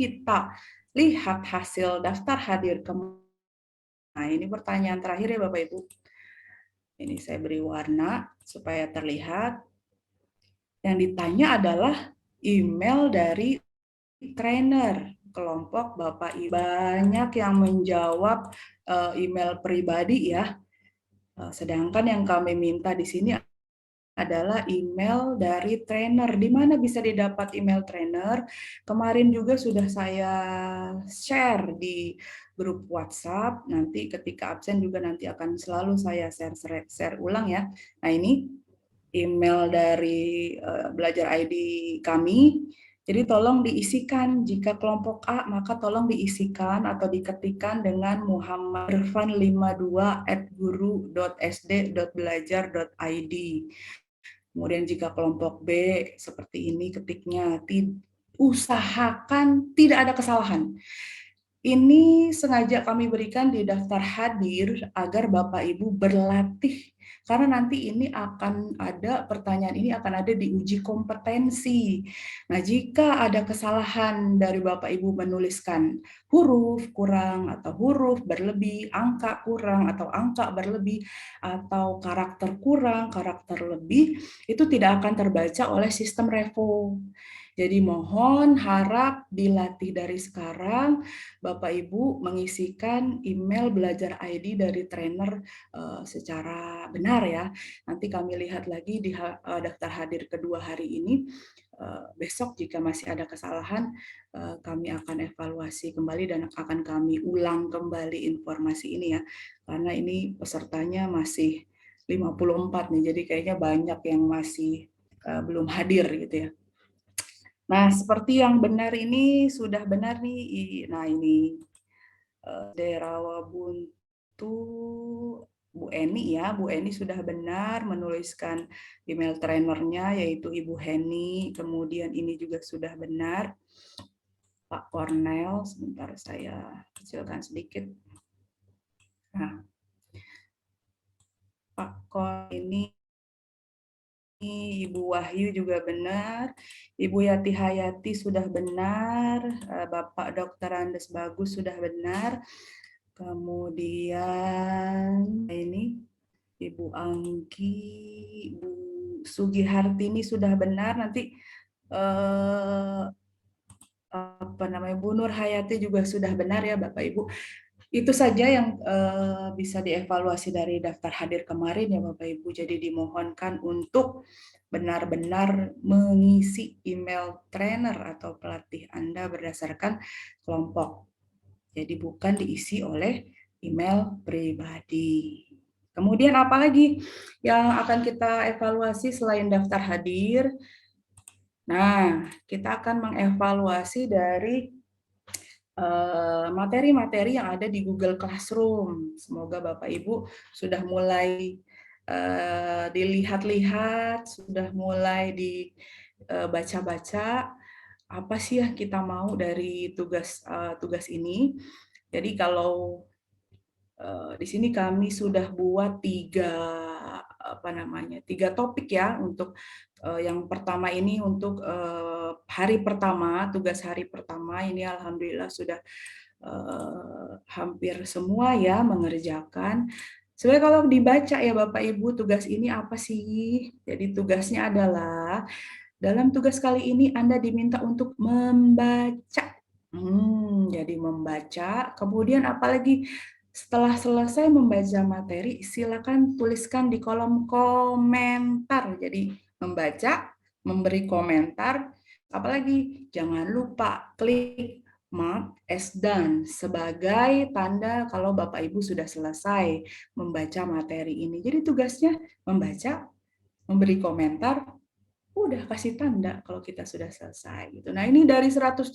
kita lihat hasil daftar hadir nah ini pertanyaan terakhir ya Bapak Ibu. Ini saya beri warna supaya terlihat. Yang ditanya adalah email dari trainer kelompok Bapak Ibu. Banyak yang menjawab email pribadi ya. Sedangkan yang kami minta di sini adalah email dari trainer. Di mana bisa didapat email trainer? Kemarin juga sudah saya share di grup WhatsApp. Nanti ketika absen juga nanti akan selalu saya share ulang ya. Nah ini email dari Belajar ID kami. Jadi tolong diisikan, jika kelompok A maka tolong diisikan atau diketikkan dengan muhammadirfan52@guru.sd.belajar.id. Kemudian jika kelompok B seperti ini ketiknya, usahakan tidak ada kesalahan. Ini sengaja kami berikan di daftar hadir agar Bapak Ibu berlatih. Karena nanti ini akan ada, pertanyaan ini akan ada di uji kompetensi. Nah, jika ada kesalahan dari Bapak Ibu menuliskan huruf kurang, atau huruf berlebih, angka kurang, atau angka berlebih, atau karakter kurang, karakter lebih, itu tidak akan terbaca oleh sistem Revo. Jadi mohon harap dilatih dari sekarang, Bapak Ibu mengisikan email Belajar ID dari trainer secara benar ya. Nanti kami lihat lagi di daftar hadir kedua hari ini. Besok jika masih ada kesalahan, kami akan evaluasi kembali dan akan kami ulang kembali informasi ini ya. Karena ini pesertanya masih 54 nih, jadi kayaknya banyak yang masih belum hadir gitu ya. Nah, seperti yang benar ini sudah benar nih. Nah, ini Derawa Buntu Bu Eni ya. Bu Eni sudah benar menuliskan email trainernya yaitu Ibu Heni. Kemudian ini juga sudah benar. Pak Cornel, sebentar saya kecilkan sedikit. Nah, Pak Cornel ini Ibu Wahyu juga benar, Ibu Yati Hayati sudah benar, Bapak Dr. Andes Bagus sudah benar, kemudian ini Ibu Anggi, Ibu Sugihartini sudah benar, nanti Bu Nur Hayati juga sudah benar ya Bapak Ibu. Itu saja yang bisa dievaluasi dari daftar hadir kemarin ya Bapak Ibu. Jadi dimohonkan untuk benar-benar mengisi email trainer atau pelatih Anda berdasarkan kelompok. Jadi bukan diisi oleh email pribadi. Kemudian apalagi yang akan kita evaluasi selain daftar hadir? Nah, kita akan mengevaluasi dari materi-materi yang ada di Google Classroom. Semoga Bapak Ibu sudah mulai dilihat-lihat, sudah mulai dibaca-baca apa sih yang kita mau dari tugas ini. Jadi kalau di sini kami sudah buat tiga topik ya untuk yang pertama ini untuk hari pertama, tugas hari pertama ini alhamdulillah sudah hampir semua ya mengerjakan. Sebenarnya kalau dibaca ya Bapak Ibu, tugas ini apa sih? Jadi tugasnya adalah dalam tugas kali ini Anda diminta untuk membaca. Jadi membaca, kemudian apalagi setelah selesai membaca materi, silakan tuliskan di kolom komentar. Jadi membaca, memberi komentar, apalagi jangan lupa klik mark as done sebagai tanda kalau Bapak Ibu sudah selesai membaca materi ini. Jadi tugasnya membaca, memberi komentar, udah kasih tanda kalau kita sudah selesai gitu. Nah, ini dari 170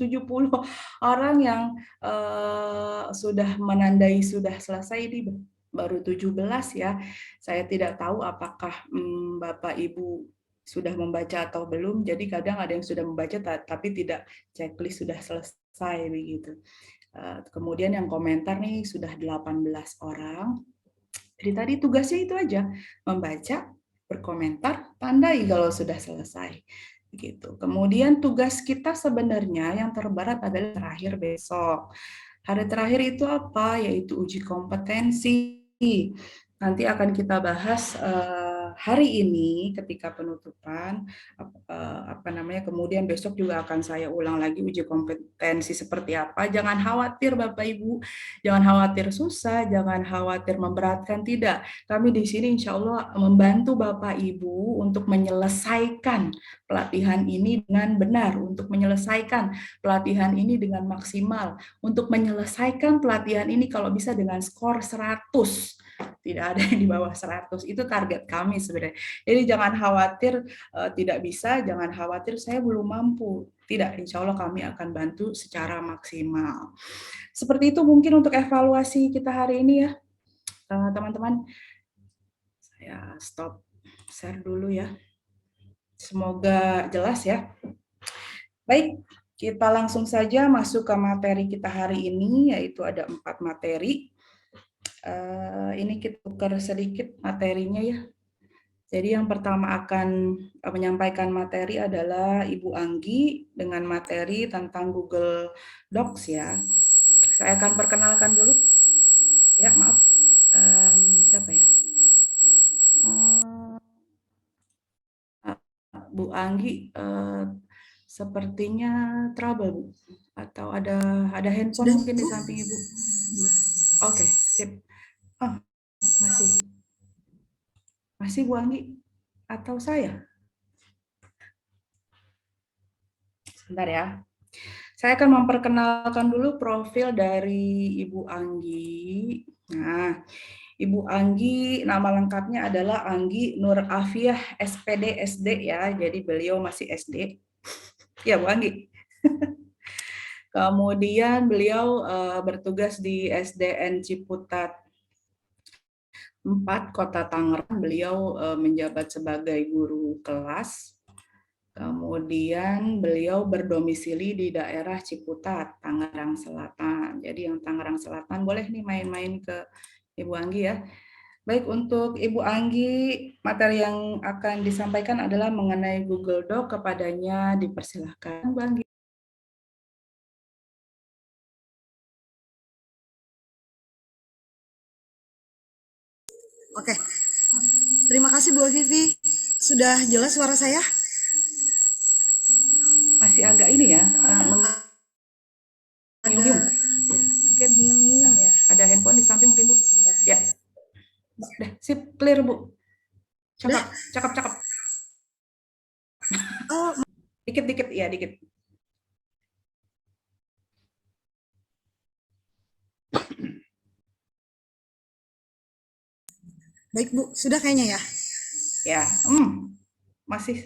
orang yang sudah menandai sudah selesai ini baru 17 ya. Saya tidak tahu apakah Bapak Ibu sudah membaca atau belum. Jadi kadang ada yang sudah membaca tapi tidak checklist sudah selesai begitu. Kemudian yang komentar nih sudah 18 orang. Jadi tadi tugasnya itu aja, membaca, berkomentar, tandai kalau sudah selesai. Gitu. Kemudian tugas kita sebenarnya yang terberat adalah terakhir besok. Hari terakhir itu apa? Yaitu uji kompetensi. Nanti akan kita bahas hari ini ketika penutupan apa namanya. Kemudian besok juga akan saya ulang lagi uji kompetensi seperti apa. Jangan khawatir Bapak Ibu, jangan khawatir susah, jangan khawatir memberatkan, tidak. Kami di sini insya Allah membantu Bapak Ibu untuk menyelesaikan pelatihan ini dengan benar, untuk menyelesaikan pelatihan ini dengan maksimal, untuk menyelesaikan pelatihan ini kalau bisa dengan skor 100. Tidak ada yang di bawah 100. Itu target kami sebenarnya. Jadi jangan khawatir tidak bisa, jangan khawatir saya belum mampu. Tidak, insya Allah kami akan bantu secara maksimal. Seperti itu mungkin untuk evaluasi kita hari ini ya, teman-teman. Saya stop share dulu ya. Semoga jelas ya. Baik, kita langsung saja masuk ke materi kita hari ini, yaitu ada 4 materi. Ini kita tukar sedikit materinya ya. Jadi yang pertama akan menyampaikan materi adalah Ibu Anggi dengan materi tentang Google Docs ya. Saya akan perkenalkan dulu. Ya, maaf. Siapa ya? Bu Anggi sepertinya trouble, Bu. Atau ada handphone Sudah, mungkin di Bu? samping Ibu. Oke, sip. Oh, masih. Masih Bu Anggi atau saya? Sebentar ya. Saya akan memperkenalkan dulu profil dari Ibu Anggi. Nah, Ibu Anggi nama lengkapnya adalah Anggi Nur Afiah SPD SD ya. Jadi beliau masih SD. Ya, Bu Anggi. Kemudian beliau bertugas di SDN Ciputat 4 Kota Tangerang. Beliau menjabat sebagai guru kelas. Kemudian beliau berdomisili di daerah Ciputat, Tangerang Selatan. Jadi yang Tangerang Selatan boleh nih main-main ke Ibu Anggi ya. Baik, untuk Ibu Anggi, materi yang akan disampaikan adalah mengenai Google Doc. Kepadanya dipersilahkan, Bu Anggi. Oke. Terima kasih Bu Vivi. Sudah jelas suara saya? Masih agak ini ya, Ada menyium-nyium. Ya, mungkin nyium ya. ada handphone di samping mungkin, Bu. Sebentar. Ya, deh, sip, clear, Bu. Udah? Cakep, cakep, cakep. Oh, Dikit-dikit, ya, dikit. baik Bu. Sudah kayaknya ya. Ya, masih.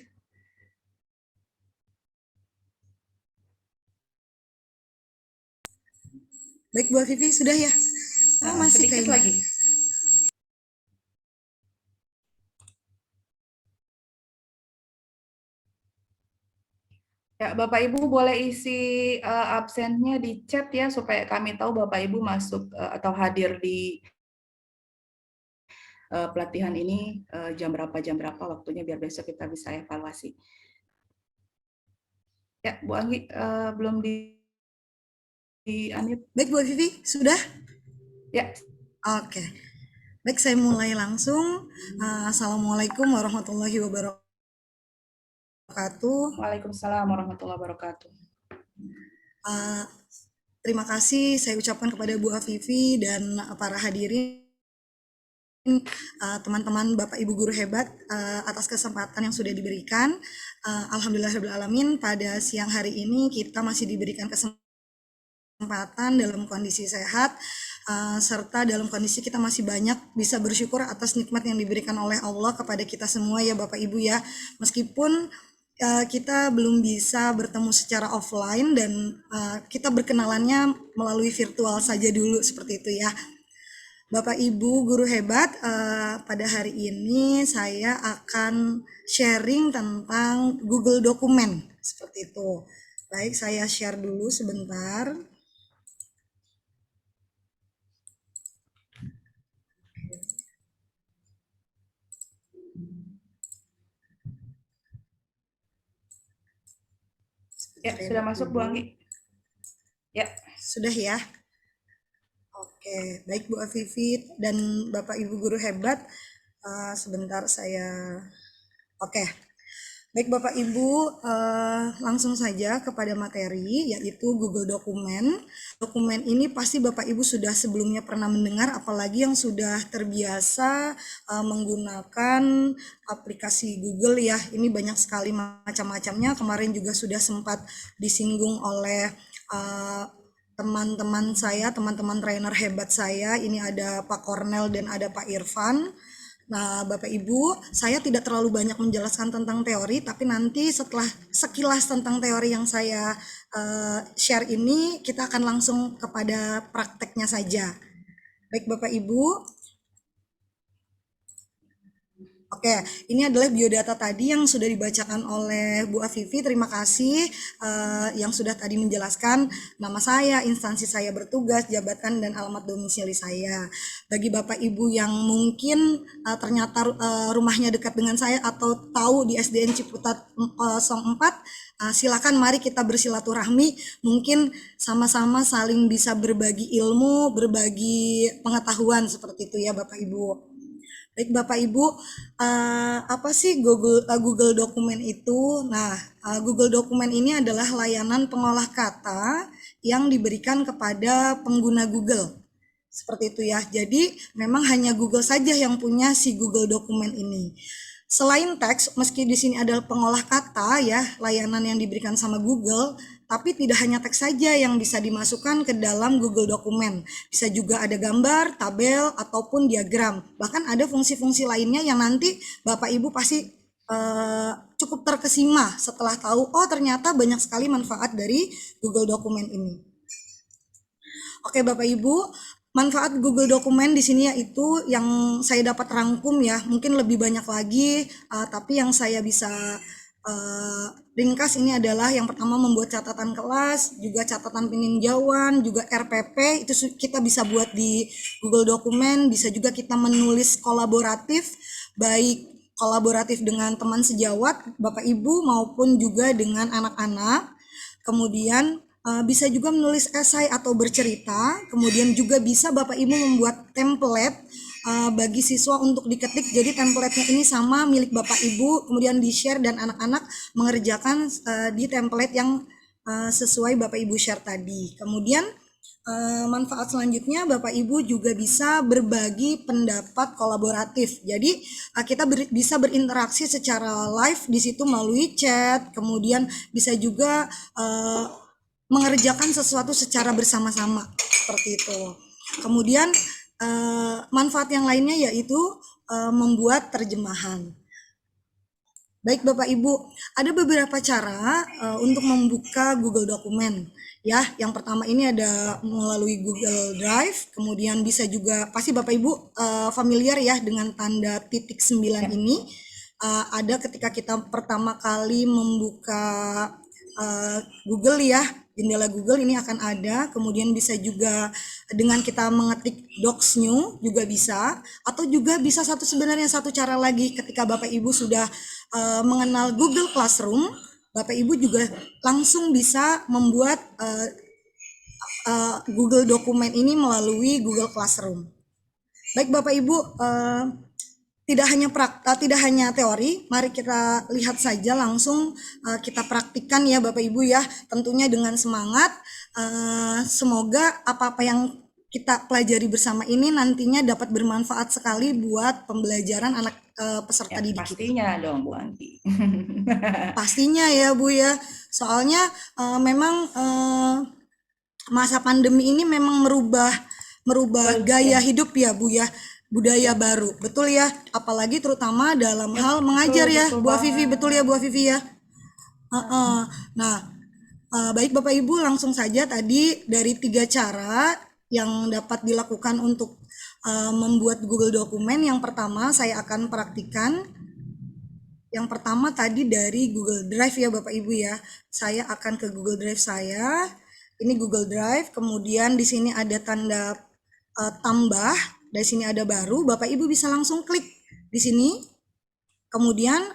Baik Bu Vivi, sudah ya. Oh, masih Sedikit kayaknya. lagi. Ya, Bapak Ibu boleh isi absennya di chat ya supaya kami tahu Bapak Ibu masuk atau hadir di pelatihan ini jam berapa waktunya biar besok kita bisa evaluasi. Ya, Bu Anggi belum di unmute. Baik Bu Vivi, sudah? Ya, Oke. Baik, saya mulai langsung. Assalamualaikum warahmatullahi wabarakatuh. Waalaikumsalam warahmatullahi wabarakatuh. Uh, Terima kasih saya ucapkan kepada Bu Afifi dan para hadirin, teman-teman Bapak Ibu guru hebat, atas kesempatan yang sudah diberikan. Alhamdulillahirrahmanirrahim, pada siang hari ini kita masih diberikan kesempatan dalam kondisi sehat, serta dalam kondisi kita masih banyak bisa bersyukur atas nikmat yang diberikan oleh Allah kepada kita semua ya Bapak Ibu ya. Meskipun kita belum bisa bertemu secara offline dan kita berkenalannya melalui virtual saja dulu seperti itu ya. Bapak Ibu guru hebat, pada hari ini saya akan sharing tentang Google Dokumen seperti itu. Baik, saya share dulu sebentar. Ya, Bentar ya sudah Bapak masuk Bu Ibu. Anggi. Ya, Sudah ya? Oke, baik Bu Afifi dan Bapak Ibu guru hebat. Sebentar saya. Oke, baik Bapak Ibu, langsung saja kepada materi yaitu Google Dokumen. Dokumen ini pasti Bapak Ibu sudah sebelumnya pernah mendengar, apalagi yang sudah terbiasa menggunakan aplikasi Google ya. Ini banyak sekali macam-macamnya. Kemarin juga sudah sempat disinggung oleh teman-teman saya, teman-teman trainer hebat saya. Ini ada Pak Kornel dan ada Pak Irfan. Nah, Bapak Ibu, saya tidak terlalu banyak menjelaskan tentang teori, tapi nanti setelah sekilas tentang teori yang saya share ini, kita akan langsung kepada prakteknya saja. Baik Bapak Ibu, oke, ini adalah biodata tadi yang sudah dibacakan oleh Bu Afifi. Terima kasih yang sudah tadi menjelaskan nama saya, instansi saya bertugas, jabatan dan alamat domisili saya. Bagi Bapak Ibu yang mungkin ternyata rumahnya dekat dengan saya atau tahu di SDN Ciputat 04, silakan mari kita bersilaturahmi, mungkin sama-sama saling bisa berbagi ilmu, berbagi pengetahuan seperti itu ya Bapak Ibu. Baik Bapak Ibu, apa sih Google Dokumen itu? Nah, Google Dokumen ini adalah layanan pengolah kata yang diberikan kepada pengguna Google. Seperti itu ya. Jadi memang hanya Google saja yang punya si Google Dokumen ini. Selain teks, meski di sini adalah pengolah kata ya, layanan yang diberikan sama Google, tapi tidak hanya teks saja yang bisa dimasukkan ke dalam Google Dokumen. Bisa juga ada gambar, tabel, ataupun diagram. Bahkan ada fungsi-fungsi lainnya yang nanti Bapak Ibu pasti cukup terkesima setelah tahu, oh ternyata banyak sekali manfaat dari Google Dokumen ini. Oke Bapak Ibu, manfaat Google Dokumen di sini yaitu yang saya dapat rangkum ya, mungkin lebih banyak lagi, tapi yang saya bisa ringkas ini adalah yang pertama membuat catatan kelas, juga catatan peninjauan, juga RPP itu kita bisa buat di Google Dokumen, bisa juga kita menulis kolaboratif, baik kolaboratif dengan teman sejawat, Bapak Ibu maupun juga dengan anak-anak. Kemudian bisa juga menulis esai atau bercerita, kemudian juga bisa Bapak Ibu membuat template bagi siswa untuk diketik. Jadi template-nya ini sama milik Bapak Ibu, kemudian di-share dan anak-anak mengerjakan di template yang sesuai Bapak Ibu share tadi. Kemudian manfaat selanjutnya Bapak Ibu juga bisa berbagi pendapat kolaboratif. Jadi kita bisa berinteraksi secara live di situ melalui chat, kemudian bisa juga mengerjakan sesuatu secara bersama-sama seperti itu. Kemudian manfaat yang lainnya yaitu membuat terjemahan. Baik Bapak Ibu, ada beberapa cara untuk membuka Google Dokumen. Ya, yang pertama ini ada melalui Google Drive, kemudian bisa juga pasti Bapak Ibu familiar ya dengan tanda titik 9 ini. Ada ketika kita pertama kali membuka Google ya, jendela Google ini akan ada, kemudian bisa juga dengan kita mengetik Docs New juga bisa, atau juga bisa sebenarnya satu cara lagi ketika Bapak Ibu sudah mengenal Google Classroom, Bapak Ibu juga langsung bisa membuat Google Dokumen ini melalui Google Classroom. Baik Bapak Ibu, tidak hanya teori, mari kita lihat saja langsung kita praktikkan ya Bapak Ibu ya, tentunya dengan semangat. Semoga apa-apa yang kita pelajari bersama ini nantinya dapat bermanfaat sekali buat pembelajaran anak peserta ya didik kita. pastinya dong Bu Anggi. Pastinya ya Bu ya, soalnya memang masa pandemi ini memang merubah gaya hidup ya Bu ya, budaya baru, betul ya, apalagi terutama dalam hal mengajar ya Bu Afifi, betul ya Bu Afifi ya. Nah baik Bapak Ibu, langsung saja tadi dari 3 cara yang dapat dilakukan untuk membuat Google Dokumen. Yang pertama saya akan praktikkan. Yang pertama tadi dari Google Drive ya Bapak Ibu ya. Saya akan ke Google Drive saya. Ini Google Drive, kemudian di sini ada tanda tambah, dari sini ada baru. Bapak Ibu bisa langsung klik di sini. Kemudian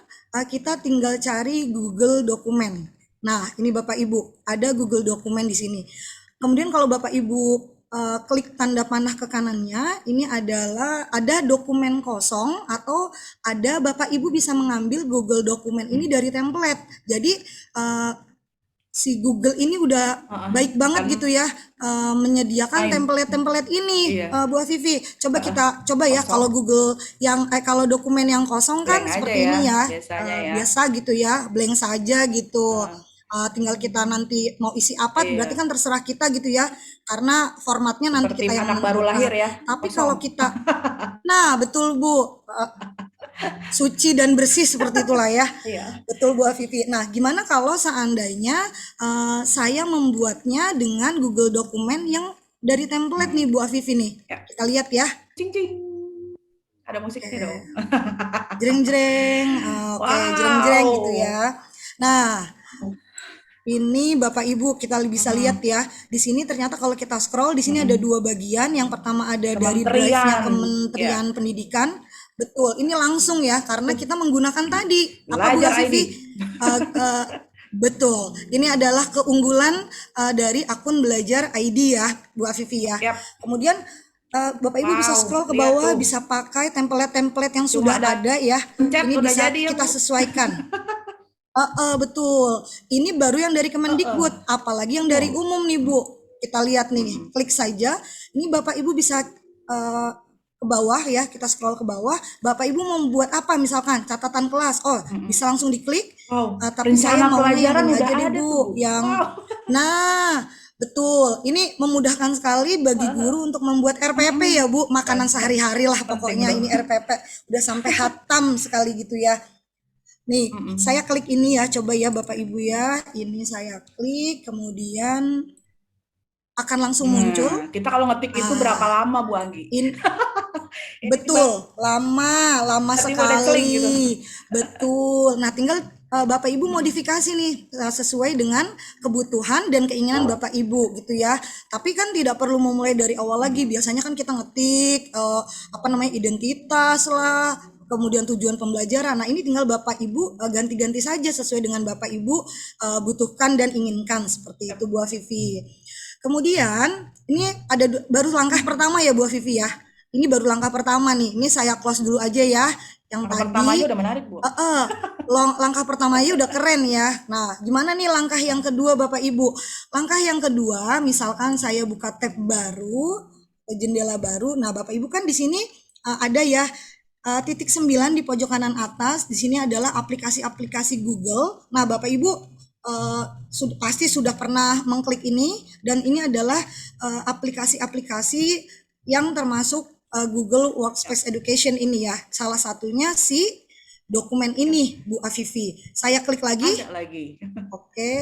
kita tinggal cari Google Dokumen. Nah, ini Bapak Ibu, ada Google Dokumen di sini. Kemudian kalau Bapak Ibu klik tanda panah ke kanannya, ini adalah ada dokumen kosong atau ada Bapak Ibu bisa mengambil Google Dokumen ini dari template. Jadi eh, si Google ini udah baik banget Bukan gitu ya, menyediakan main. template-template ini, Iya. Bu Vivi. Coba kita coba ya Kosong, kalau Google yang kalau dokumen yang kosong kan blank aja seperti ya ini ya, biasanya ya. biasa gitu ya, blank saja gitu. Heeh. Tinggal kita nanti mau isi apa berarti Iya, kan terserah kita gitu ya, karena formatnya nanti seperti kita yang anak baru lahir menentukan. ya, Tapi kalau kosong. kita, nah betul Bu, suci dan bersih seperti itulah ya. Iya. Betul Bu Afifi. Nah, gimana kalau seandainya saya membuatnya dengan Google Dokumen yang dari template nih Hmm. Bu Afifi nih. Ya. Kita lihat ya. Cing cing. Ada Oke. musiknya dong. Jreng-jreng. Oke, jreng-jreng gitu Wow. ya. Nah, ini Bapak Ibu kita bisa lihat Mm-mm. ya. Di sini ternyata kalau kita scroll di sini ada Mm-mm. dua bagian. Yang pertama ada dari drive-nya Kementerian. Ya. Kementerian Pendidikan. Betul, ini langsung ya karena kita menggunakan tadi apa Bu Belajar ID. Afifi? Eh, eh, betul. Ini adalah keunggulan dari akun Belajar ID ya, Bu Afifi ya. Yap. Kemudian Bapak Ibu bisa Wow. scroll ke Lihat bawah, tuh. bisa pakai template-template yang Cuma sudah ada ada ya. pencet Ini udah bisa jadi ya, kita Bu. sesuaikan. Betul. Ini baru yang dari Kemendikbud, apalagi yang dari Oh. umum nih Bu. Kita lihat nih, Mm-mm. klik saja. Ini Bapak Ibu bisa ke bawah ya, kita scroll ke bawah. Bapak Ibu mau membuat apa misalkan catatan kelas. Oh, Mm-mm. bisa langsung diklik. Wow. Tapi saya Rencana maunya yang pelajaran ini udah aja deh ada tuh, Bu. Bu, yang Wow. nah, betul. Ini memudahkan sekali bagi guru untuk membuat RPP ya Mm-mm. Bu, makanan Mantap. sehari-hari lah Penting pokoknya tuh. ini RPP. Udah sampai hatam sekali gitu ya. Nih, saya Mm-mm. klik ini ya, coba ya Bapak Ibu ya. Ini saya klik, kemudian akan langsung muncul. Nah, kita kalau ngetik itu berapa Ah, lama, Bu Anggi? in, Ini baru betul, lama, lama tiba udah klik gitu. sekali. Betul. Nah, tinggal Bapak Ibu modifikasi nih sesuai dengan kebutuhan dan keinginan Bapak Ibu gitu ya. Tapi kan tidak perlu memulai dari awal lagi. Biasanya kan kita ngetik apa namanya identitas lah, kemudian tujuan pembelajaran. Nah, ini tinggal Bapak Ibu ganti-ganti saja sesuai dengan Bapak Ibu butuhkan dan inginkan seperti itu Yap. Bu Vivi. Kemudian ini ada baru langkah pertama ya Bu Vivi ya. Ini baru langkah pertama nih. Ini saya close dulu aja ya. Yang Langkah pertama tadi aja udah menarik, Bu. langkah pertama aja udah keren ya. Nah, gimana nih langkah yang kedua Bapak Ibu? Langkah yang kedua, misalkan saya buka tab baru, jendela baru. Nah, Bapak Ibu kan di sini ada ya titik 9 di pojok kanan atas. Di sini adalah aplikasi-aplikasi Google. Nah, Bapak Ibu pasti sudah pernah mengklik ini dan ini adalah aplikasi-aplikasi yang termasuk Google Yap. Workspace Education ini ya. Salah satunya si dokumen Yap. ini Bu Afifi. Saya klik lagi. Ada lagi. Oke.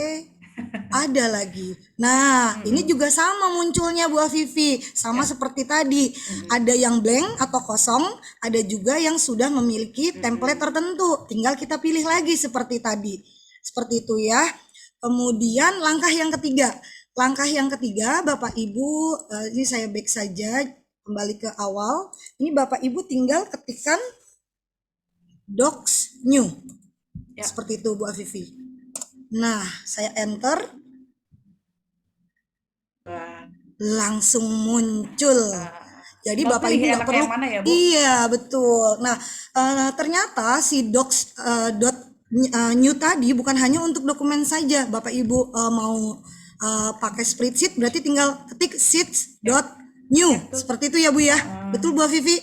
Ada lagi. Nah, ini Mm-mm. juga sama munculnya Bu Afifi, sama Yap. seperti tadi. Mm-mm. Ada yang blank atau kosong, ada juga yang sudah memiliki template Mm-mm. tertentu. Tinggal kita pilih lagi seperti tadi. Seperti itu ya. Kemudian langkah yang ketiga. Langkah yang ketiga, Bapak Ibu, ini saya back saja kembali ke awal. Ini Bapak Ibu tinggal ketikkan docs new. Yap. Seperti itu Bu Afifi. Nah, saya enter, Wah. langsung muncul. Jadi Tinggal Bapak pilih Ibu nggak enaknya perlu, yang mana ya, Bu? iya betul. Nah, ternyata si docs new tadi bukan hanya untuk dokumen saja. Bapak Ibu mau pakai spreadsheet berarti tinggal ketik sheets Yap. dot new Yap tuh. seperti itu ya Bu ya. Betul Bu Vivi?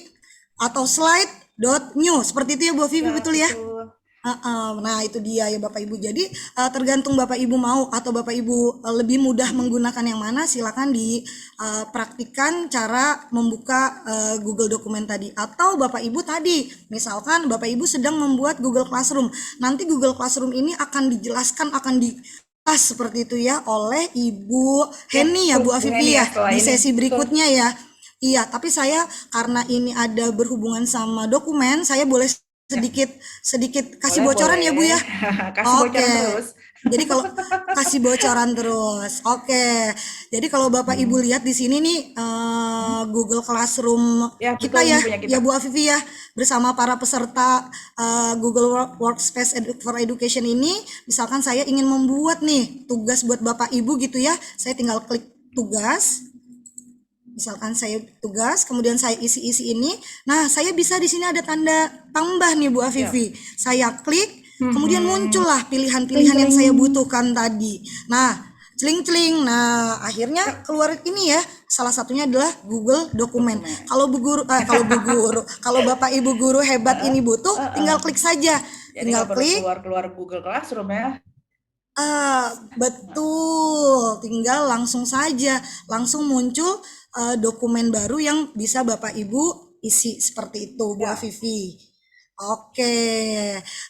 Atau slide dot new seperti itu ya Bu Vivi, Ya, betul ya? betul. Nah itu dia ya Bapak Ibu. Jadi tergantung Bapak Ibu mau atau Bapak Ibu lebih mudah menggunakan yang mana, silakan dipraktikkan cara membuka Google Dokumen tadi. Atau Bapak Ibu tadi, misalkan Bapak Ibu sedang membuat Google Classroom. Nanti Google Classroom ini akan dijelaskan, akan dibahas seperti itu ya oleh Ibu Ya, Heni ya tuh Bu Bu Heni Afifi ya ya setelah di ini. sesi Betul. berikutnya ya. Iya, tapi saya karena ini ada berhubungan sama dokumen, saya boleh sedikit sedikit kasih Boleh, bocoran ya Bu boleh. ya. Kasih bocoran Oke. terus. Jadi kalau kasih bocoran terus. Oke. Jadi kalau Bapak Ibu Hmm. lihat di sini nih Google Classroom Ya, kita betul ini ya, punya kita. ya Bu Afifi ya, bersama para peserta Google Workspace for Education ini, misalkan saya ingin membuat nih tugas buat Bapak Ibu gitu ya, saya tinggal klik tugas. Misalkan saya tugas, kemudian saya isi-isi ini. Nah, saya bisa di sini ada tanda tambah nih Bu Ya. Afifi. Saya klik, kemudian Hmm. muncullah Cling pilihan-pilihan yang saya cling. butuhkan tadi. Nah, celing-celing. Nah, akhirnya Ya, keluar ini ya. Salah satunya adalah Google Dokumen. dokumen. Kalau Bu Guru, kalau Bu Guru, kalau Bapak Ibu guru hebat Heeh, ini butuh, heeh. tinggal klik saja. Jadi nggak Tinggal perlu klik. keluar-keluar Google Classroom ya. Betul, tinggal langsung saja, langsung muncul dokumen baru yang bisa Bapak Ibu isi seperti itu, Bu Ya. Afifi. Oke,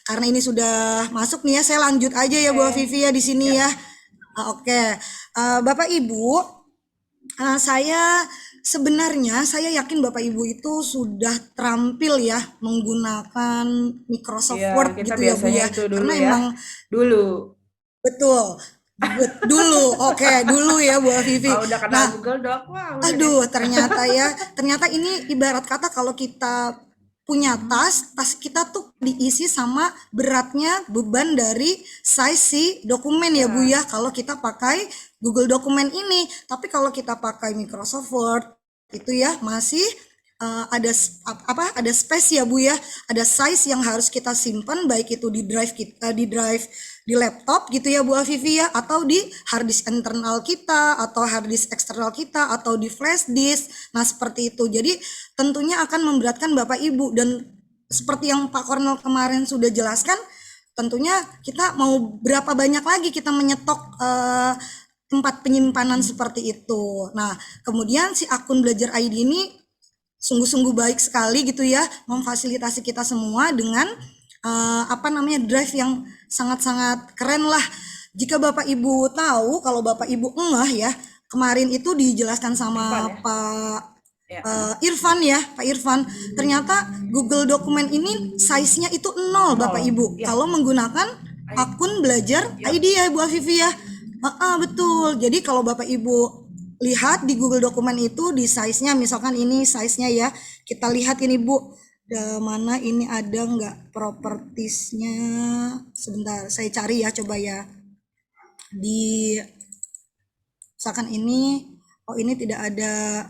karena ini sudah masuk nih ya, saya lanjut aja ya Bu Oke. Afifi ya di sini Ya. ya. Oke, Bapak Ibu, saya sebenarnya saya yakin Bapak Ibu itu sudah terampil ya menggunakan Microsoft Iya, Word kita gitu ya Bu biasanya ya, itu dulu karena ya. emang Dulu. betul. Dulu, oke, dulu ya Bu Afifi. Kalau udah kenal Nah, Google Doc, wah udah deh. aduh, ternyata ini ibarat kata kalau kita punya tas kita tuh diisi sama beratnya beban dari size si dokumen ya Bu Ya. ya. Kalau kita pakai Google Dokumen ini, tapi kalau kita pakai Microsoft Word itu ya masih ada space ya Bu ya, ada size yang harus kita simpan baik itu di laptop gitu ya Bu Afifi ya, atau di hard disk internal kita atau hard disk eksternal kita atau di flash disk. Nah, seperti itu. Jadi tentunya akan memberatkan Bapak Ibu, dan seperti yang Pak Kornel kemarin sudah jelaskan, tentunya kita mau berapa banyak lagi kita menyetok tempat penyimpanan seperti itu. Nah, kemudian si akun Belajar ID ini sungguh-sungguh baik sekali gitu ya, memfasilitasi kita semua dengan drive yang sangat-sangat keren lah. Jika Bapak Ibu tahu, kalau Bapak Ibu ya, kemarin itu dijelaskan Irfan sama ya. Pak Ya. Irfan ya, Pak Irfan. Ternyata Google Dokumen ini size-nya itu 0 Bapak Nol. Ibu. Ya. Kalau menggunakan akun Belajar Yuk. ID ya Bu Afifi ya. Betul. Jadi kalau Bapak Ibu lihat di Google Dokumen itu di size-nya, misalkan ini size-nya ya. Kita lihat ini Bu, mana ini ada nggak propertiesnya? Sebentar, saya cari ya, coba ya. Di misalkan ini, oh ini tidak ada.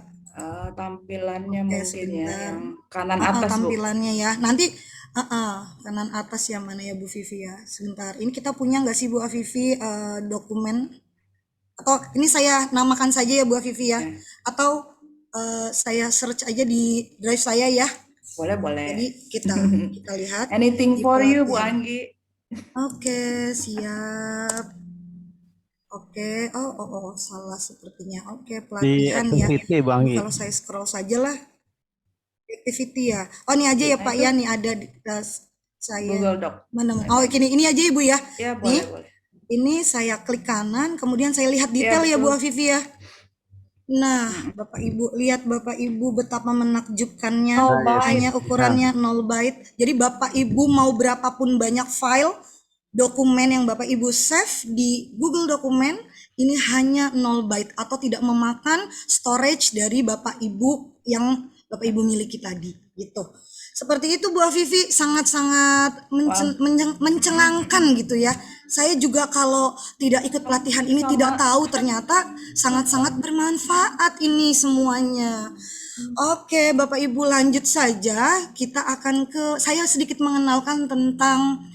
Tampilannya Oke, mungkin ya, sebentar. yang kanan atas, Bu. Tampilannya ya. Nanti kanan atas yang mana ya Bu Vivi ya? Sebentar. Ini kita punya nggak sih Bu Vivi dokumen? Atau ini saya namakan saja ya Bu Vivi ya? Ya. Atau saya search aja di drive saya ya? Boleh, boleh. Jadi kita kita lihat Anything di for you, Bu pelatihan. Anggi. Oke, siap. Oke, salah sepertinya. Oke, Di pelatihan ya. activity Bu Anggi. Kalau saya scroll saja lah. Activity ya. Oh, ini aja ya Nah, Pak itu ya, nih ada di saya. Google Doc. Mana? Oh, ini aja Ibu ya. Ya, Nih, boleh, boleh. ini saya klik kanan, kemudian saya lihat Ya, detail ya Bu betul. Afifi ya. Nah, Bapak Ibu lihat Bapak Ibu betapa menakjubkannya. No Nah, yes. Hanya byte. ukurannya 0 byte. Jadi Bapak Ibu mau berapapun banyak file dokumen yang Bapak Ibu save di Google Dokumen, ini hanya 0 byte atau tidak memakan storage dari Bapak Ibu yang Bapak Ibu miliki tadi gitu. Seperti itu Bu Afifi, sangat-sangat mencengangkan gitu ya. Saya juga kalau tidak ikut pelatihan ini tidak tahu ternyata sangat-sangat bermanfaat ini semuanya. Oke, Bapak Ibu lanjut saja. Kita akan saya sedikit mengenalkan tentang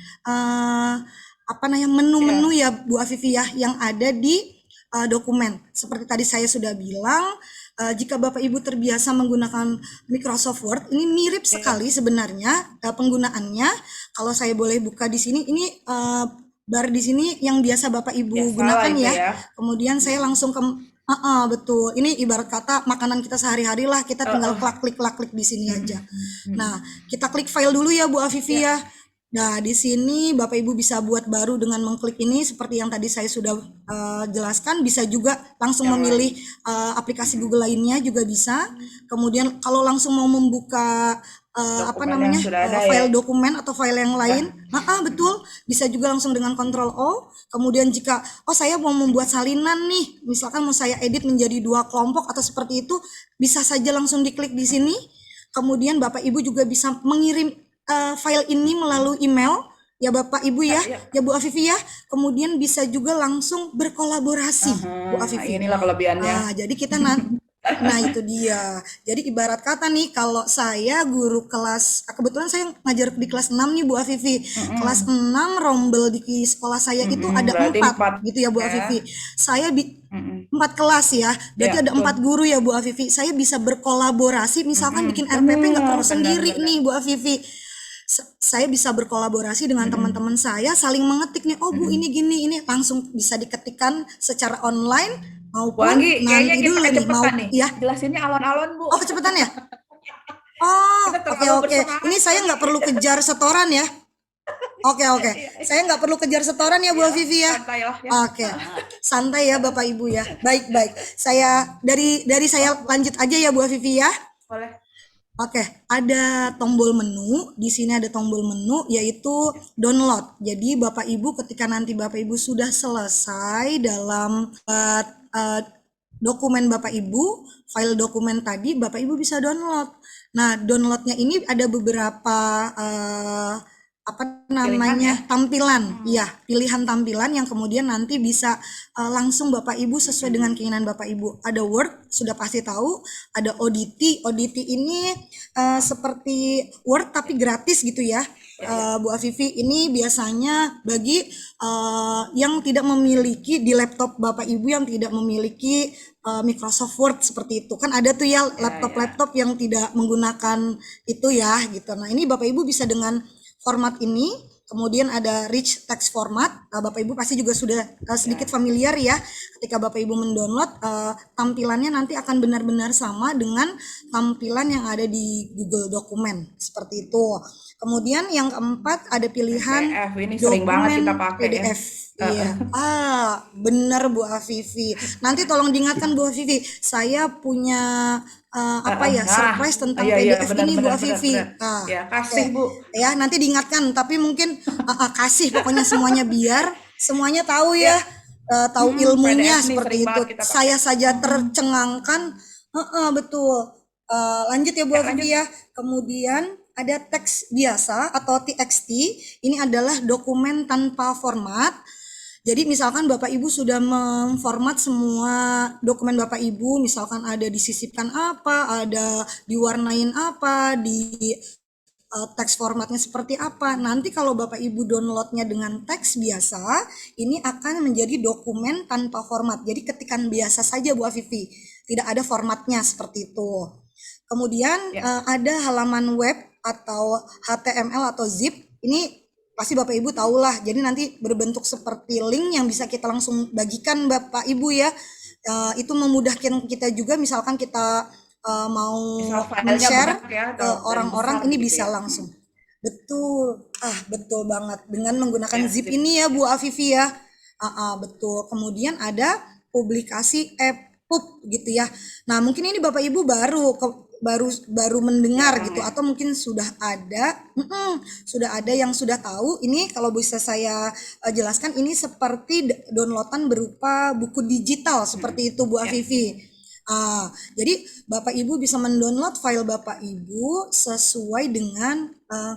menu-menu ya Bu Afifi ya yang ada di dokumen. Seperti tadi saya sudah bilang, jika Bapak Ibu terbiasa menggunakan Microsoft Word, ini mirip sekali sebenarnya penggunaannya. Kalau saya boleh buka di sini, ini bar di sini yang biasa Bapak Ibu gunakan ya. Kemudian saya langsung ke betul. Ini ibarat kata makanan kita sehari-hari lah. Kita tinggal klik di sini aja. Nah, kita klik file dulu ya Bu Afifi ya. Nah, di sini Bapak Ibu bisa buat baru dengan mengklik ini seperti yang tadi saya sudah jelaskan. Bisa juga langsung memilih aplikasi Google lainnya juga bisa. Kemudian kalau langsung mau membuka apa Dokumen yang namanya, sudah ada ya. file dokumen atau file yang Ya. lain. Betul, bisa juga langsung dengan Ctrl O. Kemudian jika saya mau membuat salinan nih, misalkan mau saya edit menjadi 2 kelompok atau seperti itu, bisa saja langsung diklik di sini. Kemudian Bapak Ibu juga bisa mengirim file ini melalui email ya Bapak Ibu Ya, ya, ya. ya Bu Afifi ya. Kemudian bisa juga langsung berkolaborasi Bu Afifi. Inilah kelebihannya. Jadi kita nah itu dia. Jadi ibarat kata nih, kalau saya guru kelas, kebetulan saya ngajar di kelas 6 nih Bu Afifi. Kelas 6 rombel di sekolah saya itu ada Berarti 4 4 gitu ya Bu ya. Afifi. Saya 4 kelas ya, berarti Ya, ada 4 betul. guru ya Bu Afifi. Saya bisa berkolaborasi, misalkan bikin RPP nggak perlu sendiri Benar. nih Bu Afifi. Saya bisa berkolaborasi dengan teman-teman saya, saling mengetik nih, oh Bu ini gini, ini langsung bisa diketikkan secara online Bu maupun Anggi, kayaknya nanti kita dulu nih kecepatan mau nih. ya. Jelasinnya alon-alon, Bu. Oh kecepatan ya? Oh Kita oke terlalu oke. bersemangat Ini saya kali. nggak perlu kejar setoran ya. Oke. Iya, Saya nggak perlu kejar setoran ya Bu iya, Vivi ya. santai lah ya. Oke. Santai ya Bapak Ibu ya. Baik. Saya dari saya lanjut aja ya Bu Vivi ya. Boleh. Oke, ada tombol menu. Di sini ada tombol menu yaitu download. Jadi Bapak Ibu ketika nanti Bapak Ibu sudah selesai dalam dokumen Bapak Ibu, file dokumen tadi Bapak Ibu bisa download. Nah, downloadnya ini ada beberapa apa namanya Pilihan ya. tampilan, ya pilihan tampilan yang kemudian nanti bisa langsung Bapak Ibu sesuai dengan keinginan Bapak Ibu. Ada Word, sudah pasti tahu. Ada ODT. ODT ini seperti Word tapi gratis gitu ya. Bu Afifi, ini biasanya bagi yang tidak memiliki di laptop Bapak Ibu yang tidak memiliki Microsoft Word seperti itu. Kan ada tuh ya laptop-laptop yang tidak menggunakan itu ya gitu. Nah, ini Bapak Ibu bisa dengan format ini, kemudian ada rich text format. Bapak Ibu pasti juga sudah sedikit familiar ya. Ketika Bapak Ibu mendownload, tampilannya nanti akan benar-benar sama dengan tampilan yang ada di Google Dokumen seperti itu. Kemudian yang keempat ada pilihan PDF, ini sering banget kita dokumen pakai ya. PDF. Iya. Bener Bu Afifi. Nanti tolong diingatkan Bu Afifi, saya punya surprise tentang PDF benar, ini Bu benar, Afifi. benar. Ya, Oke. kasih Bu. Ya, nanti diingatkan, tapi mungkin kasih pokoknya semuanya biar semuanya tahu ya. Tahu ilmunya PDF nih seperti sering itu. banget kita pakai. Saya saja tercengangkan. Betul. Lanjut ya Bu Ya, Afifi ya. Kemudian ada teks biasa atau TXT. Ini adalah dokumen tanpa format. Jadi misalkan Bapak Ibu sudah memformat semua dokumen Bapak Ibu, misalkan ada disisipkan apa, ada diwarnain apa, di teks formatnya seperti apa. Nanti kalau Bapak Ibu downloadnya dengan teks biasa, ini akan menjadi dokumen tanpa format. Jadi ketikan biasa saja Bu Afifi, tidak ada formatnya seperti itu. Kemudian ada halaman web atau HTML atau zip. Ini pasti Bapak Ibu tahulah. Jadi nanti berbentuk seperti link yang bisa kita langsung bagikan Bapak Ibu ya. Itu memudahkan kita juga, misalkan kita mau men-share ke orang-orang, ini bisa langsung. Betul. Betul banget dengan menggunakan zip ini ya Bu Afifi ya. Betul. Kemudian ada publikasi EPUB gitu ya. Nah, mungkin ini Bapak Ibu baru mendengar gitu, atau mungkin sudah ada yang sudah tahu. Ini kalau bisa saya jelaskan, ini seperti downloadan berupa buku digital seperti itu Bu Afifi. Jadi Bapak Ibu bisa mendownload file Bapak Ibu sesuai dengan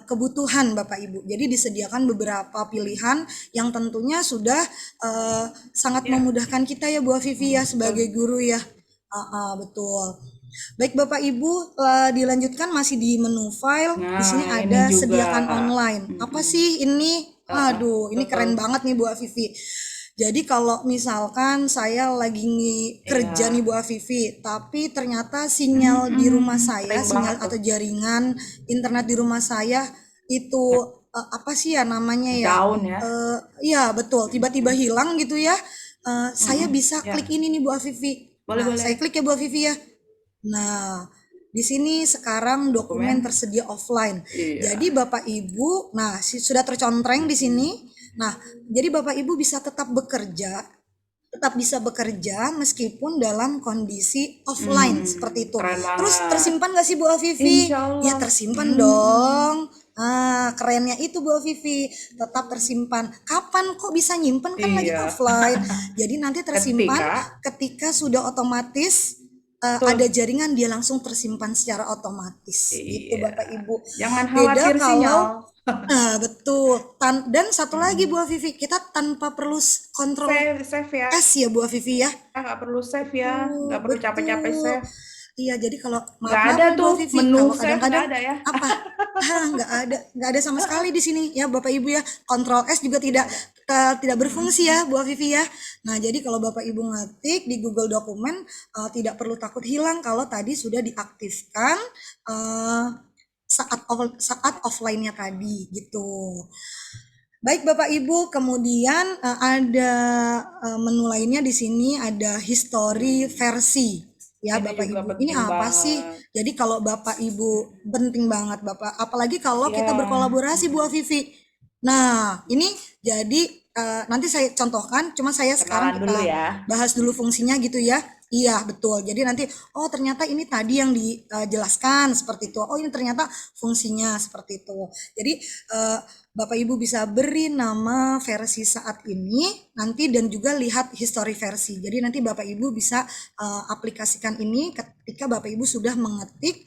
kebutuhan Bapak Ibu. Jadi disediakan beberapa pilihan yang tentunya sudah sangat memudahkan kita ya Bu Afifi ya sebagai guru ya. Betul. Baik Bapak Ibu, dilanjutkan masih di menu file. Di sini ada sediakan online. Apa sih ini? Ini keren banget nih Bu Afifi. Jadi kalau misalkan saya lagi kerja nih Bu Afifi, tapi ternyata sinyal di rumah saya, sinyal atau jaringan internet di rumah saya itu apa sih ya namanya ya? Down ya. Iya betul, tiba-tiba hilang gitu ya. Saya bisa klik ini nih Bu Afifi. Boleh. Saya klik ya Bu Afifi ya. Nah, di sini sekarang dokumen tersedia offline. Jadi Bapak Ibu, sudah tercontreng di sini. Nah, jadi Bapak Ibu bisa tetap bekerja tetap bisa bekerja meskipun dalam kondisi offline seperti itu. Keren Terus banget. tersimpan gak sih Bu Afifi? Insya Ya Allah. tersimpan dong. Ah, kerennya itu Bu Afifi, tetap tersimpan. Kapan kok bisa nyimpen, kan lagi Iya. offline. Jadi nanti tersimpan Ketika, ketika sudah otomatis ada betul. jaringan, dia langsung tersimpan secara otomatis. Gitu Iya. Bapak Ibu. Jangan Beda khawatir sinyal. kalau betul. Dan satu lagi Bu Afifi, kita tanpa perlu kontrol Save ya. S ya Bu Afifi ya. Nggak perlu save ya. Nggak perlu capek-capek Betul. save. Iya, jadi kalau Nggak maaf-maaf ada nih Bu tuh Afifi, menu kalau save, nggak kadang-kadang ada ya. apa? Nggak ada sama sekali di sini ya Bapak Ibu ya. Kontrol S juga Nggak tidak ada. tidak berfungsi ya Bu Afifi ya. Nah, jadi kalau Bapak Ibu ngetik di Google Dokumen tidak perlu takut hilang kalau tadi sudah diaktifkan eh, saat offline-nya tadi gitu. Baik Bapak Ibu, kemudian ada menu lainnya di sini, ada history versi. Ya Ini Bapak juga Ibu, ini penting apa sih? banget. Jadi kalau Bapak Ibu penting banget Bapak, apalagi kalau kita Ya, berkolaborasi Bu Afifi. Nah, ini jadi nanti saya contohkan, cuma saya sekarang kenalan dulu kita ya. bahas dulu fungsinya gitu ya. Iya, betul. Jadi nanti, oh ternyata ini tadi yang dijelaskan seperti itu. Oh ini ternyata fungsinya seperti itu. Jadi eh, Bapak Ibu bisa beri nama versi saat ini nanti dan juga lihat history versi. Jadi nanti Bapak Ibu bisa aplikasikan ini ketika Bapak Ibu sudah mengetik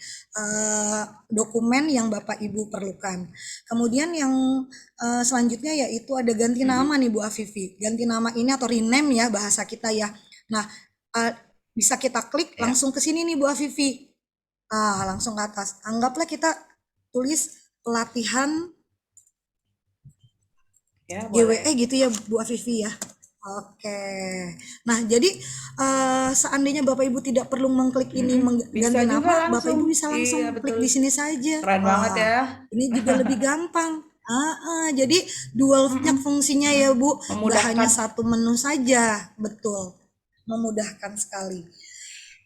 dokumen yang Bapak Ibu perlukan. Kemudian yang selanjutnya yaitu ada ganti nama nih Bu Afifi. Ganti nama ini atau rename ya bahasa kita ya. Nah, bisa kita klik Ya, langsung ke sini nih Bu Afifi. Langsung ke atas. Anggaplah kita tulis pelatihan ya GWE boleh. gitu ya Bu Afifi ya. Oke. Nah, jadi seandainya Bapak Ibu tidak perlu mengklik ini Bisa mengganti juga nama, Bapak langsung. Ibu bisa Iya, langsung klik betul. di sini saja. Keren banget Wah, ya. ini juga lebih gampang. Jadi dualnya fungsinya ya Bu, nggak hanya Memudahkan. satu menu saja, betul, memudahkan sekali.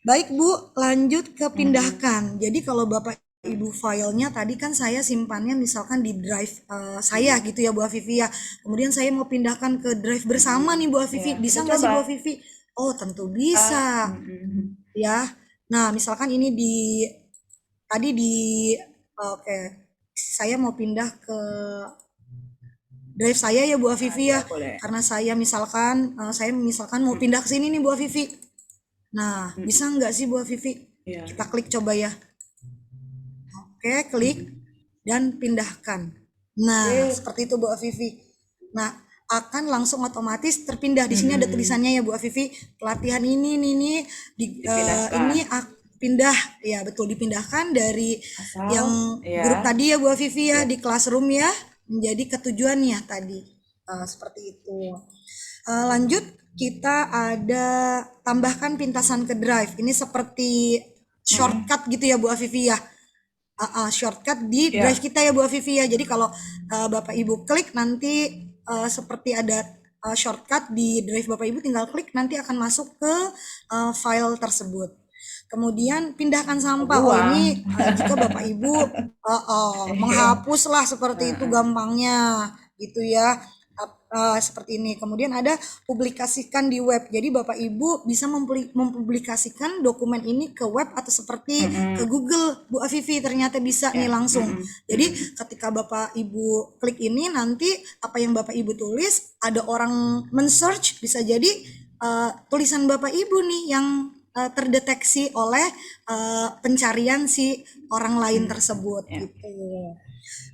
Baik Bu, lanjut ke pindahkan. Jadi kalau Bapak Ibu filenya tadi kan saya simpannya misalkan di drive saya gitu ya Bu Afifi ya. Kemudian saya mau pindahkan ke drive bersama nih Bu Ya, Afifi. kita Bisa nggak sih coba. Bu Afifi? Oh tentu bisa ya. Nah misalkan ini tadi oke. Saya mau pindah ke drive saya ya Bu Afifi ya. Ya, boleh. Karena saya misalkan mau pindah ke sini nih Bu Afifi. Nah, bisa nggak sih Bu Afifi? Ya. Kita klik coba ya. Oke, klik dan pindahkan. Nah, Sip. seperti itu Bu Afifi. Nah, akan langsung otomatis terpindah. Di sini ada tulisannya ya Bu Afifi, pelatihan ini Dipindahkan. pindah ya betul dipindahkan dari Asal, yang grup ya. tadi ya Bu Afifi ya Ya. di classroom ya menjadi ketujuannya tadi. Seperti itu. Lanjut kita ada tambahkan pintasan ke drive. Ini seperti shortcut gitu ya Bu Afifi ya. Shortcut di drive Ya. kita ya Bu Afifi ya. Jadi kalau Bapak Ibu klik nanti seperti ada shortcut di drive Bapak Ibu tinggal klik nanti akan masuk ke file tersebut. Kemudian pindahkan sampah. Oh Buang. ini jika Bapak Ibu Iya. menghapus lah seperti itu gampangnya gitu ya. Seperti ini. Kemudian ada publikasikan di web. Jadi Bapak Ibu bisa mempublikasikan dokumen ini ke web atau seperti ke Google Bu Afifi ternyata bisa nih Ya. langsung. Jadi ketika Bapak Ibu klik ini nanti apa yang Bapak Ibu tulis ada orang men-search bisa jadi tulisan Bapak Ibu nih yang terdeteksi oleh pencarian si orang lain tersebut Ya. gitu.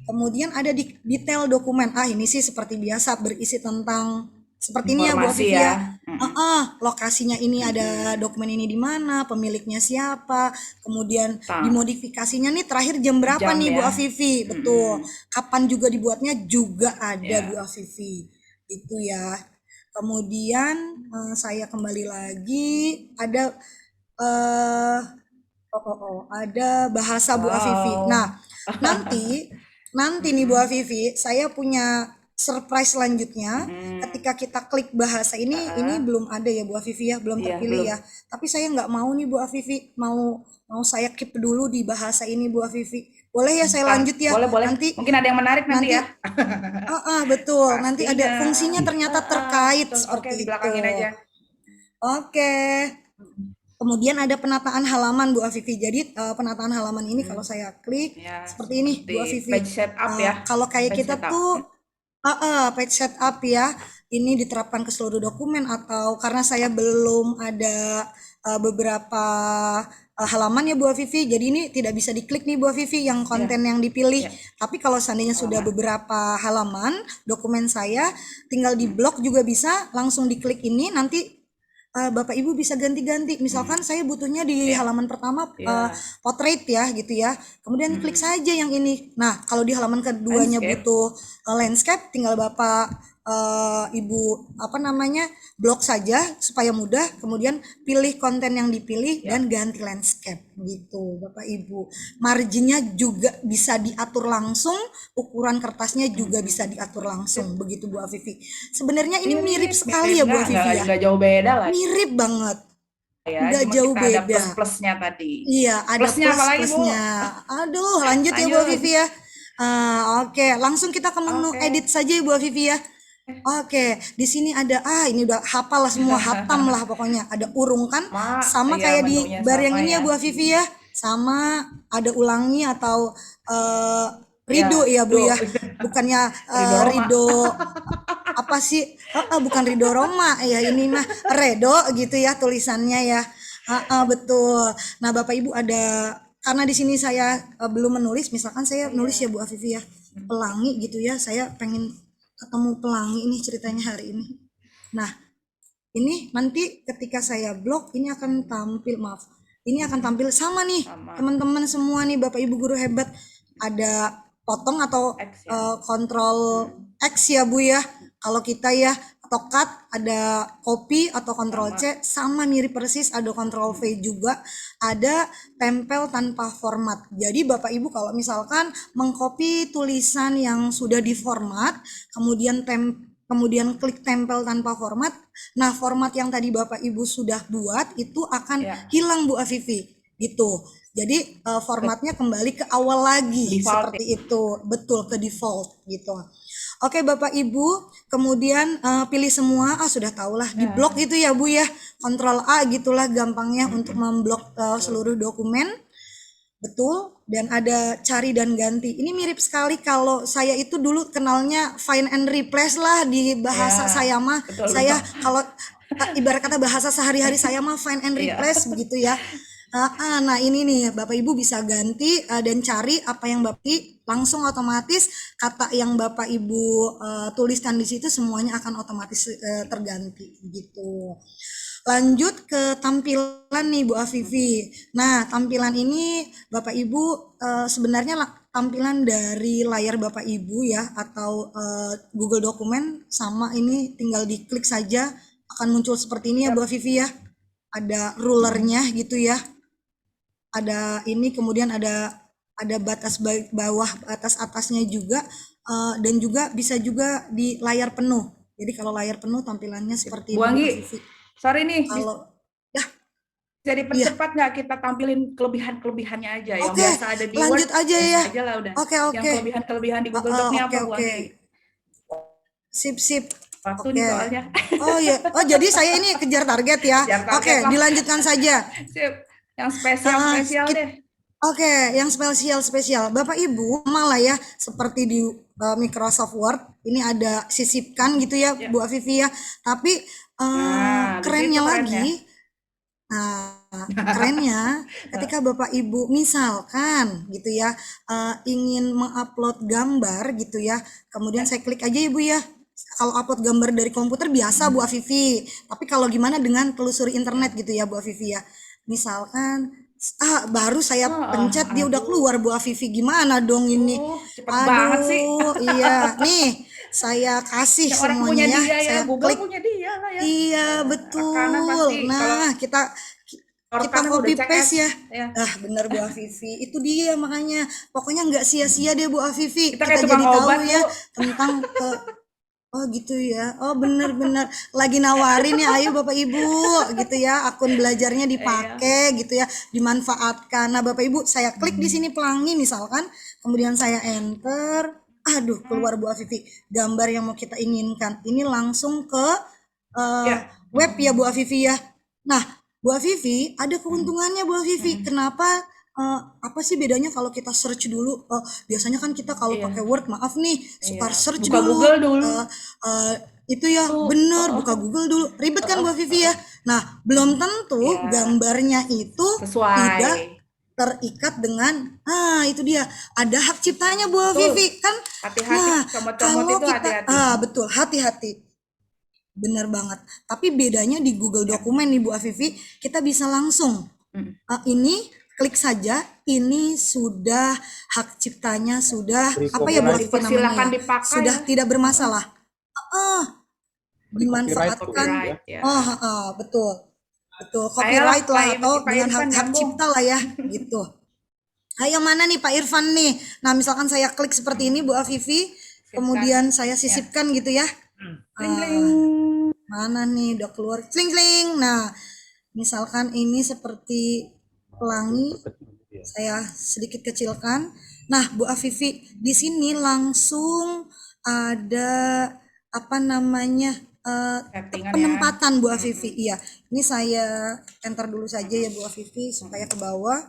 Kemudian ada di detail dokumen. Ini sih seperti biasa berisi tentang seperti ini ya Bu Informasi Afifi ya. ya. Lokasinya ini ada dokumen ini di mana, pemiliknya siapa, kemudian dimodifikasinya nih terakhir jam berapa Jam nih Bu ya. Afifi, betul. Kapan juga dibuatnya juga ada Bu Ya. Afifi. Itu ya. Kemudian saya kembali lagi ada eh ada bahasa Bu Afifi. Wow. Nah, nanti nanti nih Bu Afifi, saya punya surprise selanjutnya. Ketika kita klik bahasa ini belum ada ya Bu Afifi ya, belum Iya, terpilih belum. ya. Tapi saya nggak mau nih Bu Afifi, mau mau saya keep dulu di bahasa ini Bu Afifi. Boleh ya saya lanjut ya. Boleh, boleh. Nanti Mungkin ada yang menarik nanti nanti ya. betul. Nanti ada Pastinya. fungsinya ternyata terkait Betul. Oke, seperti itu. dibelakangin aja. Oke. Mhm. Kemudian ada penataan halaman Bu Afifi. Jadi penataan halaman ini kalau Mhm. saya klik Ya, seperti ini seperti Bu Afifi. page setup ya, Kalau kayak page kita setup. tuh page setup ya, ini diterapkan ke seluruh dokumen atau karena saya belum ada beberapa halaman ya Bu Afifi. Jadi ini tidak bisa diklik nih Bu Afifi yang Ya, konten yang dipilih. ya, Tapi kalau seandainya sudah halaman. beberapa halaman dokumen saya, tinggal di Mhm, blok juga bisa langsung diklik ini nanti Bapak Ibu bisa ganti-ganti. Misalkan mhm. saya butuhnya di Ya, halaman pertama ya. portrait ya gitu ya. Kemudian klik Mhm. saja yang ini. Nah, kalau di halaman keduanya Landscape. butuh landscape, tinggal Bapak Ibu apa namanya blok saja supaya mudah. Kemudian pilih konten yang dipilih Ya. dan ganti landscape gitu, Bapak Ibu. Marginnya juga bisa diatur langsung, ukuran kertasnya juga bisa Mhm. diatur langsung. Sip. Begitu Bu Afifi. Sebenarnya ini mirip Mirip, sekali mirip ya Bu Afifi ya. nggak jauh beda lah Mirip banget, ya. nggak Cuma jauh kita ada beda. plus-plusnya tadi. Iya, ada Plusnya apa lagi, Bu? plus-plusnya. Aduh, lanjut ya Bu Lanjut. Vivi ya. Oke, langsung kita ke menu edit Oke. saja ya Bu Vivi ya. Oke, di sini ada ini udah hafal lah semua, hatam lah pokoknya. Ada urung kan, Sama, sama ya kayak di menunya bar yang sama ini ya ya. Bu Vivi ya. Sama ada ulangi atau eh, Rido Ya, ya Bu ya. do. Bukannya Ridho Roma. Rido apa sih? Bukan Ridho Roma ya, ini mah Redo gitu ya tulisannya ya. Betul. Nah, Bapak Ibu ada karena di sini saya belum menulis, misalkan saya nulis ya Iya. Bu Afifi ya, pelangi gitu ya, saya pengen ketemu pelangi ini ceritanya hari ini. Nah, ini nanti ketika saya blok ini akan tampil, maaf, ini akan tampil sama nih Sama. teman-teman semua nih Bapak Ibu guru hebat, ada potong atau X ya. kontrol Hmm. X ya Bu ya, kalau kita ya, atau cut ada copy atau kontrol Sama. C, sama mirip persis, ada kontrol V juga, ada tempel tanpa format. Jadi Bapak Ibu kalau misalkan mengcopy tulisan yang sudah diformat kemudian klik tempel tanpa format. Nah, format yang tadi Bapak Ibu sudah buat itu akan Ya. hilang Bu Afifi gitu. Jadi Ke formatnya kembali ke awal lagi default ya. seperti itu, betul ke default gitu. Oke Bapak Ibu, kemudian pilih semua, sudah tahulah di blok Ya. gitu ya Bu ya, Kontrol A gitulah gampangnya untuk Mm-mm. memblok Betul. seluruh dokumen. Betul, dan ada cari dan ganti. Ini mirip sekali kalau saya itu dulu kenalnya find and replace lah di bahasa Ya. saya mah. Betul, Saya betul. kalau ibarat kata bahasa sehari-hari saya mah find and Iya. replace begitu ya. Nah ini nih Bapak Ibu bisa ganti dan cari apa yang Bapak langsung otomatis kata yang Bapak Ibu tuliskan di situ semuanya akan otomatis terganti gitu. Lanjut ke tampilan nih Bu Afifi. Nah, tampilan ini Bapak Ibu sebenarnya tampilan dari layar Bapak Ibu ya atau Google Dokumen sama ini tinggal diklik saja akan muncul seperti ini ya Bu Yap. Afifi ya. Ada Mm-mm. rulernya gitu ya. Ada ini kemudian ada batas bawah, batas atasnya juga dan juga bisa juga di layar penuh. Jadi kalau layar penuh tampilannya seperti Bu ini Bu Anggi, Afifi. sorry nih, Kalau ya bisa iya. dipercepat nggak kita tampilin kelebihan-kelebihannya aja? Yang Oke, biasa ada di Word, lanjut aja biasa ya. aja lah udah. Oke, Yang oke. kelebihan-kelebihan di Google Doc ini Oke, apa, Bu oke. Anggi? Sip, sip. Waktu nih Oke. soalnya. Oh ya. Oh, jadi saya ini kejar target ya. Kejar Oke, target lah. dilanjutkan saja. Sip. Yang spesial-spesial Kit- deh. Oke, yang spesial-spesial. Bapak Ibu, malah ya seperti di Microsoft Word, ini ada sisipkan gitu ya, Ya. Bu Afifi ya. Tapi Nah, di situ kerennya kerennya. lagi, kerennya ketika Bapak Ibu misalkan gitu ya ingin mengupload gambar gitu ya, kemudian Ya. saya klik aja ya Bu ya. Kalau upload gambar dari komputer biasa Bu Afifi, tapi kalau gimana dengan telusuri internet Ya. gitu ya Bu Afifi ya. Misalkan baru saya pencet dia udah Aduh. keluar Bu Afifi, gimana dong ini? Cepet banget sih. Aduh, iya. Nih, saya kasih Yang orang semuanya punya ya. dia ya, Saya Google klik. punya dia lah ya. Iya, Rekanan betul. pasti kalau Nah, kita kita rekanan udah copy CS paste ya. ya. Bener Bu Afifi. Itu dia makanya. Pokoknya nggak sia-sia deh Bu Afifi. Kita kayak Kita tukang jadi tahu obat, Bu. ya tentang oh gitu ya. Oh bener-bener lagi nawarin ya, ayo Bapak Ibu gitu ya. Akun belajarnya Iya. dipakai gitu ya, dimanfaatkan. Nah Bapak Ibu, saya klik di sini pelangi misalkan, kemudian saya enter. Aduh, keluar Bu Afifi. Gambar yang mau kita inginkan. Ini langsung ke eh, Ya. web ya Bu Afifi ya. Nah, Bu Afifi, ada Mhm, keuntungannya Bu Afifi. mhm. Kenapa? Apa sih bedanya kalau kita search dulu? Biasanya kan kita kalau Iya, pakai Word, maaf nih, iya. suka search Buka dulu. Google dulu. eh, eh, itu ya bener, Heeh, buka Google dulu. Ribet kan heeh, Bu Afifi heeh. ya? Nah, belum tentu Iya, gambarnya itu sesuai. tidak terikat dengan, itu dia, ada hak ciptanya Bu Betul. Afifi kan. Hati-hati Nah, comot-comot kalau itu kita, hati-hati. betul, hati-hati. Bener banget. Tapi bedanya di Google Ya. Dokumen nih Bu Afifi, kita bisa langsung, Mhm. ini klik saja, ini sudah hak ciptanya sudah Free apa ya Bu copyright, Afifi namanya Dipersilakan ya, dipakai sudah ya. tidak Heeh. bermasalah. Heeh, free copyright tuh dimanfaatkan. ya. Copyright ya. Oh, heeh, betul. Betul, Ayolah copyright lah atau Pak dengan Irfan hak nyambung. cipta lah ya, gitu. Ayo mana nih Pak Irfan nih? Nah, misalkan saya klik seperti ini Bu Afifi, Sipkan. kemudian saya Ya. sisipkan gitu ya. Kling Ah, kling. Mana nih udah keluar cling-cling. Nah, misalkan ini seperti pelangi, Perkecil gitu ya. saya sedikit kecilkan. Nah, Bu Afifi, di sini langsung ada apa namanya Settingannya. penempatan Bu Afifi. Mm-mm. Iya, ini saya enter dulu saja ya Bu Afifi supaya ke bawah.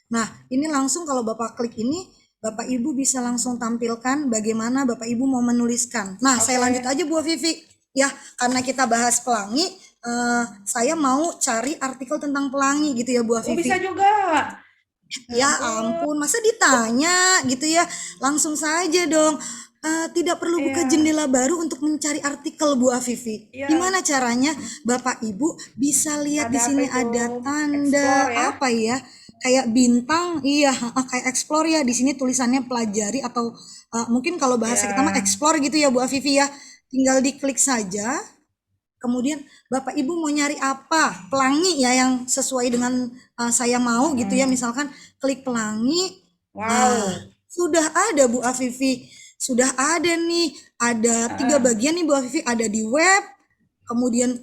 Nah, ini langsung kalau Bapak klik ini, Bapak Ibu bisa langsung tampilkan bagaimana Bapak Ibu mau menuliskan. Nah, saya Oke. lanjut aja Bu Vivi. Ya, karena kita bahas pelangi, saya mau cari artikel tentang pelangi gitu ya Bu Oh, bisa Vivi. juga. Ya Ya ampun. ampun, masa ditanya gitu ya? Langsung saja dong. Tidak perlu buka Iya. jendela baru untuk mencari artikel Bu Afifi. Iya. Gimana caranya? Bapak Ibu bisa lihat di Ada apa sini itu? ada tanda Explore ya. apa ya? Kayak bintang, iya, kayak explore ya. Di sini tulisannya pelajari atau mungkin kalau bahasa kita mah Ya. explore gitu ya Bu Afifi ya. Tinggal diklik saja. Kemudian Bapak Ibu mau nyari apa? Pelangi ya yang sesuai dengan saya mau gitu ya. Mm-mm. Misalkan klik pelangi. Nah, Wow. sudah ada Bu Afifi. Sudah ada nih. Ada 3 Ah, bagian nih Bu Afifi. Ada di web. Kemudian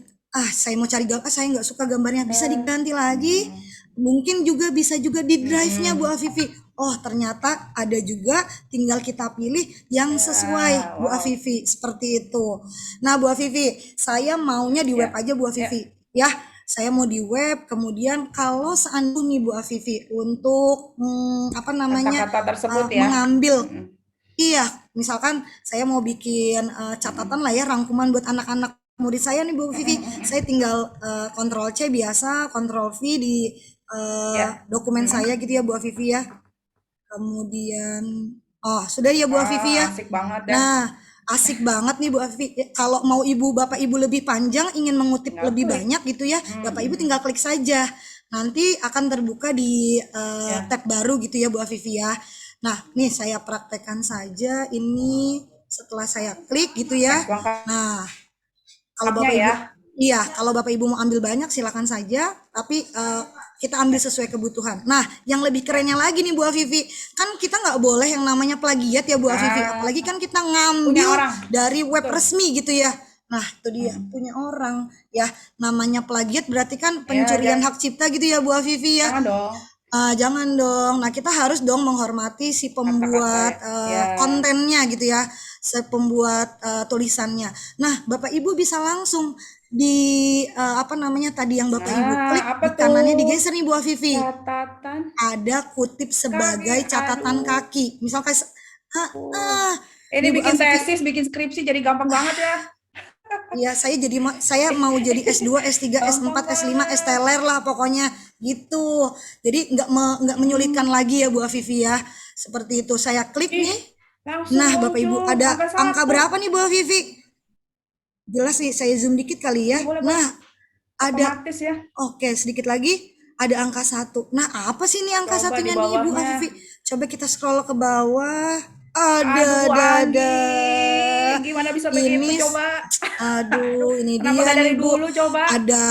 saya mau cari gambar, saya nggak suka gambarnya. Bisa ah. diganti lagi. Mm-mm. Mungkin juga bisa juga di drive-nya Bu Mm-mm. Afifi. Oh, ternyata ada juga tinggal kita pilih yang Ya, sesuai Bu wow. Afifi seperti itu. Nah, Bu Afifi, saya maunya di web Ya. aja Bu Ya. Afifi. Ya, saya mau di web. Kemudian kalau seandainya nih Bu Afifi untuk apa namanya Kata-kata tersebut ya. mengambil, Mm-mm. iya, misalkan saya mau bikin catatan Mm-mm. lah ya, rangkuman buat anak-anak murid saya nih Bu Mm-mm. Vivi. Saya Mm-mm. tinggal Ctrl C biasa, Ctrl V di Ya. dokumen saya Mm-mm. gitu ya Bu Vivi ya. Kemudian, oh sudah ya Bu Vivi ya. Asik banget dah. Nah, asik banget nih Bu Vivi. Kalau mau Ibu Bapak Ibu lebih panjang, ingin mengutip Tinggal lebih klik. banyak gitu ya, Bapak Ibu tinggal klik saja. Nanti akan terbuka di Ya. tab baru gitu ya Bu Vivi ya. Nah, nih saya praktekkan saja ini setelah saya klik gitu ya. Tes Nah, kalau lengkapnya Bapak ya. Ibu, iya, kalau Bapak Ibu mau ambil banyak silakan saja, tapi kita ambil sesuai kebutuhan. Nah, yang lebih Ya. kerennya lagi nih Bu Afifi, kan kita nggak boleh yang namanya plagiat ya Bu Afifi, Ah, apalagi kan kita punya ngambil orang. dari web Betul. resmi gitu ya. Nah, itu dia Mm-mm. punya orang ya, namanya plagiat berarti kan Ya, pencurian hak cipta gitu ya Bu Afifi ya. jangan dong. Jangan dong. Nah, kita harus dong menghormati si Kata-kata pembuat ya. kontennya gitu ya, si pembuat tulisannya. Nah, Bapak Ibu bisa langsung di apa namanya tadi yang Bapak Ibu Nah, klik apa di kanannya tuh? digeser nih Bu Afifi. Catatan Ada kutip kaki. sebagai catatan Aduh. kaki. Misalkan, Uh. Ini nih Bu bikin Afifi, tesis, bikin skripsi jadi gampang banget ya. ya saya mau jadi S2, S3, Gampang S4, S5, banget. S-teler lah pokoknya gitu. Jadi nggak menyulitkan Mm-mm. lagi ya Bu Afifi ya. Seperti itu. Saya klik Ih, nih. langsung Nah, Bapak Ibu muncul ada angka angka satu. berapa nih Bu Afifi? Jelas sih saya zoom dikit kali ya. Iya, boleh, boleh. Nah, ada, Otomatis ya. oke sedikit lagi ada angka satu. Nah, apa sih nih angka Coba di satunya nih Bu bawahnya. Afifi? Coba kita scroll ke bawah. Ada, Aduh, Bu ada. Andi. Gimana bisa begitu Ini, coba? aduh, Aduh, ini kenapa dia gak nih dari Bu. dulu coba? Ada.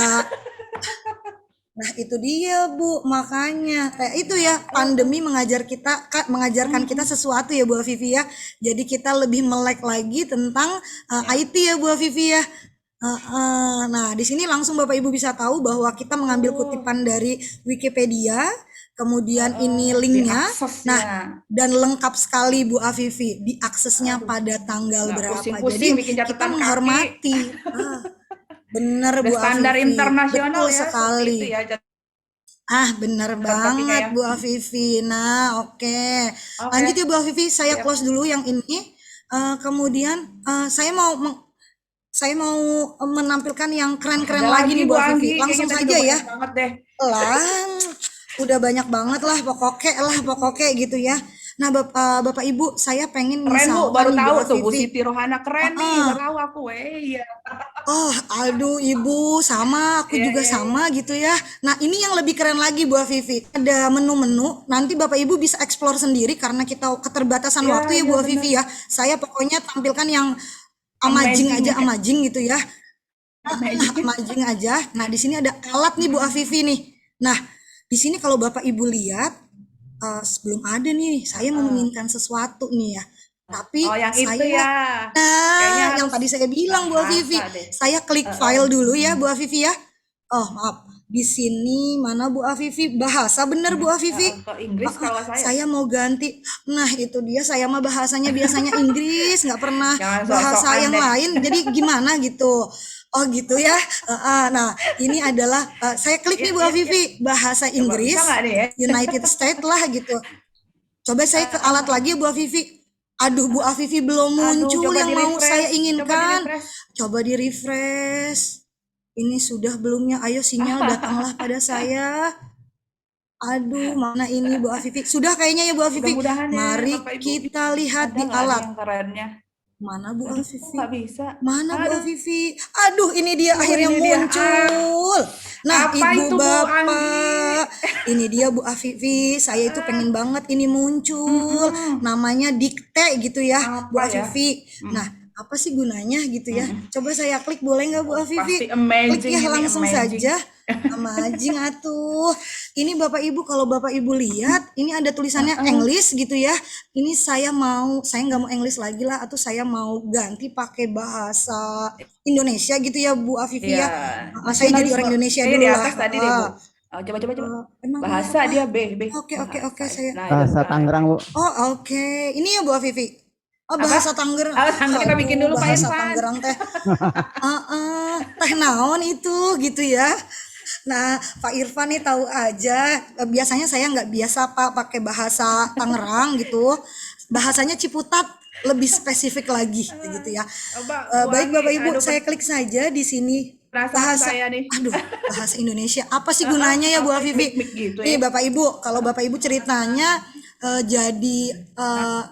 Nah, itu dia Bu, makanya kayak itu ya pandemi mengajarkan kita sesuatu ya Bu Vivi ya. Jadi kita lebih melek lagi tentang Ya. IT ya Bu Vivi ya. Nah, di sini langsung Bapak Ibu bisa tahu bahwa kita mengambil Uh, kutipan dari Wikipedia, kemudian ini linknya. diakses Nah, ya. dan lengkap sekali Bu Afifi, diaksesnya Aduh, pada tanggal nggak berapa. pusing-pusing Jadi bikin kita catatan kaki. menghormati. Bener Udah Bu standar Afifi, internasional betul ya seperti sekali. itu ya Bener cocokinya banget ya. Bu Afifi. Nah, oke. Lanjut ya Oke, Bu Afifi, saya siap. close dulu yang ini. Kemudian saya mau menampilkan yang Ada keren-keren lagi lagi nih Bu Bu Afifi. Anggi, kayaknya Langsung tadi saja udah ya. banyak banget deh. Lah, udah banyak banget lah pokoknya gitu ya. Nah, Bapak Ibu, saya pengen Keren Bu, misalkan baru nih Bu tahu tuh Bu Afifi. Siti Rohana keren nih, Heeh. baru tahu aku. Iya. Oh, aduh Ibu, sama, aku Iya, juga iya, iya. sama gitu ya. Nah, ini yang lebih keren lagi Bu Afifi. Ada menu-menu, nanti Bapak Ibu bisa explore sendiri karena kita keterbatasan Iya, waktu ya iya Bu bener. Afifi ya. Saya pokoknya tampilkan yang amazing Amazing aja, ya. amazing gitu ya. Amazing. Amazing aja. Nah, di sini ada alat nih Bu Afifi nih. Nah, di sini kalau Bapak Ibu lihat, sebelum ada nih, saya Heeh. menginginkan sesuatu nih ya. Oh, Tapi yang itu saya, ya. Kayaknya yang harus tadi saya bilang Bu bahasa Afifi, deh. saya klik Heeh. file dulu ya Bu Afifi ya. Oh maaf, di sini mana Bu Afifi? Bahasa bener Bu Heeh. Afifi. Ke Inggris kalau saya. Saya mau ganti. Nah itu dia, saya mah bahasanya biasanya Inggris, nggak pernah Jangan bahasa sok-sokan yang deh. lain. Jadi gimana gitu? Oh gitu ya. Nah ini adalah saya klik nih Yap, Bu yap, yap. Afifi, bahasa Coba bisa Inggris nggak nih ya? United States lah gitu. Coba saya ke alat Heeh. lagi Bu Afifi. Aduh Bu Afifi belum Aduh, muncul coba yang di mau saya refresh. Coba di inginkan. refresh. Coba di refresh. Ini sudah belumnya. Ayo sinyal datanglah pada saya. Aduh, mana ini Bu Afifi? Sudah kayaknya ya Bu Afifi. Mudah-mudahan ya Mari Bapak Ibu. kita lihat Ada di nggak nih alat. yang kerennya? Mana Bu Aduh, kok Afifi? nggak bisa? Mana Bu Aduh, Afifi? Aduh, ini dia akhirnya ini dia. muncul. Nah, Apa Ibu itu Bu Anggi? Bapak, ini dia Bu Afifi. Saya itu pengen banget ini muncul. Mm-mm. Namanya dikte gitu ya, Bu Apa ya? Afifi. Nah, apa sih gunanya gitu ya? Coba saya klik boleh nggak Bu Oh, pasti Afifi? Klik amazing ya ini, langsung amazing. saja. Amazing atuh. Ini Bapak Ibu, kalau Bapak Ibu lihat, ini ada tulisannya English gitu ya. Ini saya nggak mau English lagi lah, atau saya mau ganti pakai bahasa Indonesia gitu ya Bu Afifi Iya, ya. Saya jadi nasionalisme. orang Indonesia Kayaknya dulu di lah. atas tadi deh, Bu. Oh, coba, coba, coba. Emang ini Bahasa apa? dia B. Oke oke oke, Bahasa ya. saya. Nah, itu Bahasa Tangerang, Bu. Oh oke, ini ya Bu Afifi. Oh apa? bahasa Tangerang. Oh, kita bikin Aduh dulu Pak bahasa Irfan. Tangerang teh. Teh naon itu gitu ya. Nah, Pak Irfan nih tahu aja. Biasanya saya nggak biasa Pak pakai bahasa Tangerang gitu. Bahasanya Ciputat lebih spesifik lagi gitu ya. Coba Bu Baik Anggi, Bapak Ibu, aduh saya klik saja di sini penasaran bahasa. saya nih. Aduh, bahasa Indonesia. Apa sih gunanya ya Bu Oke, Afifi? mik-mik gitu Nih ya. Bapak Ibu, kalau Bapak Ibu ceritanya jadi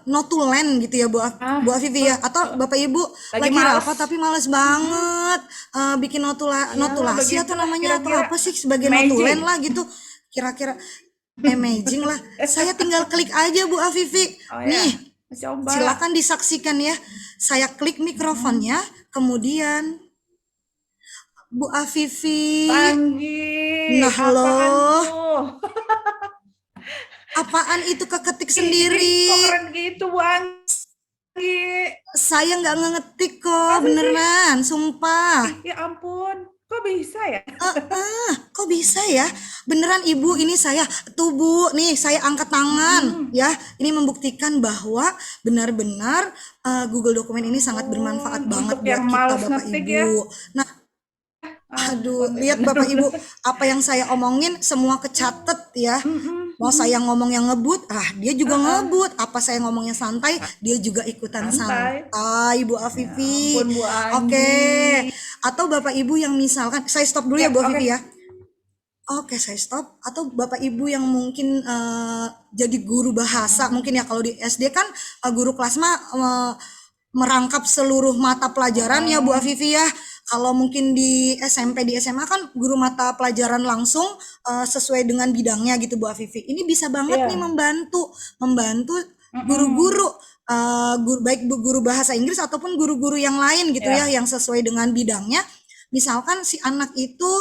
notulen gitu ya Bu Afifi ya, atau Bapak Ibu Lagi lagi males. rapat tapi males banget bikin Iyalah, notulasi atau begitulah namanya atau kira-kira. apa sih sebagai notulen Amazing. lah gitu, kira-kira amazing lah. Saya tinggal klik aja Bu Afifi. Oh ya, Nih, coba. silakan disaksikan ya. Saya klik mikrofonnya, kemudian Bu Afifi. Anggi, Nah apaan loh, tuh? apaan itu keketik Ini kok sendiri? keren gitu Bu Anggi? Saya nggak ngetik kok, Masa sih? beneran, sumpah. Ya ampun, kok bisa ya? Kok bisa ya? Beneran Ibu, ini saya tuh Bu, nih saya angkat tangan ya. Ini membuktikan bahwa benar-benar Google Dokumen ini sangat bermanfaat Ampun, banget untuk buat yang kita males Bapak ngetik ya. Ibu. Nah, aduh, Ampun, ya lihat Bapak Ibu, bener-bener. apa yang saya omongin semua kecatet ya. Mau saya ngomong yang ngebut, dia juga ngebut. Apa saya ngomongnya santai, dia juga ikutan Santai. santai, Bu Ya Afifi. ampun Bu Oke. Anggi. Atau Bapak Ibu yang misalkan, saya stop dulu ya Yap, Bu oke. Afifi ya. Oke, saya stop. Atau Bapak Ibu yang mungkin jadi guru bahasa, mungkin ya kalau di SD kan guru kelas mah merangkap seluruh mata pelajaran ya Bu Afifi ya. Kalau mungkin di SMP, di SMA kan guru mata pelajaran langsung sesuai dengan bidangnya gitu Bu Afifi. Ini bisa banget nih Iya. membantu Mm-mm. guru-guru baik guru bahasa Inggris ataupun guru-guru yang lain gitu ya, Ya. yang sesuai dengan bidangnya. Misalkan si anak itu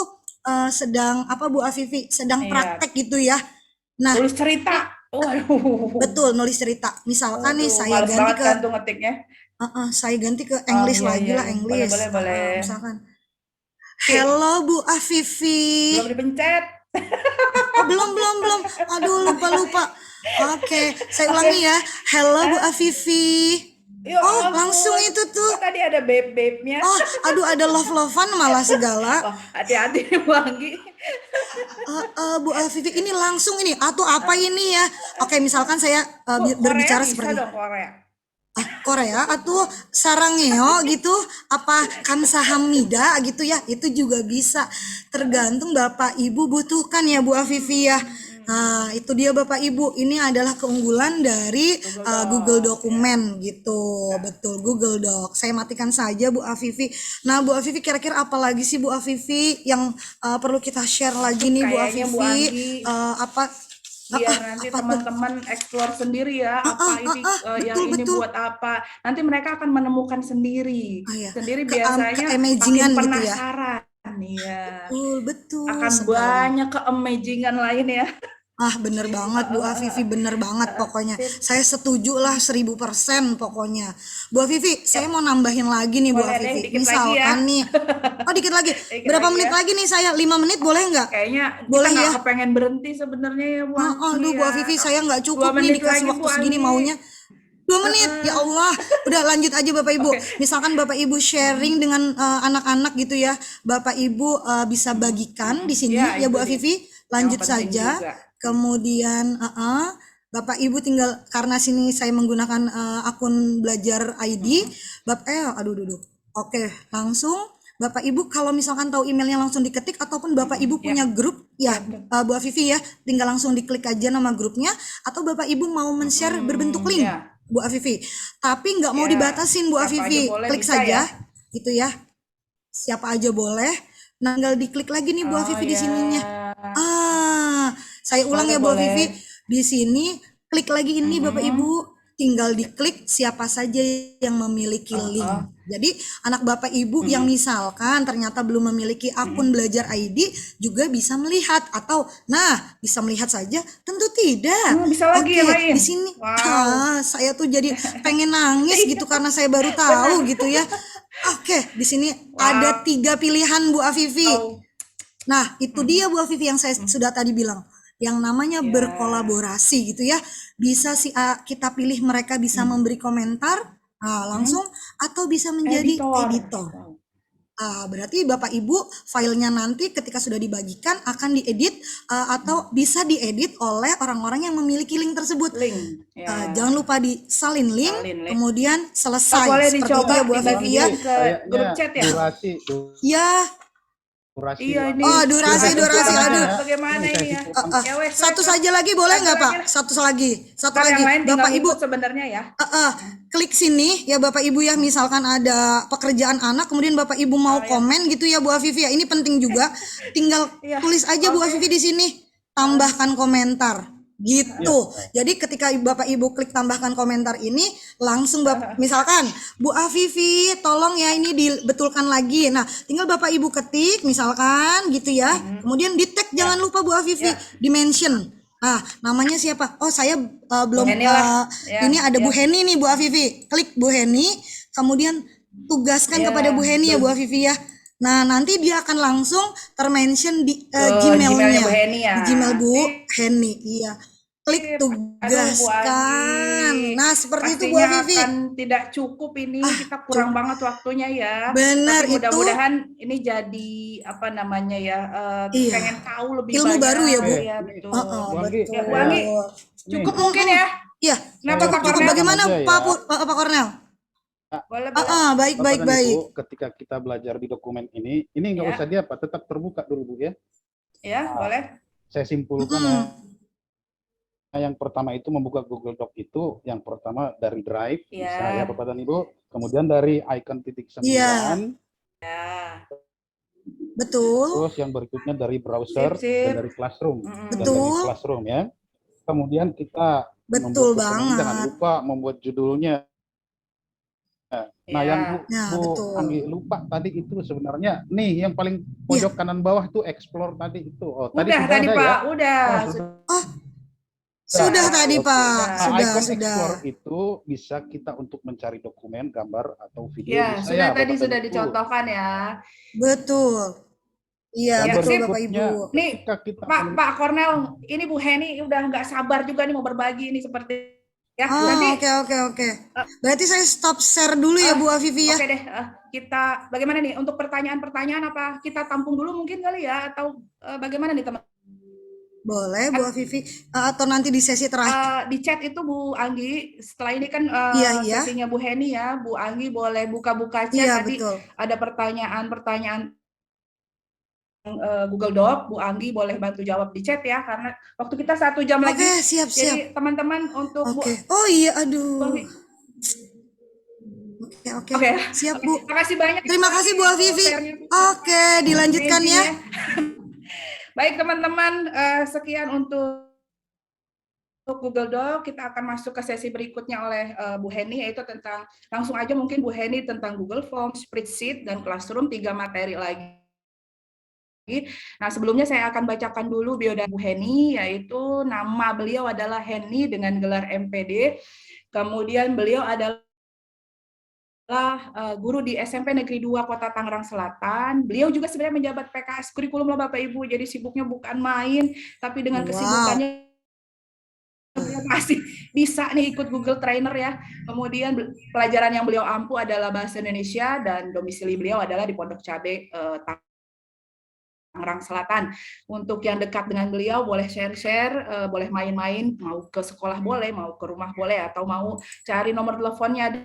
sedang apa Bu Afifi, sedang Iya. praktek gitu ya. Nah, Tulis cerita. Waduh. betul nulis cerita. Misalkan nih Waduh, males banget kan tuh ngetiknya. saya ganti ke Oh English iya lagi iya lah, iya. Boleh English. boleh boleh. Misalkan, Oke, hello Bu Afifi. belum dipencet. Oh belum belum belum. Aduh lupa lupa. Oke, saya Oke. ulangi ya. Hello Bu Afifi. Ya Oh, langsung ampun, itu tuh. kok tadi ada babe-babe-nya? Oh, aduh ada love-lovean malah segala. Oh, hati-hati nih Bu Anggi. Bu Afifi ini langsung ini atau apa ini ya? Oke, misalkan saya Bu, Korea berbicara bisa seperti dong Korea. Korea atau Sarangeo gitu, apa Kamsahamnida gitu ya, itu juga bisa. Tergantung Bapak Ibu butuhkan ya Bu Afifi ya. Nah, itu dia Bapak Ibu. Ini adalah keunggulan dari Google Google Doc, ya. Dokumen gitu. Betul, Google Doc. Saya matikan saja Bu Afifi. Nah, Bu Afifi kira-kira apa lagi sih Bu Afifi yang perlu kita share lagi nih Bu Kayaknya Bu Afifi? Anggi Apa biar nanti apa tuh? teman-teman explore sendiri ya apa ini yang Betul ini betul. buat apa. Nanti mereka akan menemukan sendiri. Oh ya, Sendiri biasanya makin ke-amazingan gitu ya. penasaran ya. Betul, betul Akan sekali. banyak ke-amazingan lain ya. Bener banget Bu Afifi, bener banget pokoknya. Sip. Saya setuju lah 1000% pokoknya. Bu Afifi, saya Yap. mau nambahin lagi nih Bu Boleh deh Afifi. dikit lagi ya. Misalkan nih, dikit lagi. Dikit Berapa lagi menit ya. lagi nih saya? 5 menit boleh nggak? Kayaknya Boleh kita nggak ya? kepengen berhenti sebenarnya ya Bu Anggi Aduh Bu ya. Afifi, saya nggak 2 cukup nih menit dikasih lagi Bu waktu segini Anggi. maunya. 2 menit, ya Allah. Udah lanjut aja Bapak Ibu. Oke. Misalkan Bapak Ibu sharing dengan anak-anak gitu ya. Bapak Ibu bisa bagikan di sini Ya ya itu Bu dia. Afifi. Yang Lanjut penting saja. juga. Kemudian Bapak Ibu tinggal karena sini saya menggunakan akun belajar ID. Aduh. Oke, langsung Bapak Ibu kalau misalkan tahu emailnya langsung diketik ataupun Bapak Ibu punya grup ya Bu Afifi ya, tinggal langsung diklik aja nama grupnya atau Bapak Ibu mau men-share berbentuk link Ya. Bu Afifi. Tapi nggak mau Ya, dibatasin Bu siapa aja Afifi, boleh klik bisa saja ya. gitu ya. Siapa aja boleh. Nah, tinggal diklik lagi nih Bu Oh Afifi di ya. sininya. Saya ulang Boleh ya Bu Afifi. boleh. Di sini klik lagi ini Bapak Ibu, tinggal diklik siapa saja yang memiliki link. Jadi anak Bapak Ibu yang misalkan ternyata belum memiliki akun belajar ID juga bisa melihat atau bisa melihat saja tentu tidak. Bisa lagi yang lain. Di sini Wow. saya tuh jadi pengen nangis gitu karena saya baru tahu gitu ya. Di sini ada 3 pilihan Bu Afifi. Oh. Nah, itu dia Bu Afifi yang saya sudah tadi bilang. Yang namanya berkolaborasi gitu ya. Bisa kita pilih mereka bisa memberi komentar langsung atau bisa menjadi editor. Berarti Bapak Ibu filenya nanti ketika sudah dibagikan akan diedit atau bisa diedit oleh orang-orang yang memiliki link tersebut. Link. Ya. Jangan lupa disalin link, kemudian selesai. Boleh Seperti dicoba itu ya Bu Afifi ya. ke grup chat ya. Ya. Iya ini. Durasi. Aduh. Bagaimana ini ya? Satu saja lagi boleh nggak Pak? Satu lagi. Yang lain Bapak Ibu sebenarnya ya. Klik sini ya Bapak Ibu ya. Misalkan ada pekerjaan anak, kemudian Bapak Ibu mau komen gitu ya Bu Afifi ya. Ini penting juga. Tinggal tulis aja Bu Afifi di sini. Tambahkan komentar. Gitu. Jadi ketika Bapak Ibu klik tambahkan komentar ini langsung misalkan Bu Afifi tolong ya ini dibetulkan lagi. Nah, tinggal Bapak Ibu ketik misalkan gitu ya. Kemudian di tag jangan lupa Bu Afifi di-mention. Namanya siapa? Oh, saya belum ini ada Bu Heni nih Bu Afifi. Klik Bu Heni, kemudian tugaskan kepada Bu Heni ya Bu Afifi ya. Nah, nanti dia akan langsung termention di Gmailnya. Bu Heni ya. Di Gmail Bu Heni, iya. Klik tugaskan. Nah, seperti itu Bu Afifi. Akan tidak cukup ini, kita kurang banget waktunya ya. Benar, tapi mudah-mudahan ini jadi apa namanya ya, pengen tahu lebih ilmu banyak. baru ya Bu. Ya, betul. Betul. Bu Anggi, cukup mungkin ya. Iya. Kenapa Pak Cukup Kornel? bagaimana Pak Kornel? Boleh. Baik. Ketika kita belajar di dokumen ini nggak usah tetap terbuka dulu Bu ya. Ya, boleh. Saya simpulkan ya. Yang pertama itu membuka Google Doc itu yang pertama dari Drive, bisa ya Bapak dan Ibu. Kemudian dari icon titik 9. Betul. Terus yang berikutnya dari browser dan dari Classroom. Betul. Dari Classroom ya. Kemudian kita jangan lupa membuat judulnya. Nah, yang Bu Anggi lupa tadi itu sebenarnya nih yang paling pojok kanan bawah itu explore tadi itu. Tadi Pak, udah. Sudah tadi Pak. Icon Sudah. explore itu bisa kita untuk mencari dokumen, gambar atau video. Ya, sudah dicontohkan ya. Betul. Iya, betul Bapak Ibu. Nih, Pak Kornel, ini Bu Heni udah nggak sabar juga nih mau berbagi ini seperti Ya, Oh, nanti oke. Berarti saya stop share dulu ya Bu Afifi ya. oke deh, kita bagaimana nih untuk pertanyaan-pertanyaan, apa kita tampung dulu mungkin kali ya, atau bagaimana nih teman? Boleh Bu Afifi, atau nanti di sesi terakhir. Di chat itu Bu Anggi, setelah ini kan Iya. sesinya Bu Heni ya, Bu Anggi boleh buka-buka chat, Iya, tadi betul. ada pertanyaan-pertanyaan Google Doc, Bu Anggi boleh bantu jawab di chat ya, karena waktu kita 1 jam lagi. Oke, siap. Jadi teman-teman untuk Bu. Oh iya, aduh. Bu Anggi. Oke. Oke. Siap Bu. Makasih banyak. Terima kasih Bu Afifi. Oke, dilanjutkan ya. Baik teman-teman, sekian untuk Google Doc. Kita akan masuk ke sesi berikutnya oleh Bu Heni, yaitu tentang, langsung aja mungkin Bu Heni, tentang Google Forms, Spreadsheet, dan Classroom, 3 materi lagi. Nah, sebelumnya saya akan bacakan dulu biodata Bu Heni, yaitu nama beliau adalah Heni dengan gelar MPD. Kemudian beliau adalah guru di SMP Negeri 2 Kota Tangerang Selatan. Beliau juga sebenarnya menjabat PKS kurikulum loh Bapak Ibu, jadi sibuknya bukan main, tapi dengan kesibukannya beliau masih bisa nih ikut Google Trainer ya. Kemudian pelajaran yang beliau ampu adalah bahasa Indonesia, dan domisili beliau adalah di Pondok Cabe, Tangerang Selatan. Untuk yang dekat dengan beliau boleh share-share, boleh main-main, mau ke sekolah boleh, mau ke rumah boleh, atau mau cari nomor teleponnya ada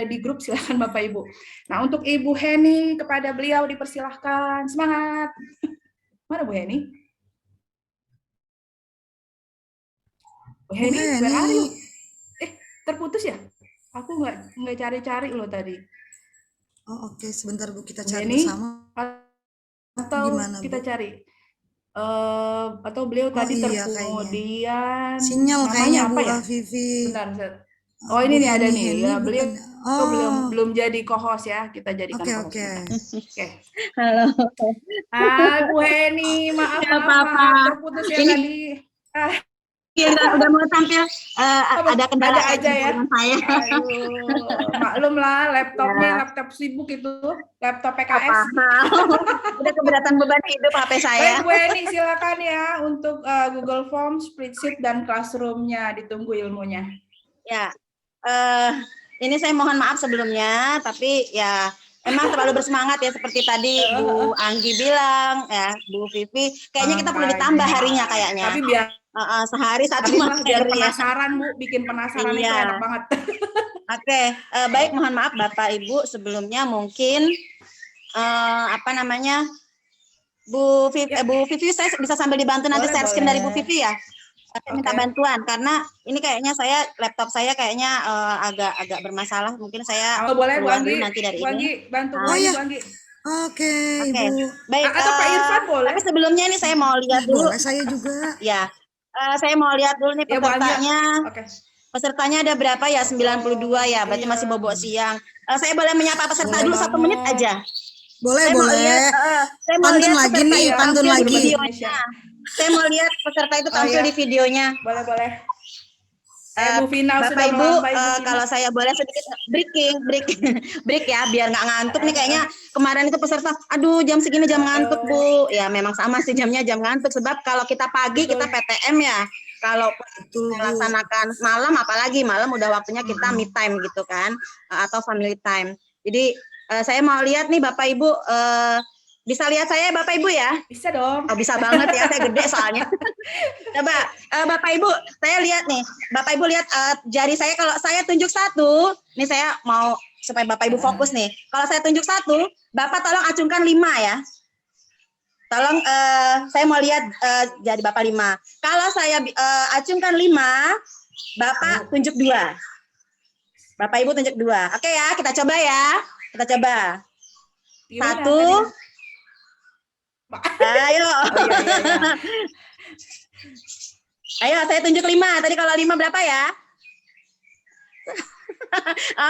di grup, silakan Bapak Ibu. Nah, untuk Ibu Heni, kepada beliau dipersilahkan. Semangat. Mana Bu Heni? Bu Heni, where are you? Terputus ya? Aku nggak cari-cari loh tadi. Oh, oke, sebentar Bu, kita cari bersama. Atau gimana, kita cari? Atau beliau tadi kemudian sinyal kayaknya Bu ya? Afifi. Bentar. Oh, ini nih ada nih. Ya, beliau belum jadi co-host ya. Kita jadikan co-host. Oke. Halo. Bu Heni, maaf terputus ya tadi. Udah mau tampil, ada kendala aja ya dengan saya. Maklum lah, laptop sibuk itu, laptop PKS. Udah keberatan beban hidup HP saya. Baik Bu Heni, silakan ya untuk Google Forms, Spreadsheet, dan Classroom-nya, ditunggu ilmunya. Ya, ini saya mohon maaf sebelumnya, tapi ya emang terlalu bersemangat ya, seperti tadi Bu Anggi bilang ya, Bu Vivi, kayaknya kita perlu ditambah harinya kayaknya. Tapi biar sehari satu materi. Penasaran Bu, bikin penasaran itu enak banget. Oke, baik, mohon maaf Bapak Ibu sebelumnya, mungkin Bu Vivi, saya bisa sambil dibantu nanti share screen dari Bu Vivi ya. Saya minta bantuan karena ini kayaknya laptop saya kayaknya agak bermasalah. Mungkin saya boleh Bu Anggi, nanti dari Bu Anggi, bantu Bu Anggi. Oke, Ibu. Baik, atau Pak Irfan boleh. Tapi sebelumnya ini saya mau lihat dulu. Boleh, saya juga. Ya, saya mau lihat dulu nih pesertanya. Pesertanya ada berapa ya? 92 ya, berarti masih bobok siang. Saya boleh menyapa peserta dulu 1 menit aja. Boleh. Saya mau pantun lihat lagi nih, pantun lagi. Saya mau lihat peserta itu tampil di videonya. Boleh. Bu Vina, Bapak Ibu, kalau saya boleh sedikit break ya, biar nggak ngantuk nih kayaknya. Kemarin itu peserta, aduh jam segini jam ngantuk Bu. Ya memang sama sih jamnya, jam ngantuk. Sebab kalau kita pagi kita PTM ya, kalau melaksanakan malam, apalagi malam udah waktunya kita me time gitu kan, atau family time. Jadi saya mau lihat nih Bapak Ibu, bisa lihat saya Bapak Ibu ya? Bisa dong. Oh, bisa banget ya, saya gede soalnya. Coba Bapak Ibu, saya lihat nih. Bapak Ibu lihat jari saya, kalau saya tunjuk 1, nih saya mau supaya Bapak Ibu fokus nih. Kalau saya tunjuk 1, Bapak tolong acungkan 5 ya. Tolong saya mau lihat jari Bapak 5. Kalau saya acungkan 5, Bapak tunjuk 2. Bapak Ibu tunjuk 2. Oke ya, kita coba ya. Kita coba. 1. Ayo. Ayo, saya tunjuk 5. Tadi kalau 5 berapa ya?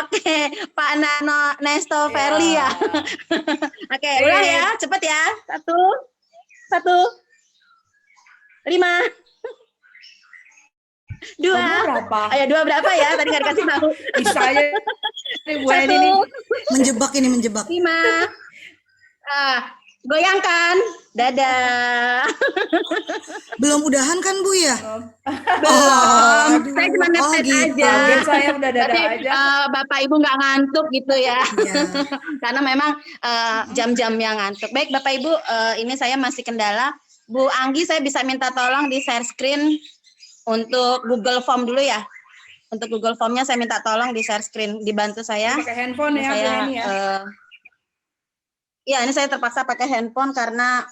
Oke, Pak Nano Nesto Verli ya. Oke, ulang ya, cepet ya. 1, 5. 2. Berapa? Ayo 2 berapa ya? Tadi nggak dikasih tahu. Bisa aja. 1. Menjebak ini, menjebak. 5. Goyangkan. Dadah. Belum udahan kan Bu ya? Belum. Aduh. Saya cuma ngetes gitu. aja. Saya udah dadah Berarti, aja. Bapak Ibu nggak ngantuk gitu ya. Iya. Karena memang jam-jam yang ngantuk. Baik Bapak Ibu, ini saya masih kendala. Bu Anggi, saya bisa minta tolong di share screen untuk Google Form dulu ya. Untuk Google Form-nya saya minta tolong di share screen, dibantu saya. Pakai handphone ya, Saya, Bu Eni ya. Ya, ini saya terpaksa pakai handphone karena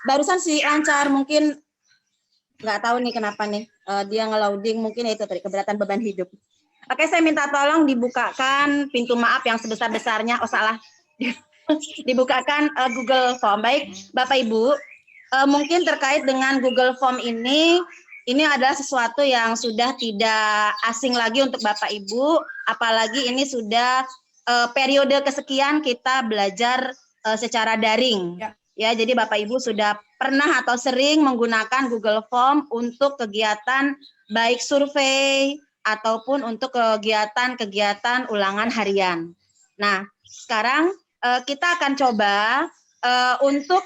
barusan sih lancar, mungkin nggak tahu nih kenapa nih dia nge-loading, mungkin itu tadi keberatan beban hidup. Oke, saya minta tolong dibukakan pintu maaf yang sebesar-besarnya. Oh salah, dibukakan Google Form. Baik, Bapak Ibu, mungkin terkait dengan Google Form ini adalah sesuatu yang sudah tidak asing lagi untuk Bapak Ibu, apalagi ini sudah periode kesekian kita belajar secara daring. Ya, jadi Bapak Ibu sudah pernah atau sering menggunakan Google Form untuk kegiatan baik survei ataupun untuk kegiatan-kegiatan ulangan harian. Nah, sekarang kita akan coba untuk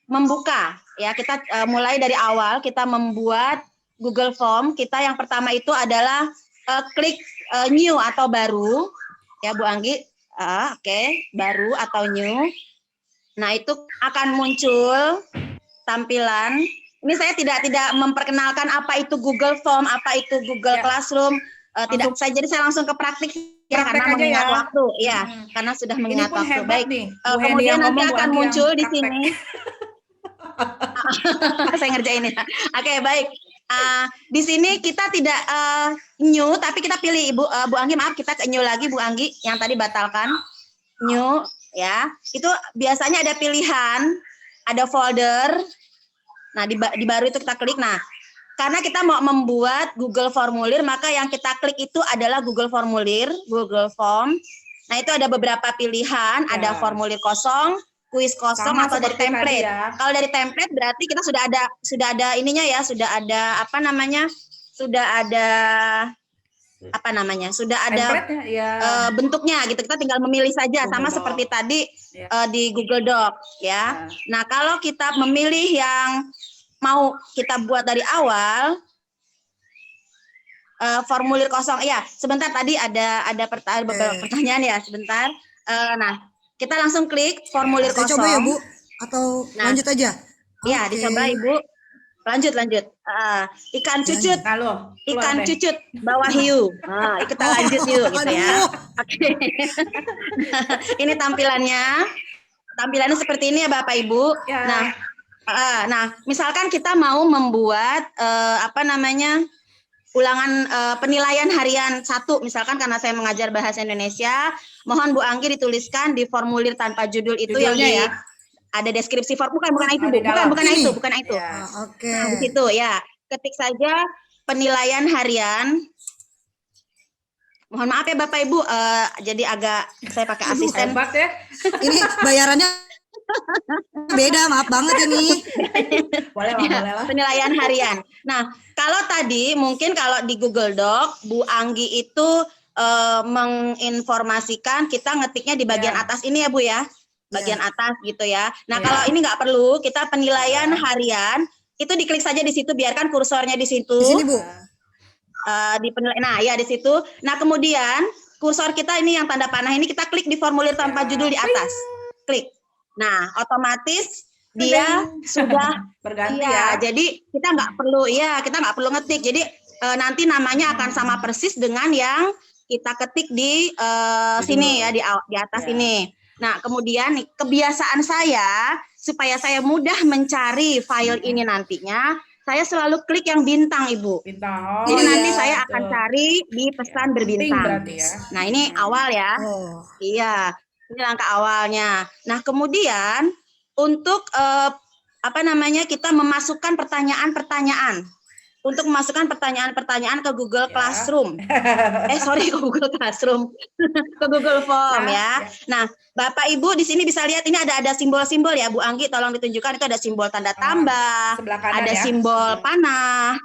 membuka, ya kita mulai dari awal kita membuat Google Form. Kita yang pertama itu adalah klik new atau baru, ya Bu Anggi, oke, baru atau new. Nah itu akan muncul tampilan. Ini saya tidak memperkenalkan apa itu Google Form, apa itu Google Classroom. Tidak, jadi saya langsung ke praktik ya, karena mengingat waktu, ya, karena sudah mengingat waktu. Baik, kemudian nanti akan muncul di sini. Saya ngerjain ya. Oke, baik. Di sini kita tidak new, tapi kita pilih Bu Anggi, maaf kita ke new lagi Bu Anggi, yang tadi batalkan. New, ya. Itu biasanya ada pilihan, ada folder. Nah, di baru itu kita klik. Nah, karena kita mau membuat Google Formulir, maka yang kita klik itu adalah Google Formulir, Google Form. Nah, itu ada beberapa pilihan, ada formulir kosong, kuis kosong, atau dari template. Kalau dari template berarti kita sudah ada ininya ya, sudah ada bentuknya gitu. Kita tinggal memilih saja, sama seperti tadi di Google Doc ya. Nah, kalau kita memilih yang mau kita buat dari awal, formulir kosong. Ya, sebentar, tadi ada beberapa pertanyaan ya, sebentar. Nah, kita langsung klik formulir kosong. Coba ya Bu, atau lanjut aja? Iya, dicoba Ibu. Lanjut. Ikan cucut. Ikan cucut bawah hiu. Kita lanjut yuk gitu ya. Oke. Ini tampilannya. Tampilannya seperti ini ya Bapak Ibu. Ya. Nah, misalkan kita mau membuat ulangan penilaian harian 1, misalkan karena saya mengajar bahasa Indonesia, mohon Bu Anggi dituliskan di formulir tanpa judul itu judulnya yang ada deskripsi form, bukan itu Bu, bukan itu. Ya. Oke. Nah, di situ ya, ketik saja penilaian harian. Mohon maaf ya Bapak Ibu, jadi agak saya pakai asisten. Hebat ya. Ini bayarannya beda, maaf banget ini. Boleh lah. Penilaian harian. Nah, kalau tadi mungkin kalau di Google Doc, Bu Anggi itu menginformasikan kita ngetiknya di bagian atas ini ya Bu ya. Bagian atas gitu ya. Nah, kalau ini nggak perlu, kita penilaian harian, itu diklik saja di situ, biarkan kursornya di situ. Di sini Bu. Nah, ya di situ. Nah, kemudian kursor kita ini yang tanda panah ini kita klik di formulir tanpa judul di atas. Klik. Nah, otomatis dia sudah berganti ya. Jadi kita nggak perlu ngetik. Jadi nanti namanya akan sama persis dengan yang kita ketik di sini ya, di atas ini. Nah, kemudian nih, kebiasaan saya supaya saya mudah mencari file ini nantinya, saya selalu klik yang bintang, Ibu. Bintang. Jadi nanti saya akan cari di pesan berbintang. Nah, ini awal ya. Iya, ini langkah awalnya. Nah, kemudian untuk kita memasukkan pertanyaan-pertanyaan. Untuk memasukkan pertanyaan-pertanyaan ke Google Classroom. Ke Google Classroom. Ke Google Form ya. Nah, Bapak Ibu di sini bisa lihat ini ada simbol-simbol ya Bu Anggi, tolong ditunjukkan. Itu ada simbol tanda tambah, ada simbol panah.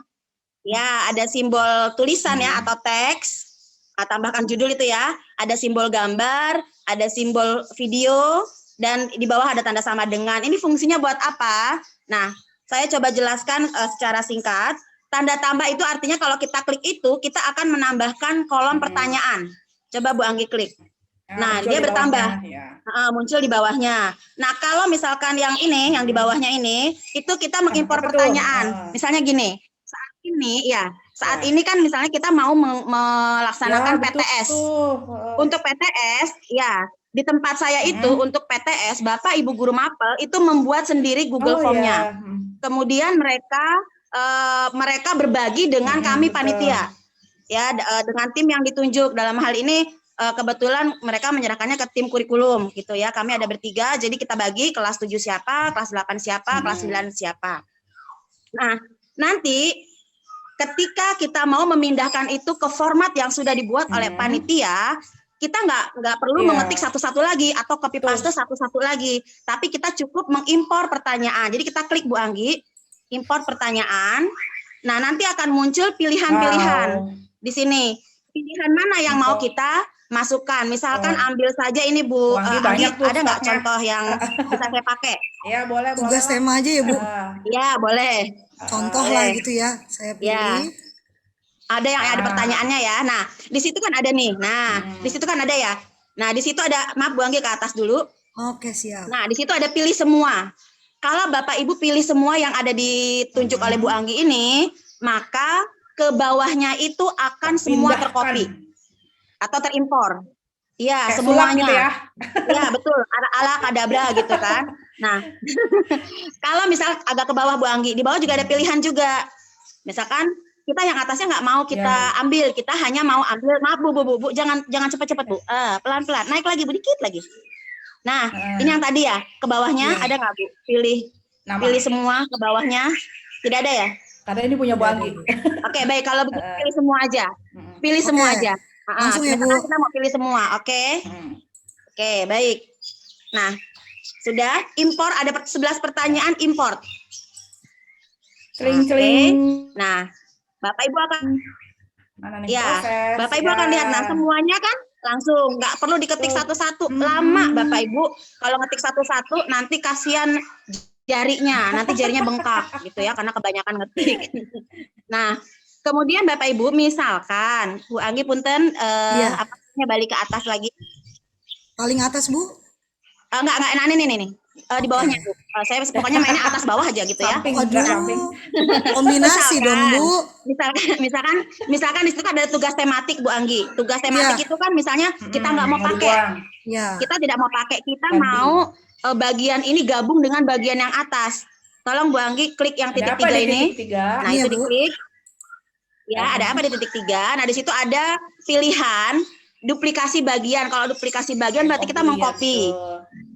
Ya, ada simbol tulisan ya atau teks. Tambahkan judul itu ya. Ada simbol gambar, ada simbol video. dan di bawah ada tanda sama dengan. Ini fungsinya buat apa? Nah, saya coba jelaskan secara singkat. Tanda tambah itu artinya kalau kita klik itu, kita akan menambahkan kolom pertanyaan. Coba Bu Anggi klik. Nah, dia bertambah, muncul di bawahnya. Nah, kalau misalkan yang ini, yang di bawahnya ini, itu kita mengimpor pertanyaan. Misalnya gini, saat ini kan misalnya kita mau melaksanakan PTS. Untuk PTS, ya, di tempat saya itu untuk PTS, Bapak Ibu guru mapel itu membuat sendiri Google Form-nya. Kemudian mereka berbagi dengan kami panitia, ya, dengan tim yang ditunjuk. Dalam hal ini kebetulan mereka menyerahkannya ke tim kurikulum gitu ya. Kami ada bertiga, jadi kita bagi kelas 7 siapa, kelas 8 siapa, kelas 9 siapa. Nah, nanti ketika kita mau memindahkan itu ke format yang sudah dibuat oleh panitia, kita nggak perlu mengetik satu-satu lagi atau copy paste satu-satu lagi, tapi kita cukup mengimpor pertanyaan. Jadi kita klik Bu Anggi, import pertanyaan. Nah, nanti akan muncul pilihan-pilihan di sini. Pilihan mana yang mau kita masukkan? Misalkan ambil saja ini Bu Anggi, ada nggak contoh yang bisa saya pakai? Ya, boleh. Tugas tema aja ya Bu? Ya, boleh. Contoh lah gitu ya, saya pilih. Ya. Ada yang ada pertanyaannya ya. Nah, di situ kan ada nih. Nah, di situ kan ada ya. Nah, di situ ada, maaf Bu Anggi ke atas dulu. Oke, siap. Nah, di situ ada pilih semua. Kalau Bapak Ibu pilih semua yang ada ditunjuk oleh Bu Anggi ini, maka ke bawahnya itu akan semua tercopy atau terimpor. Iya, semuanya. Gitu ya? Ya, betul. Ala kadabra gitu kan. Nah, kalau misal agak ke bawah Bu Anggi, di bawah juga ada pilihan juga. Misalkan kita yang atasnya nggak mau kita ambil, kita hanya mau ambil, maaf Bu, jangan cepat-cepat Bu, pelan-pelan, naik lagi Bu, dikit lagi. Nah, ini yang tadi ya, ke bawahnya ada nggak Bu? Pilih semua ke bawahnya, tidak ada ya? Karena ini punya Bu Anggi. Oke, baik, kalau begitu pilih semua aja, pilih semua aja. Langsung ya Bu. Kita mau pilih semua, oke? Oke, baik. Nah, sudah impor, ada 11 pertanyaan import. Kling. Nah, Bapak Ibu akan proses, Bapak Ibu akan lihat. Nah, semuanya kan langsung, nggak perlu diketik satu-satu. Lama Bapak Ibu kalau ngetik satu-satu nanti kasihan nanti jarinya bengkak gitu ya, karena kebanyakan ngetik. Nah, kemudian Bapak Ibu misalkan Bu Anggi punten balik ke atas lagi. Paling atas Bu? Enggak, nih. Di bawahnya Bu. Saya pokoknya mainnya atas bawah aja gitu ya. Aduh, kombinasi dong Bu. Misalkan di situ kan ada tugas tematik Bu Anggi. Tugas tematik itu kan misalnya kita nggak mau pakai. Kita tidak mau pakai, kita mau bagian ini gabung dengan bagian yang atas. Tolong Bu Anggi klik yang titik 3 ini. Nah, itu diklik. Ya, ada apa di titik 3? Nah, di situ ada pilihan duplikasi bagian. Kalau duplikasi bagian berarti kita mengcopy.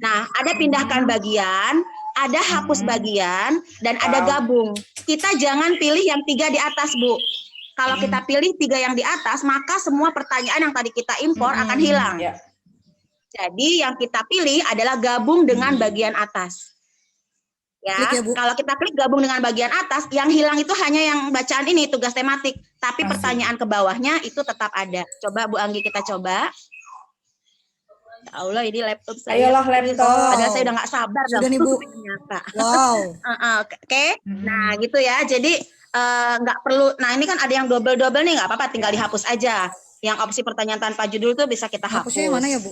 Nah, ada pindahkan bagian, ada hapus bagian, dan ada gabung. Kita jangan pilih yang 3 di atas, Bu. Kalau kita pilih 3 yang di atas, maka semua pertanyaan yang tadi kita impor akan hilang. Jadi yang kita pilih adalah gabung dengan bagian atas. Ya, kalau kita klik gabung dengan bagian atas, yang hilang itu hanya yang bacaan ini, tugas tematik. Tapi pertanyaan ke bawahnya itu tetap ada. Coba Bu Anggi kita coba. Ya Allah, ini laptop saya. Ayolah laptop. Padahal saya udah nggak sabar. Sudah nih Bu. Wow. Oke. Nah gitu ya. Jadi nggak perlu. Nah ini kan ada yang double nih, nggak apa-apa. Tinggal dihapus aja. Yang opsi pertanyaan tanpa judul tuh bisa kita hapus. Hapusnya yang mana ya Bu?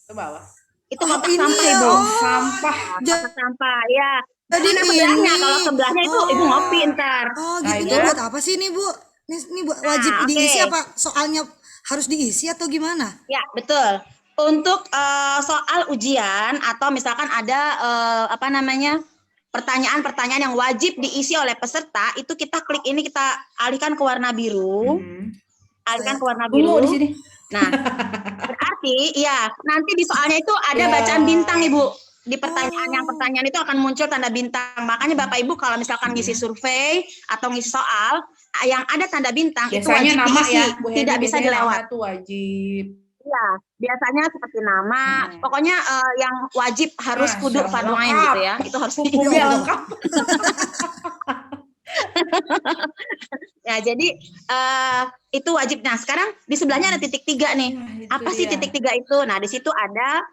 Ke bawah. Itu kotak sampah Ibu. Sampah. Ya. Tadi sebelahnya. Kalau sebelahnya itu Ibu ngopi ntar. Oh gitu. Ini buat apa sih ini Bu? Ini buat wajib diisi apa? Soalnya harus diisi atau gimana? Ya betul. Untuk soal ujian atau misalkan ada pertanyaan-pertanyaan yang wajib diisi oleh peserta, itu kita klik ini, kita alihkan ke warna biru. Alihkan ke warna biru. Di sini. Nah, berarti ya nanti di soalnya itu ada bacaan bintang Ibu. Di pertanyaan itu akan muncul tanda bintang. Makanya Bapak Ibu kalau misalkan ngisi survei atau ngisi soal yang ada tanda bintang biasanya itu wajib nama diisi, ya, tidak bisa dilewat. Itu wajib. Iya, biasanya seperti nama. Pokoknya yang wajib harus kudu farduain gitu ya. Itu harus lengkap. Ya, jadi itu wajib. Nah, sekarang di sebelahnya ada titik 3 nih. Apa sih titik 3 itu? Nah, di situ ada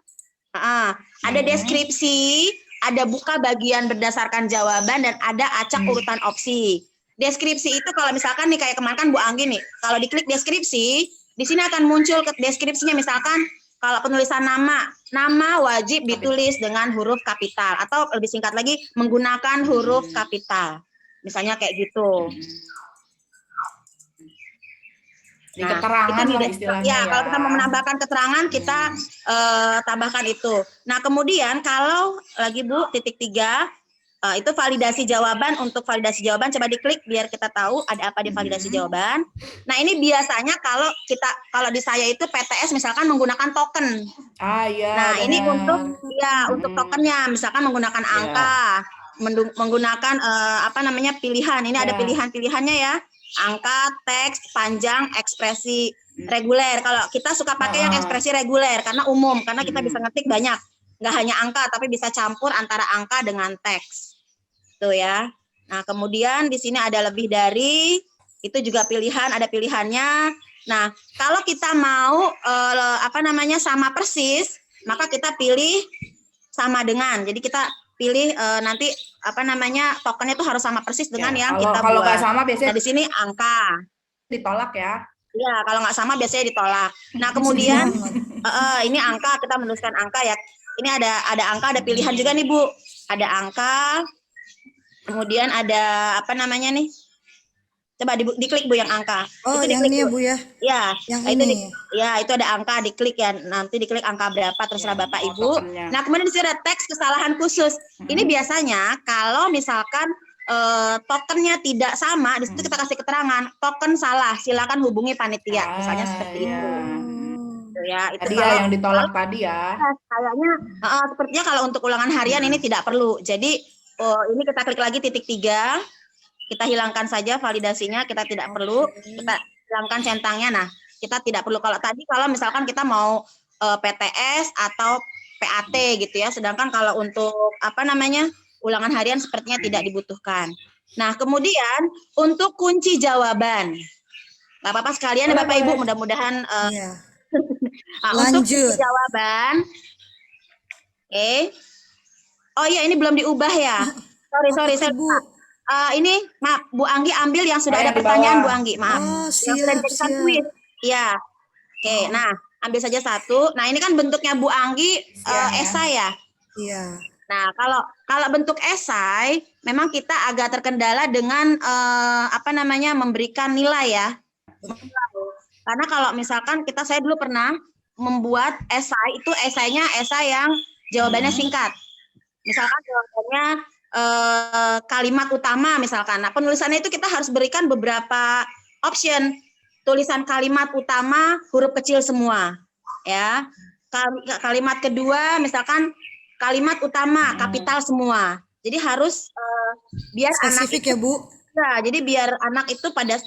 Ada deskripsi, ada buka bagian berdasarkan jawaban, dan ada acak urutan opsi. Deskripsi itu kalau misalkan nih kayak kemarin kan Bu Anggi nih, kalau diklik deskripsi, di sini akan muncul ke deskripsinya, misalkan kalau penulisan nama wajib ditulis dengan huruf kapital, atau lebih singkat lagi menggunakan huruf kapital. Misalnya kayak gitu. Di keterangan itu lah istilahnya ya. Kalau kita mau menambahkan keterangan, kita tambahkan itu. Nah, kemudian kalau lagi Bu, titik 3, itu validasi jawaban. Untuk validasi jawaban, coba diklik biar kita tahu ada apa di validasi jawaban. Nah, ini biasanya kalau di saya itu PTS misalkan menggunakan token. Iya. Nah, ini untuk tokennya, misalkan menggunakan angka, menggunakan pilihan. Ini ada pilihan-pilihannya ya. Angka, teks, panjang, ekspresi reguler. Kalau kita suka pakai yang ekspresi reguler karena umum, karena kita bisa ngetik banyak, nggak hanya angka tapi bisa campur antara angka dengan teks, tuh ya. Nah, kemudian di sini ada lebih dari itu juga pilihan, ada pilihannya. Nah, kalau kita mau sama persis, maka kita pilih sama dengan. Jadi kita pilih nanti tokennya itu harus sama persis dengan yang kita buat. Kalau nggak sama biasanya di sini angka ditolak ya. Iya, kalau nggak sama biasanya ditolak. Nah, kemudian ini angka, kita menuliskan angka ya. Ini ada angka, ada pilihan juga nih Bu. Ada angka, kemudian ada nih? Coba diklik Bu yang angka. Oh, itu yang ini ya Bu ya? Ya, yang ini. Itu ada angka, diklik ya. Nanti diklik angka berapa, terserah Bapak Ibu. Tokennya. Nah, kemudian di sini ada teks kesalahan khusus. Ini biasanya kalau misalkan tokennya tidak sama, di situ kita kasih keterangan, token salah, silakan hubungi panitia. Misalnya seperti itu. Ya, itu tadi yang ditolak tadi ya. Kayaknya sepertinya kalau untuk ulangan harian ini tidak perlu. Jadi ini kita klik lagi titik 3. Kita hilangkan saja validasinya, kita tidak perlu, kita hilangkan centangnya. Nah, kita tidak perlu. Kalau misalkan kita mau PTS atau PAT gitu ya, sedangkan kalau untuk ulangan harian sepertinya tidak dibutuhkan. Nah, kemudian untuk kunci jawaban, Bapak-bapak sekalian, Bapak Ibu, mudah-mudahan lanjut. Untuk kunci jawaban, oh iya, ini belum diubah ya. Sorry, Bu. Ini maaf, Bu Anggi ambil yang sudah ada pertanyaan, Bu Anggi, maaf. Siap. Iya. Oke, nah ambil saja satu. Nah, ini kan bentuknya Bu Anggi esai ya. Iya. Nah, kalau bentuk esai, memang kita agak terkendala dengan memberikan nilai ya. Karena kalau misalkan saya dulu pernah membuat esai, itu esainya esai yang jawabannya singkat. Misalkan jawabannya kalimat utama misalkan. Nah, penulisannya itu kita harus berikan beberapa option. Tulisan kalimat utama huruf kecil semua, ya. Kalimat kedua misalkan kalimat utama kapital semua. Jadi harus biar spesifik ya, Bu. Ya, jadi biar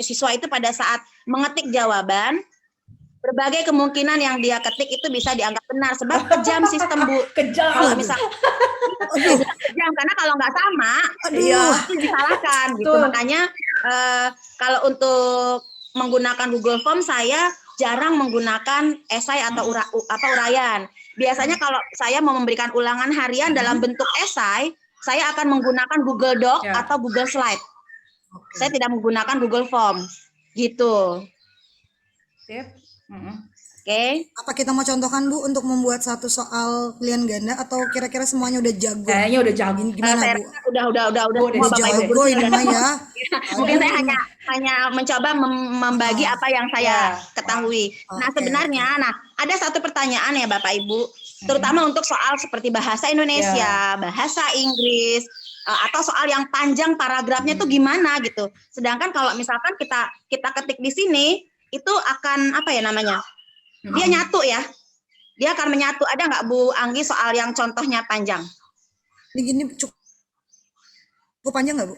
siswa itu pada saat mengetik jawaban, berbagai kemungkinan yang dia ketik itu bisa dianggap benar, sebab kejam sistem Bu. Kejam. Kalau misalnya kejam, karena kalau nggak sama, itu disalahkan gitu. Makanya kalau untuk menggunakan Google Form, saya jarang menggunakan esai atau uraian. Biasanya kalau saya mau memberikan ulangan harian dalam bentuk esai, saya akan menggunakan Google Doc atau Google Slide. Saya tidak menggunakan Google Form, gitu. Sip. Oke. Apa kita mau contohkan Bu untuk membuat satu soal pilihan ganda, atau kira-kira semuanya udah jago? Kayaknya udah jago. Gimana Bu? Udah semua Bapak Ibu ini mah ya. Mungkin saya hanya mencoba membagi apa yang saya ketahui. Nah, sebenarnya ada satu pertanyaan ya Bapak Ibu, terutama untuk soal seperti bahasa Indonesia, bahasa Inggris, atau soal yang panjang paragrafnya itu gimana gitu. Sedangkan kalau misalkan kita ketik di sini, itu akan dia nyatu ya, dia akan menyatu. Ada nggak Bu Anggi soal yang contohnya panjang? Ini cukup panjang nggak Bu?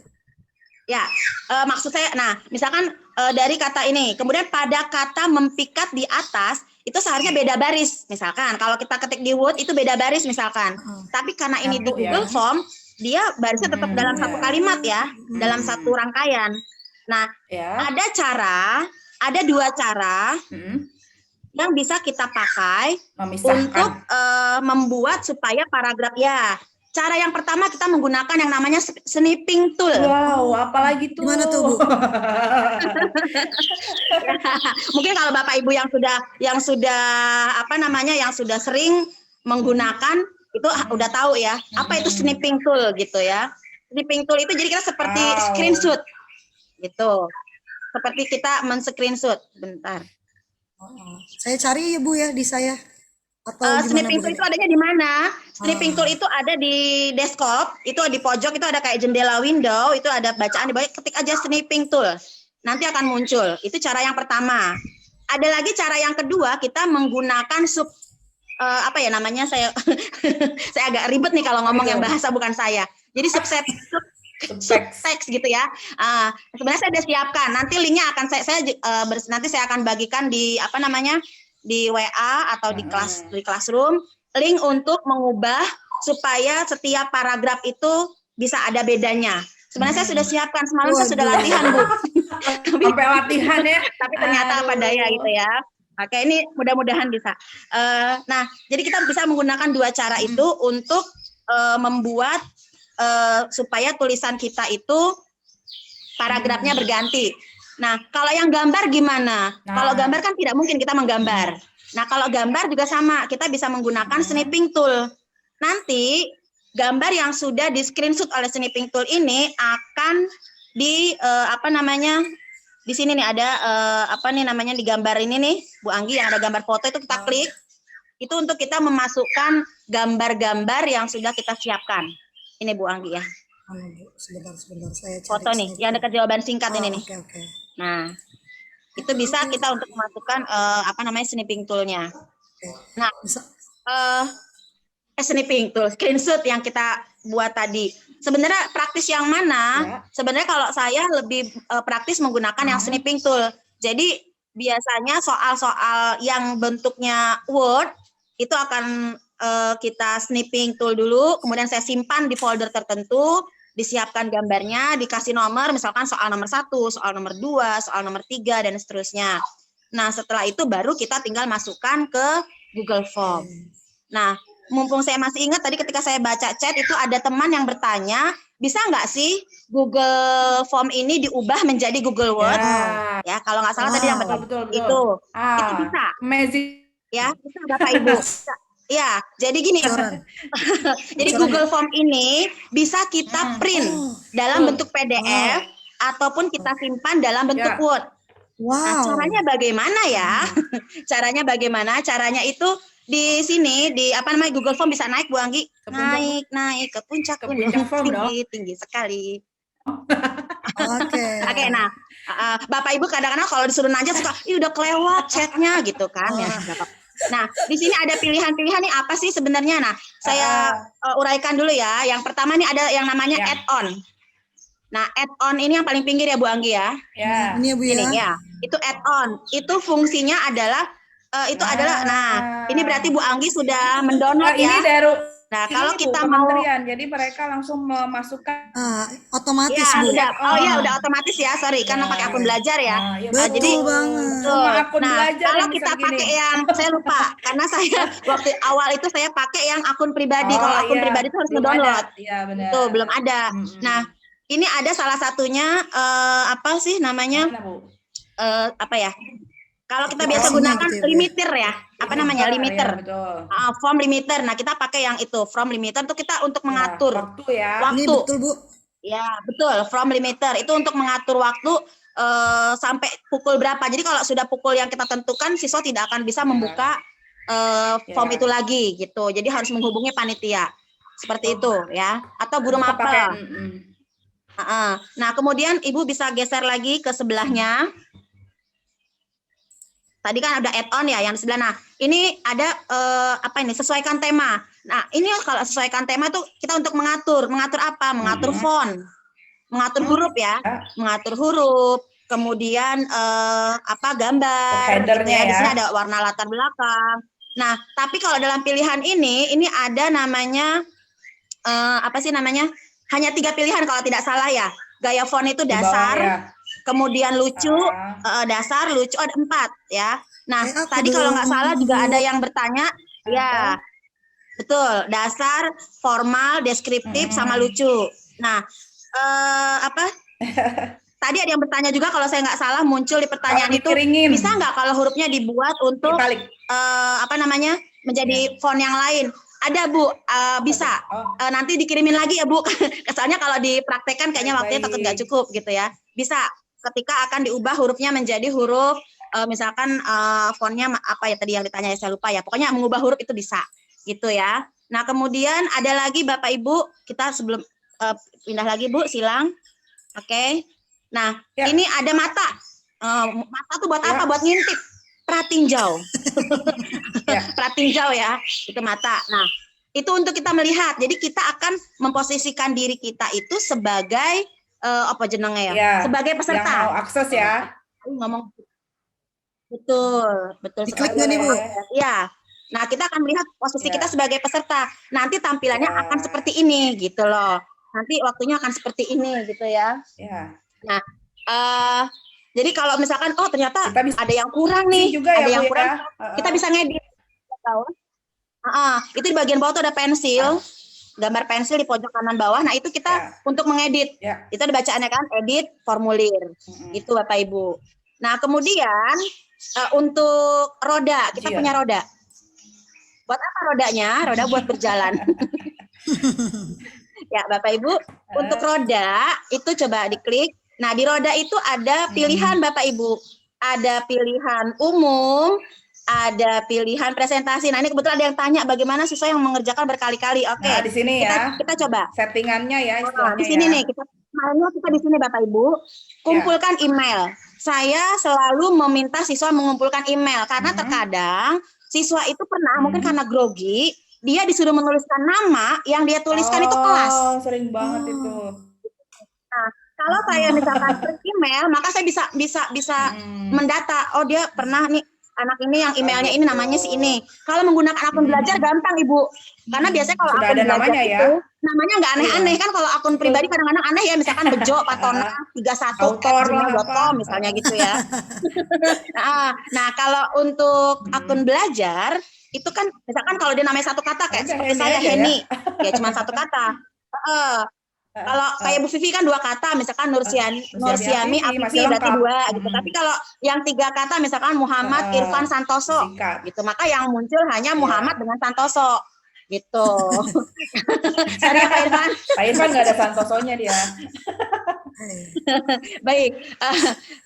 Ya, maksud saya, misalkan dari kata ini, kemudian pada kata mempikat di atas, itu seharusnya beda baris. Misalkan, kalau kita ketik di Word, itu beda baris misalkan. Tapi karena ini di Google Form, dia barisnya tetap dalam satu kalimat ya, dalam satu rangkaian. Nah, ada dua cara yang bisa kita pakai Memisahkan. untuk membuat supaya paragraf ya. Cara yang pertama kita menggunakan yang namanya snipping tool. Wow, apalagi tuh? Gimana tuh, Bu? Mungkin kalau Bapak Ibu yang sudah sering menggunakan itu udah tahu ya. Apa itu snipping tool gitu ya. Snipping tool itu jadi kita seperti screenshot gitu. Seperti kita men-screenshot. Bentar. Saya cari ya Bu ya di saya. Atau snipping tool itu adanya di mana? Snipping tool itu ada di desktop, itu di pojok itu ada kayak jendela window, itu ada bacaan di bawah, ketik aja snipping tool. Nanti akan muncul. Itu cara yang pertama. Ada lagi cara yang kedua, kita menggunakan saya saya agak ribet nih kalau ngomong yang bahasa bukan saya. Jadi subtext gitu ya. Sebenarnya saya sudah siapkan. Nanti linknya akan nanti saya akan bagikan di di WA atau di Classroom, link untuk mengubah supaya setiap paragraf itu bisa ada bedanya. Sebenarnya saya sudah siapkan, semalam saya sudah latihan, Bu. Sampai latihan ya. Tapi ternyata apa daya gitu ya. Oke, ini mudah-mudahan bisa. Nah, jadi kita bisa menggunakan dua cara itu untuk membuat supaya tulisan kita itu paragrafnya berganti. Nah, kalau yang gambar gimana? Kalau gambar kan tidak mungkin kita menggambar. Nah, kalau gambar juga sama, kita bisa menggunakan snipping tool. Nanti gambar yang sudah di screenshot oleh snipping tool ini akan di di sini nih ada di gambar ini nih, Bu Anggi, yang ada gambar foto itu kita klik. Itu untuk kita memasukkan gambar-gambar yang sudah kita siapkan. Ini Bu Anggi ya. Sebentar saya cari. Foto nih, yang dekat jawaban singkat ini nih. Oke. Nah, itu bisa kita untuk memasukkan snipping tool-nya. Nah, snipping tool, screenshot yang kita buat tadi. Sebenarnya praktis yang mana? Sebenarnya kalau saya lebih praktis menggunakan yang snipping tool. Jadi biasanya soal-soal yang bentuknya Word itu akan kita snipping tool dulu, kemudian saya simpan di folder tertentu, disiapkan gambarnya, dikasih nomor, misalkan soal nomor 1, soal nomor 2, soal nomor 3, dan seterusnya. Nah, setelah itu baru kita tinggal masukkan ke Google Form. Nah, mumpung saya masih ingat tadi ketika saya baca chat itu ada teman yang bertanya, bisa nggak sih Google Form ini diubah menjadi Google Word? Ya, kalau nggak salah tadi yang betul. Itu bisa. Amazing. Ya, bisa Bapak Ibu. Ya, jadi gini. Jadi Google Form ini bisa kita print dalam bentuk PDF ataupun kita simpan dalam bentuk Word. Nah, caranya bagaimana ya? Caranya bagaimana? Caranya itu di sini di Google Form bisa naik Bu Anggi. Naik ke puncak gunung tinggi sekali. Oke, nah Bapak Ibu kadang-kadang kalau disuruh nanya suka, udah kelewat chatnya gitu kan ya. Nah, di sini ada pilihan-pilihan nih apa sih sebenarnya? Nah, saya uraikan dulu ya. Yang pertama nih ada yang namanya add-on. Nah, add-on ini yang paling pinggir ya Bu Anggi ya. Ini ya Bu ya. Ini ya. Itu add-on. Itu fungsinya adalah ini berarti Bu Anggi sudah mendownload ya. Ini dari kalau kita mau jadi mereka langsung memasukkan otomatis ya, Bu. Udah otomatis ya, sorry karena pakai akun belajar ya. Betul banget. Kalau kita pakai yang saya lupa karena saya waktu awal itu saya pakai yang akun pribadi. Kalau akun pribadi itu harus ngedownload. Iya, benar. Itu belum ada. Nah, ini ada salah satunya apa sih namanya? Kalau kita biasa gunakan limiter ya, limiter, form limiter. Nah, kita pakai yang itu, form limiter untuk kita untuk mengatur waktu. Ini betul Bu. Ya, betul, form limiter itu untuk mengatur waktu sampai pukul berapa. Jadi kalau sudah pukul yang kita tentukan, siswa tidak akan bisa membuka form itu lagi gitu. Jadi harus menghubungi panitia. Seperti itu ya, atau guru mapel. Nah, kemudian Ibu bisa geser lagi ke sebelahnya. Tadi kan ada add-on ya yang di sebelah. Nah, ini ada sesuaikan tema. Nah, ini kalau sesuaikan tema itu kita untuk mengatur apa? Mengatur font, mengatur huruf ya, mengatur huruf. Kemudian gambar. Headernya gitu ya. Di sini ada warna latar belakang. Nah, tapi kalau dalam pilihan ini ada namanya hanya 3 pilihan kalau tidak salah ya. Gaya font itu dasar. Kemudian lucu, dasar, lucu, ada 4 ya. Nah, tadi kalau nggak salah juga ada yang bertanya, ya, betul, dasar, formal, deskriptif, sama lucu. Nah, apa? Tadi ada yang bertanya juga kalau saya nggak salah muncul di pertanyaan itu, bisa nggak kalau hurufnya dibuat untuk apa namanya menjadi font yang lain? Ada Bu, bisa. Nanti dikirimin lagi ya Bu. Soalnya kalau dipraktekkan kayaknya waktunya takut nggak cukup gitu ya. Bisa. Ketika akan diubah hurufnya menjadi huruf, misalkan fontnya apa ya tadi yang ditanya saya lupa ya. Pokoknya mengubah huruf itu bisa gitu ya. Nah kemudian ada lagi Bapak Ibu, kita sebelum pindah lagi Bu, silang. Oke. Nah ini ada mata. Mata tuh buat apa? Buat ngintip. Pratinjau. Pratinjau ya, itu mata. Nah, itu untuk kita melihat. Jadi kita akan memposisikan diri kita itu sebagai apa jenengnya ya? Sebagai peserta. Yang mau akses ya. Ngomong. Betul Diklik nggak nih Bu? Ya. Nah, kita akan melihat posisi kita sebagai peserta. Nanti tampilannya akan seperti ini gitu loh. Nanti waktunya akan seperti ini gitu ya. Nah, jadi kalau misalkan ternyata ada yang kurang nih, juga ada yang kurang, kita bisa ngedit. Itu di bagian bawah tuh ada pensil, gambar pensil di pojok kanan bawah. Nah itu kita untuk mengedit. Itu ada bacaannya kan, edit formulir. Itu Bapak Ibu. Nah kemudian untuk roda, kita punya roda. Buat apa rodanya? Roda buat berjalan. Ya Bapak Ibu, untuk roda itu coba diklik. Nah, di roda itu ada pilihan Bapak Ibu. Ada pilihan umum, ada pilihan presentasi. Nah, ini kebetulan ada yang tanya bagaimana siswa yang mengerjakan berkali-kali. Oke. Nah, di sini kita coba. Settingannya ya istilahnya. Di sini nih, kita di sini Bapak Ibu, kumpulkan email. Saya selalu meminta siswa mengumpulkan email karena terkadang siswa itu pernah mungkin karena grogi, dia disuruh menuliskan nama yang dia tuliskan itu kelas. Sering banget itu. Nah, kalau saya misalkan email, maka saya bisa mendata. Oh dia pernah nih anak ini yang emailnya ini namanya si ini. Kalau menggunakan akun belajar gampang Ibu, karena biasanya kalau akun belajar namanya itu namanya nggak aneh-aneh kan. Kalau akun pribadi kadang-kadang aneh ya, misalkan Bejo Patona 31@gmail.com misalnya gitu ya. Nah kalau untuk akun belajar itu kan misalkan kalau dia namanya satu kata kayak seperti saya Heni, ya cuma satu kata. Kalau kayak Bu Vivi kan 2 kata, misalkan Nursiami, Afifi berarti 2 gitu. Tapi kalau yang 3 kata misalkan Muhammad Irfan Santoso gitu, maka yang muncul hanya Muhammad dengan Santoso gitu. Sorry Pak Irfan. Pak Irfan nggak ada Santosonya dia. Baik.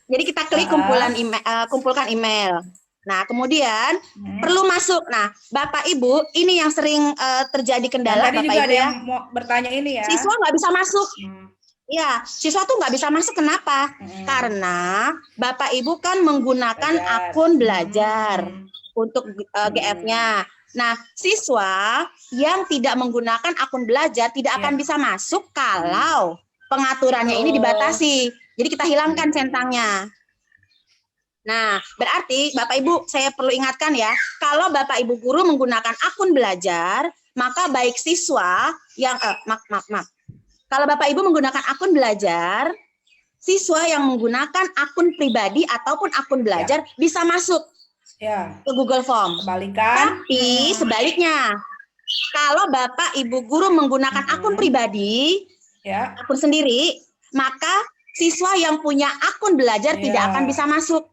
Jadi kita klik kumpulkan email. Nah, kemudian perlu masuk. Nah, Bapak Ibu, ini yang sering terjadi kendala Bapak Ibu ada yang mau bertanya ini ya. Siswa nggak bisa masuk. Ya, siswa tuh nggak bisa masuk. Kenapa? Karena Bapak Ibu kan menggunakan akun belajar untuk GF-nya. Nah, siswa yang tidak menggunakan akun belajar tidak akan bisa masuk kalau pengaturannya ini dibatasi. Jadi kita hilangkan centangnya. Nah, berarti Bapak Ibu saya perlu ingatkan ya, kalau Bapak Ibu guru menggunakan akun belajar, maka baik siswa yang kalau Bapak Ibu menggunakan akun belajar, siswa yang menggunakan akun pribadi ataupun akun belajar bisa masuk ke Google Form. Tapi sebaliknya, kalau Bapak Ibu guru menggunakan akun pribadi, akun sendiri, maka siswa yang punya akun belajar tidak akan bisa masuk.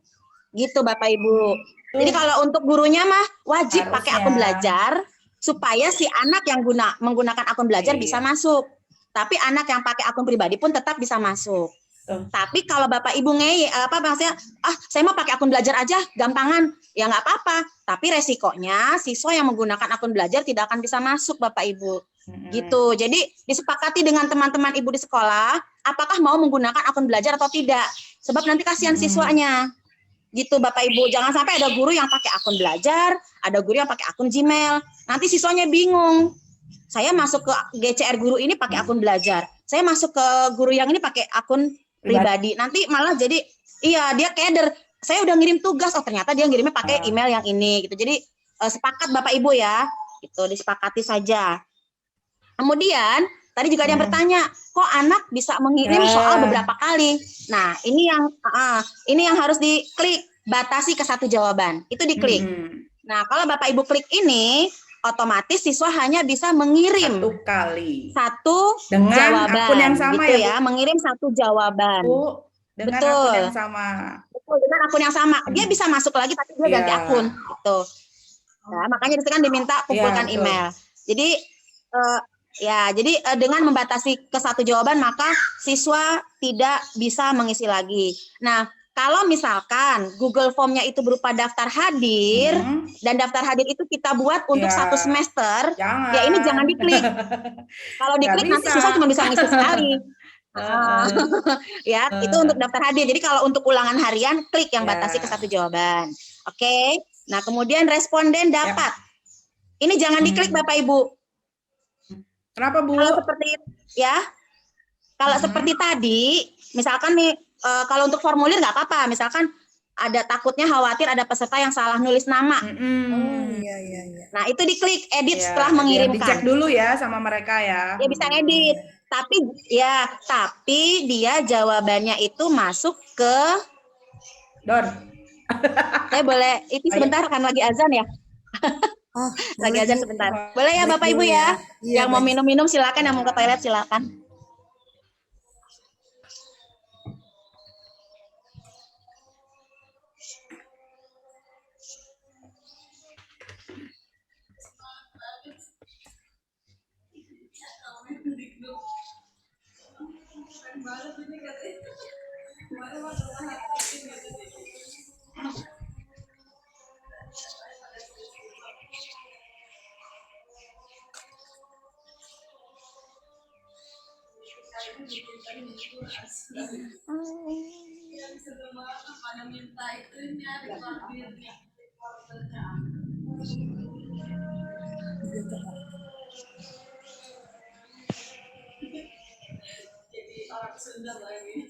Gitu Bapak Ibu. Jadi kalau untuk gurunya mah wajib pakai akun belajar supaya si anak yang menggunakan akun belajar bisa masuk. Tapi anak yang pakai akun pribadi pun tetap bisa masuk. Tapi kalau Bapak Ibu maksudnya saya mau pakai akun belajar aja gampangan, ya nggak apa-apa. Tapi resikonya siswa yang menggunakan akun belajar tidak akan bisa masuk Bapak Ibu. Gitu. Jadi disepakati dengan teman-teman Ibu di sekolah, apakah mau menggunakan akun belajar atau tidak. Sebab nanti kasihan siswanya. Gitu Bapak Ibu, jangan sampai ada guru yang pakai akun belajar, ada guru yang pakai akun Gmail. Nanti siswanya bingung. Saya masuk ke GCR guru ini pakai akun belajar. Saya masuk ke guru yang ini pakai akun pribadi. Nanti malah jadi dia keder. Saya udah ngirim tugas, ternyata dia ngirimnya pakai email yang ini gitu. Jadi sepakat Bapak Ibu ya. Gitu, disepakati saja. Kemudian tadi juga ada yang bertanya, kok anak bisa mengirim soal beberapa kali? Nah, ini yang harus diklik. batasi ke satu jawaban. Itu diklik. Nah, kalau Bapak Ibu klik ini, otomatis siswa hanya bisa mengirim satu dengan jawaban, akun yang sama gitu ya, Bu? mengirim satu jawaban. Bu, dengan betul. Akun yang sama. Betul, dengan akun yang sama. Dia bisa masuk lagi tapi dia ganti akun. Gitu. Nah, makanya disitu kan diminta kumpulkan email. Jadi jadi dengan membatasi ke satu jawaban maka siswa tidak bisa mengisi lagi. Nah, kalau misalkan Google Form-nya itu berupa daftar hadir dan daftar hadir itu kita buat untuk satu semester, ya ini jangan diklik. Kalau diklik nanti siswa cuma bisa ngisi sekali. Ya, itu untuk daftar hadir. Jadi kalau untuk ulangan harian, klik yang batasi ke satu jawaban. Oke. Nah, kemudian responden dapat. Ini jangan diklik Bapak Ibu. Kenapa, Bu? Kalau seperti kalau seperti tadi, misalkan nih kalau untuk formulir nggak apa-apa. Misalkan ada takutnya khawatir ada peserta yang salah nulis nama. Nah, itu diklik edit setelah mengirimkan. Dicek dulu ya sama mereka ya. Ya bisa edit. Tapi dia jawabannya itu masuk ke Don. Saya boleh itu sebentar kan lagi azan ya. Lagi azan sebentar. Boleh ya Bapak Ibu ya? Yang mau minum-minum silakan, yang mau ke toilet silakan. Jadi orang Sunda lagi.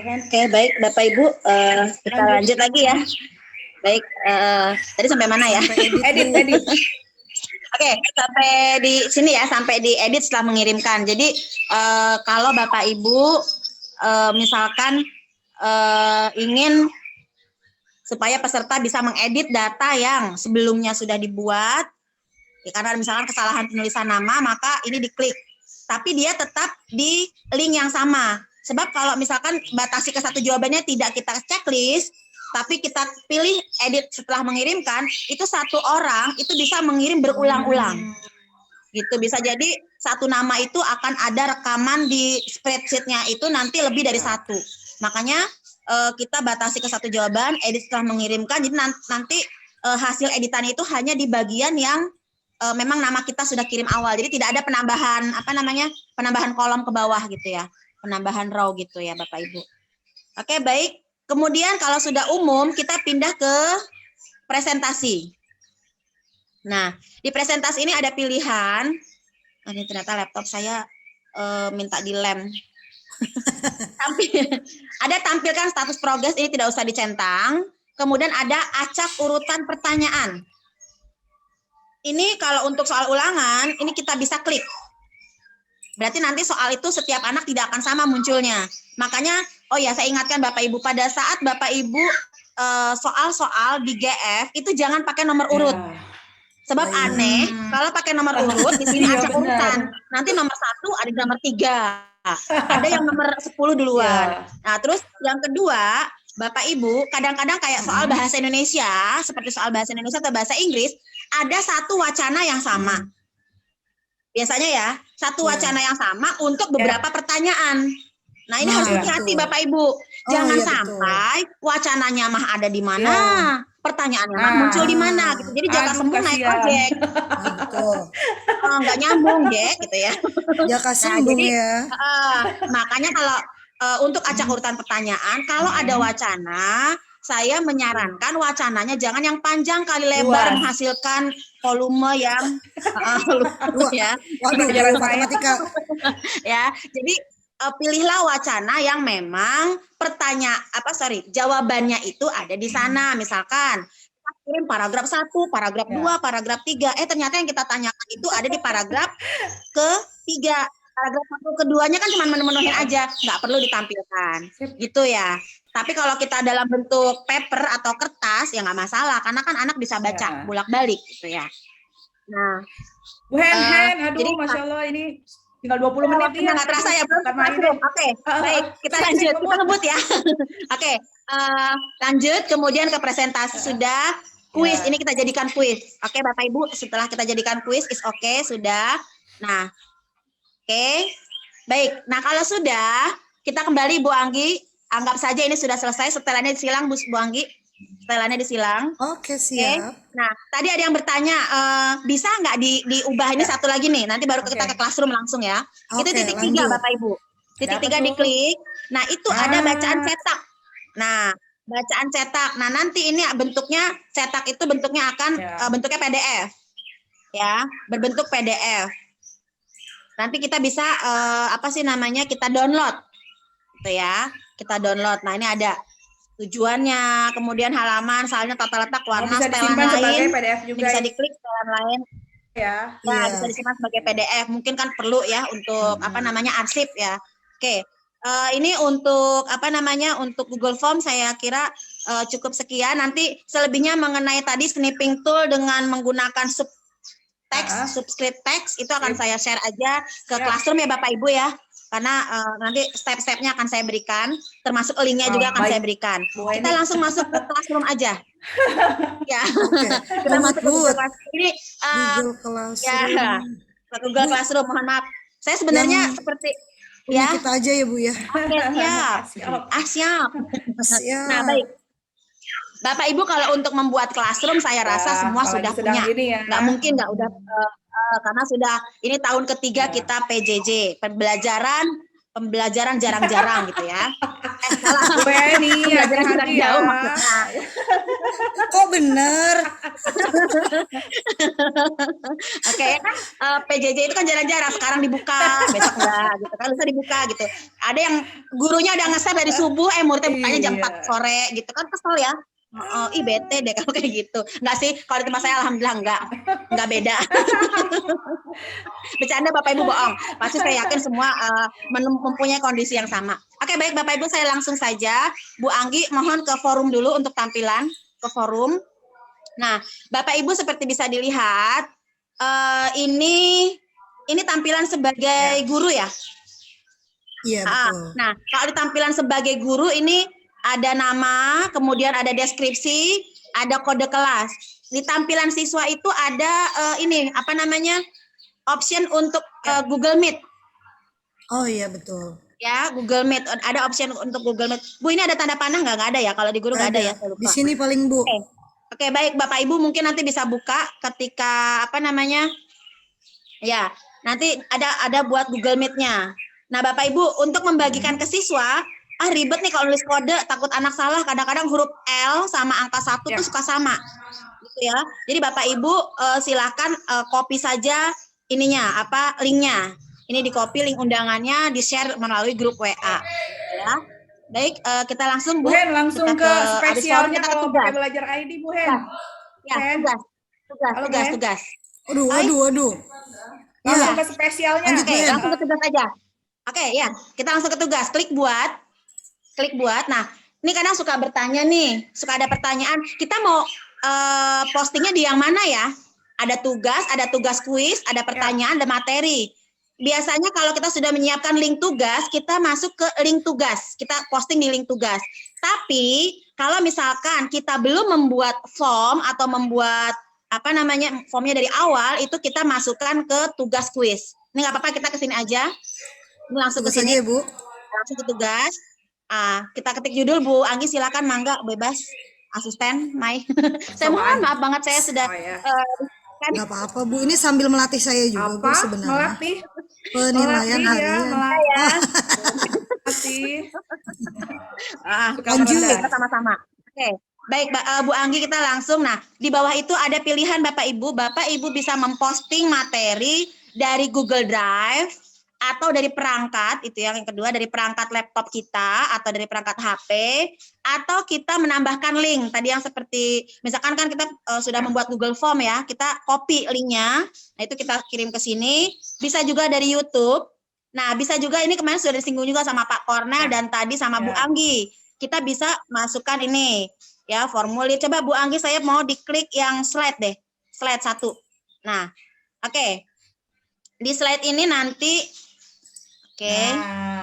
Oke, baik Bapak Ibu, kita lanjut lagi ya. Baik, tadi sampai mana ya? Edit. Oke, sampai di sini ya, sampai di edit setelah mengirimkan. Jadi kalau Bapak Ibu misalkan ingin supaya peserta bisa mengedit data yang sebelumnya sudah dibuat, ya, karena misalkan kesalahan penulisan nama, maka ini diklik. Tapi dia tetap di link yang sama. Sebab kalau misalkan batasi ke satu jawabannya tidak kita checklist, tapi kita pilih edit setelah mengirimkan, itu satu orang itu bisa mengirim berulang-ulang. Gitu, bisa jadi satu nama itu akan ada rekaman di spreadsheet-nya itu nanti lebih dari satu. Makanya kita batasi ke satu jawaban, edit setelah mengirimkan, jadi nanti hasil editannya itu hanya di bagian yang memang nama kita sudah kirim awal. Jadi tidak ada penambahan penambahan kolom ke bawah gitu ya, penambahan row gitu ya Bapak Ibu. Oke, baik. Kemudian kalau sudah umum kita pindah ke presentasi. Nah, di presentasi ini ada pilihan. Ini ternyata laptop saya minta dilem. Ada tampilkan status progres, ini tidak usah dicentang. Kemudian ada acak urutan pertanyaan. Ini kalau untuk soal ulangan, ini kita bisa klik. Berarti nanti soal itu setiap anak tidak akan sama munculnya. Makanya, oh ya saya ingatkan Bapak Ibu, pada saat Bapak Ibu soal-soal di GF, itu jangan pakai nomor urut. Sebab aneh, kalau pakai nomor urut, di sini acak urutan. Nanti nomor 1 ada di nomor 3. Ada yang nomor 10 duluan. Nah, terus yang kedua, Bapak Ibu, kadang-kadang kayak soal bahasa Indonesia, seperti soal bahasa Indonesia atau bahasa Inggris, ada satu wacana yang sama. Biasanya ya, satu wacana yang sama untuk beberapa pertanyaan. Nah, ini harus hati-hati Bapak Ibu. Jangan sampai wacananya mah ada di mana, pertanyaannya mah muncul di mana gitu. Jadi jaka sembung naik ojek. Nggak nyambung, gitu ya. Jaka sembung ya. Makanya kalau untuk acak urutan pertanyaan, kalau ada wacana, saya menyarankan wacananya jangan yang panjang kali lebar menghasilkan volume yang ya. Waduh, jalan matematika. Ya, jadi pilihlah wacana yang memang jawabannya itu ada di sana. Misalkan kita kirim paragraf 1, paragraf 2, paragraf 3. Ternyata yang kita tanyakan itu ada di paragraf ke-3. Paragraf 1 keduanya kan cuma memenuhi aja, nggak perlu ditampilkan. Gitu ya. Tapi kalau kita dalam bentuk paper atau kertas ya nggak masalah, karena kan anak bisa baca bolak-balik gitu ya. Nah, Bu Hen, aduh, jadi, Masya Allah ini tinggal 20 menit nih. Nggak terasa ya, belum classroom. Oke, baik, kita lanjut. Kita ngebut ya. Oke, lanjut. Kemudian ke presentasi sudah. Kuis, ini kita jadikan kuis. Oke, Bapak Ibu, setelah kita jadikan kuis, sudah. Nah, oke. Baik, nah kalau sudah, kita kembali Bu Anggi. Anggap saja ini sudah selesai, setelannya disilang Bu Anggi. Setelannya disilang. Oke, siap. Nah, tadi ada yang bertanya, bisa nggak diubah ini satu lagi nih? Nanti baru kita ke classroom langsung ya. Itu titik 3 Bapak Ibu. Titik 3 diklik. Nah, itu ada bacaan cetak. Nah, bacaan cetak. Nah, nanti ini bentuknya cetak itu bentuknya akan bentuknya PDF. Ya, berbentuk PDF. Nanti kita bisa kita download. Gitu ya. Kita download. Nah, ini ada tujuannya, kemudian halaman, soalnya tata letak, warna, setelan lain, PDF juga. Bisa diklik setelan lain. Bisa disimpan sebagai PDF. Mungkin kan perlu ya untuk arsip ya. Oke. Ini untuk untuk Google Form saya kira cukup sekian. Nanti selebihnya mengenai tadi snipping tool dengan menggunakan subscript text itu akan saya share aja ke classroom ya Bapak Ibu ya. Karena nanti step-stepnya akan saya berikan, termasuk linknya juga akan saya berikan. Kita langsung masuk ke classroom aja. Ya, kita masuk ke Google Classroom. Ini Google Classroom. Ya, Google Classroom. Mohon maaf, saya sebenarnya seperti kita aja ya Bu ya. Oke, siap. Nah, baik. Bapak Ibu kalau untuk membuat classroom saya rasa semua sudah punya. Nggak mungkin nggak udah. Karena sudah ini tahun ketiga kita PJJ, pembelajaran jarang-jarang gitu ya. Salah pembelajaran jarak jauh maksudnya. Kok bener? Oke, kan PJJ itu kan jarang-jarang, sekarang dibuka, besok enggak gitu kan, bisa dibuka gitu. Ada yang gurunya udah nge-share dari subuh, muridnya bukanya jam 4 sore gitu kan, kesel ya. Ih bete deh kalau kayak gitu. Enggak sih, kalau di tempat saya alhamdulillah enggak beda. Bercanda Bapak Ibu bohong. Pasti saya yakin semua mempunyai kondisi yang sama. Oke, baik Bapak Ibu, saya langsung saja. Bu Anggi mohon ke forum dulu untuk tampilan, ke forum. Nah, Bapak Ibu seperti bisa dilihat ini tampilan sebagai guru ya. Iya, betul. Nah, kalau di tampilan sebagai guru ini ada nama, kemudian ada deskripsi, ada kode kelas. Di tampilan siswa itu ada ini apa namanya? Option untuk Google Meet. Oh iya, betul. Ya, Google Meet. Ada option untuk Google Meet. Bu, ini ada tanda panah nggak? Nggak ada ya? Kalau di guru nggak ada ya? Saya lupa. Di sini paling, Bu. Oke, baik Bapak Ibu mungkin nanti bisa buka ketika apa namanya? Ya, nanti ada buat Google Meet-nya. Nah, Bapak Ibu untuk membagikan ke siswa, ribet nih kalau nulis kode, takut anak salah. Kadang-kadang huruf L sama angka 1 tuh suka sama. Gitu ya. Jadi Bapak Ibu silakan copy saja ininya, linknya. Ini di copy link undangannya, di-share melalui grup WA. Ya. Baik, kita langsung Bu. Bu Hen langsung ke spesialnya kita kalau pakai belajar ID Bu Hen. Ya, tugas. Aduh. Langsung ke spesialnya. Oke, langsung ke tugas aja. Oke, ya. Kita langsung ke tugas. Klik buat. Nah, ini kadang suka bertanya nih, suka ada pertanyaan, kita mau postingnya di yang mana ya? Ada tugas kuis, ada pertanyaan, ada materi. Biasanya kalau kita sudah menyiapkan link tugas, kita masuk ke link tugas. Kita posting di link tugas. Tapi kalau misalkan kita belum membuat form atau membuat formnya dari awal, itu kita masukkan ke tugas kuis. Ini nggak apa-apa, kita kesini aja. Ini langsung ke sini, Bu. Langsung ke tugas. Kita ketik judul, Bu Anggi silakan, mangga, bebas. Asisten, Mai. Saya mohon maaf banget, saya sudah Nggak apa-apa, Bu. Ini sambil melatih saya juga, Bu, sebenarnya. Melatih. Penilaian harian. Melatih. Lanjut. Sama-sama. Oke. Baik, Bu Anggi, kita langsung. Nah, di bawah itu ada pilihan Bapak Ibu. Bapak Ibu bisa memposting materi dari Google Drive atau dari perangkat, itu yang kedua, dari perangkat laptop kita atau dari perangkat HP, atau kita menambahkan link. Tadi yang seperti, misalkan kan kita sudah membuat Google Form ya, kita copy linknya, nah itu kita kirim ke sini. Bisa juga dari YouTube. Nah, bisa juga, ini kemarin sudah disinggung juga sama Pak Kornel dan tadi sama Bu Anggi. Kita bisa masukkan ini, ya, formulir. Coba Bu Anggi, saya mau diklik yang slide deh, slide 1. Nah, oke. Di slide ini nanti,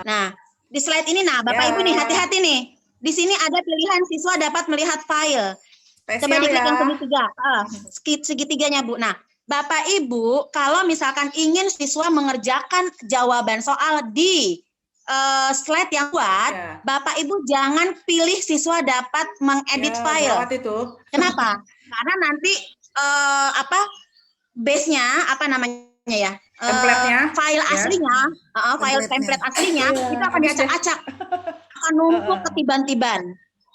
nah di slide ini, Bapak Ibu nih, hati-hati nih. Di sini ada pilihan siswa dapat melihat file. Coba diklik yang segitiga, segitiganya Bu. Nah, Bapak Ibu, kalau misalkan ingin siswa mengerjakan jawaban soal di slide yang buat, Bapak Ibu jangan pilih siswa dapat mengedit file. Kenapa? Karena nanti base-nya file aslinya, file template aslinya itu akan diacak-acak, akan numpuk ketiban-tiban.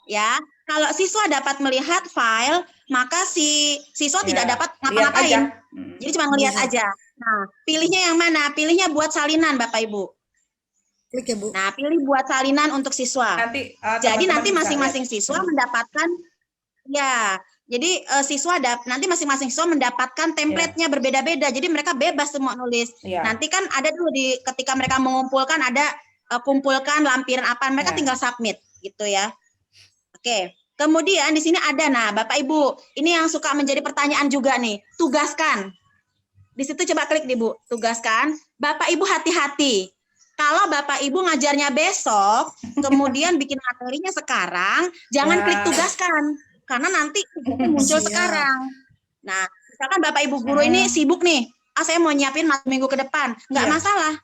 Ya, kalau siswa dapat melihat file, maka si siswa tidak dapat ngapa-ngapain. Jadi cuma ngelihat aja. Nah, pilihnya yang mana? Pilihnya buat salinan, Bapak Ibu. Klik ya, Bu. Nah, pilih buat salinan untuk siswa. Jadi nanti masing-masing siswa mendapatkan, jadi nanti masing-masing siswa mendapatkan template-nya berbeda-beda. Jadi mereka bebas semua nulis. Nanti kan ada dulu ketika mereka mengumpulkan, ada kumpulkan lampiran apa, mereka tinggal submit gitu ya. Oke. Kemudian di sini ada, Bapak Ibu, ini yang suka menjadi pertanyaan juga nih, tugaskan. Di situ coba klik nih Bu, tugaskan. Bapak Ibu hati-hati. Kalau Bapak Ibu ngajarnya besok, kemudian bikin materinya sekarang, jangan klik tugaskan. Karena nanti muncul sekarang. Nah, misalkan Bapak Ibu guru ini sibuk nih, saya mau nyiapin minggu ke depan. Nggak masalah.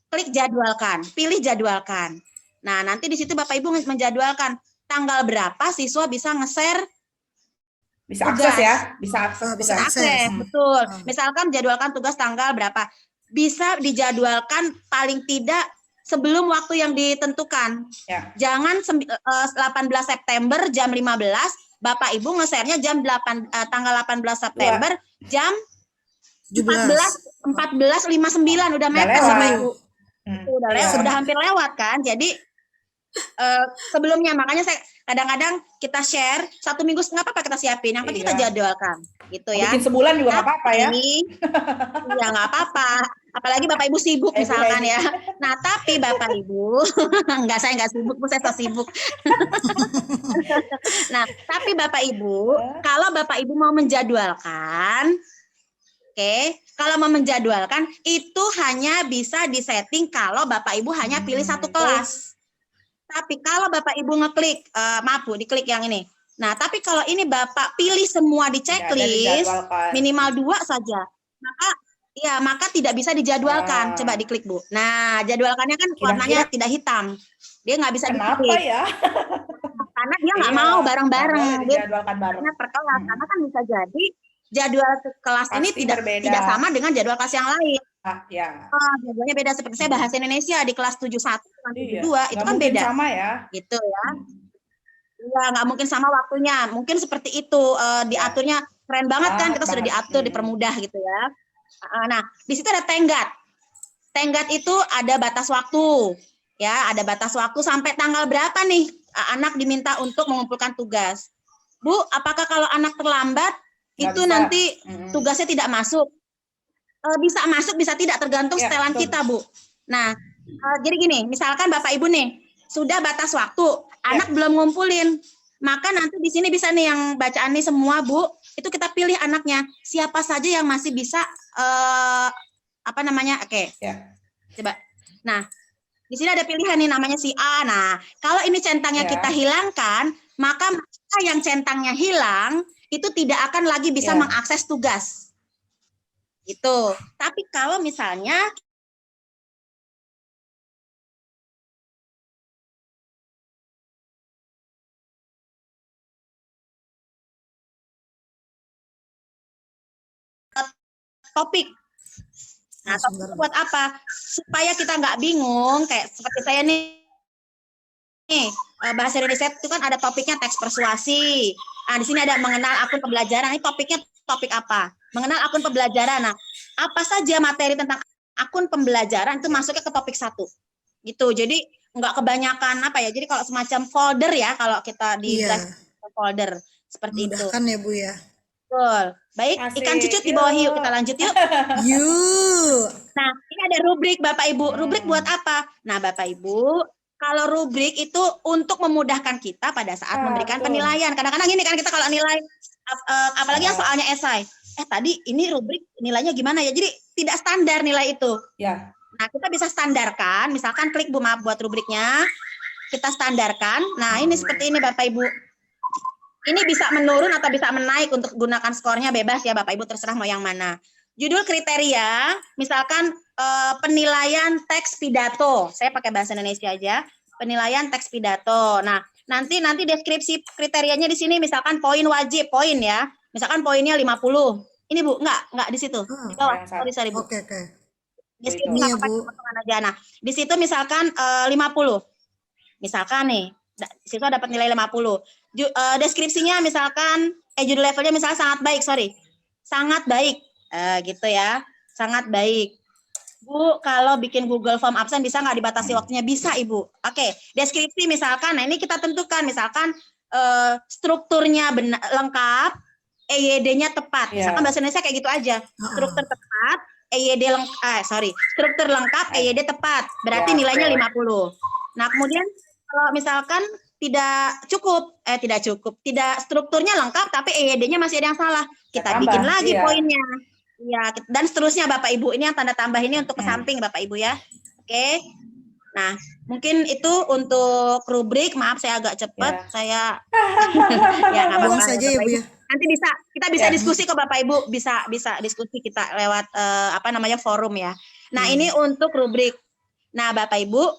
Klik jadwalkan, pilih jadwalkan. Nah, nanti di situ Bapak Ibu menjadwalkan tanggal berapa siswa bisa nge-share, bisa akses ya, bisa akses. Betul. Misalkan jadwalkan tugas tanggal berapa, bisa dijadwalkan paling tidak sebelum waktu yang ditentukan. Jangan 18 September jam 15, Bapak Ibu nge-share-nya tanggal 18 September jam 14:59 udah mepet Bapak Ibu. Udah hampir lewat kan. Jadi sebelumnya. Makanya saya kadang-kadang kita share 1 minggu, nggak apa-apa kita siapin. Yang penting kita jadwalkan, gitu ya. Bikin sebulan juga nggak apa-apa ya. Iya nggak apa-apa. Apalagi Bapak Ibu sibuk misalkan ya. Nah tapi Bapak Ibu, saya nggak sibuk, saya so sibuk. Nah tapi Bapak Ibu, kalau Bapak Ibu mau menjadwalkan, kalau mau menjadwalkan itu hanya bisa disetting kalau Bapak Ibu hanya pilih satu kelas. Tapi kalau Bapak Ibu ngeklik, maaf Bu, diklik yang ini. Nah, tapi kalau ini Bapak pilih semua di checklist, minimal 2 saja, maka tidak bisa dijadwalkan. Coba diklik Bu. Nah, jadwalkannya kan warnanya tidak hitam. Dia nggak bisa diklik. Kenapa ya? Karena dia nggak mau bareng-bareng. Dia per kelas. Karena kan bisa jadi jadwal kelas ini tidak sama dengan jadwal kelas yang lain. Jadwalnya beda, seperti saya bahasa Indonesia di kelas 71 dengan 72 itu kan beda. Sama ya. Gitu ya. Ya, nggak mungkin sama waktunya. Mungkin seperti itu diaturnya keren banget kan, kita sudah diatur, dipermudah gitu ya. Nah, di situ ada tenggat. Tenggat itu ada batas waktu. Ya, ada batas waktu sampai tanggal berapa nih anak diminta untuk mengumpulkan tugas. Bu, apakah kalau anak terlambat itu nanti tugasnya tidak masuk? Bisa masuk, bisa tidak, tergantung setelan kita, Bu. Nah, jadi gini, misalkan Bapak Ibu nih, sudah batas waktu, anak belum ngumpulin, maka nanti di sini bisa nih yang bacaan nih semua, Bu, itu kita pilih anaknya, siapa saja yang masih bisa, coba. Nah, di sini ada pilihan nih namanya si A. Nah, kalau ini centangnya kita hilangkan, maka yang centangnya hilang, itu tidak akan lagi bisa mengakses tugas. Gitu. Tapi kalau misalnya topik. Nah, topik buat apa? Supaya kita nggak bingung, kayak seperti saya nih, bahasa Indonesia itu kan ada topiknya teks persuasi. Nah, di sini ada mengenal akun pembelajaran. Ini topiknya topik apa? Mengenal akun pembelajaran. Nah, apa saja materi tentang akun pembelajaran itu masuknya ke topik 1. Gitu. Jadi nggak kebanyakan Jadi kalau semacam folder ya, kalau kita di folder seperti itu. Mudahkan ya Bu ya. Betul. Baik, ikan cucut di bawah yuk. Kita lanjut yuk. Yuk. Nah, ini ada rubrik Bapak Ibu. Rubrik buat apa? Nah, Bapak Ibu, kalau rubrik itu untuk memudahkan kita pada saat memberikan penilaian. Kadang-kadang gini kan, kita kalau nilai, apalagi yang soalnya esai. Tadi ini rubrik nilainya gimana ya? Jadi tidak standar nilai itu. Ya. Nah, kita bisa standarkan. Misalkan klik Bu, maaf buat rubriknya. Kita standarkan. Nah, ini seperti ini Bapak Ibu. Ini bisa menurun atau bisa menaik, untuk gunakan skornya bebas ya Bapak Ibu, terserah mau yang mana. Judul kriteria, misalkan penilaian teks pidato. Saya pakai bahasa Indonesia aja. Penilaian teks pidato. Nah, nanti deskripsi kriterianya di sini, misalkan poin wajib, poin ya. Misalkan poinnya 50. Ini Bu, enggak di situ. Di bawah. Sorry Bu. Oke. Deskripsi ini ya, Bu. Nah, di situ misalkan 50. Misalkan nih, siswa dapat nilai 50. Deskripsinya misalkan judul levelnya misalnya sangat baik, sangat baik, gitu ya, sangat baik. Bu, kalau bikin Google Form absen bisa nggak dibatasi waktunya? Bisa Ibu. Oke, deskripsi misalkan, nah ini kita tentukan misalkan strukturnya lengkap, EYD-nya tepat. Misalkan bahasa Indonesia kayak gitu aja, struktur tepat, EYD struktur lengkap, EYD tepat, berarti nilainya 50. Nah kemudian kalau misalkan tidak strukturnya lengkap tapi EYD-nya masih ada yang salah, kita bikin lagi poinnya. Ya, dan seterusnya Bapak Ibu. Ini yang tanda tambah ini untuk ke samping Bapak Ibu ya. Oke. Nah, mungkin itu untuk rubrik. Maaf saya agak cepat. Saya ya nggak apa-apa saja ya Bu ya. Nanti kita bisa diskusi kok Bapak Ibu, bisa diskusi kita lewat forum ya. Nah, ini untuk rubrik. Nah, Bapak Ibu,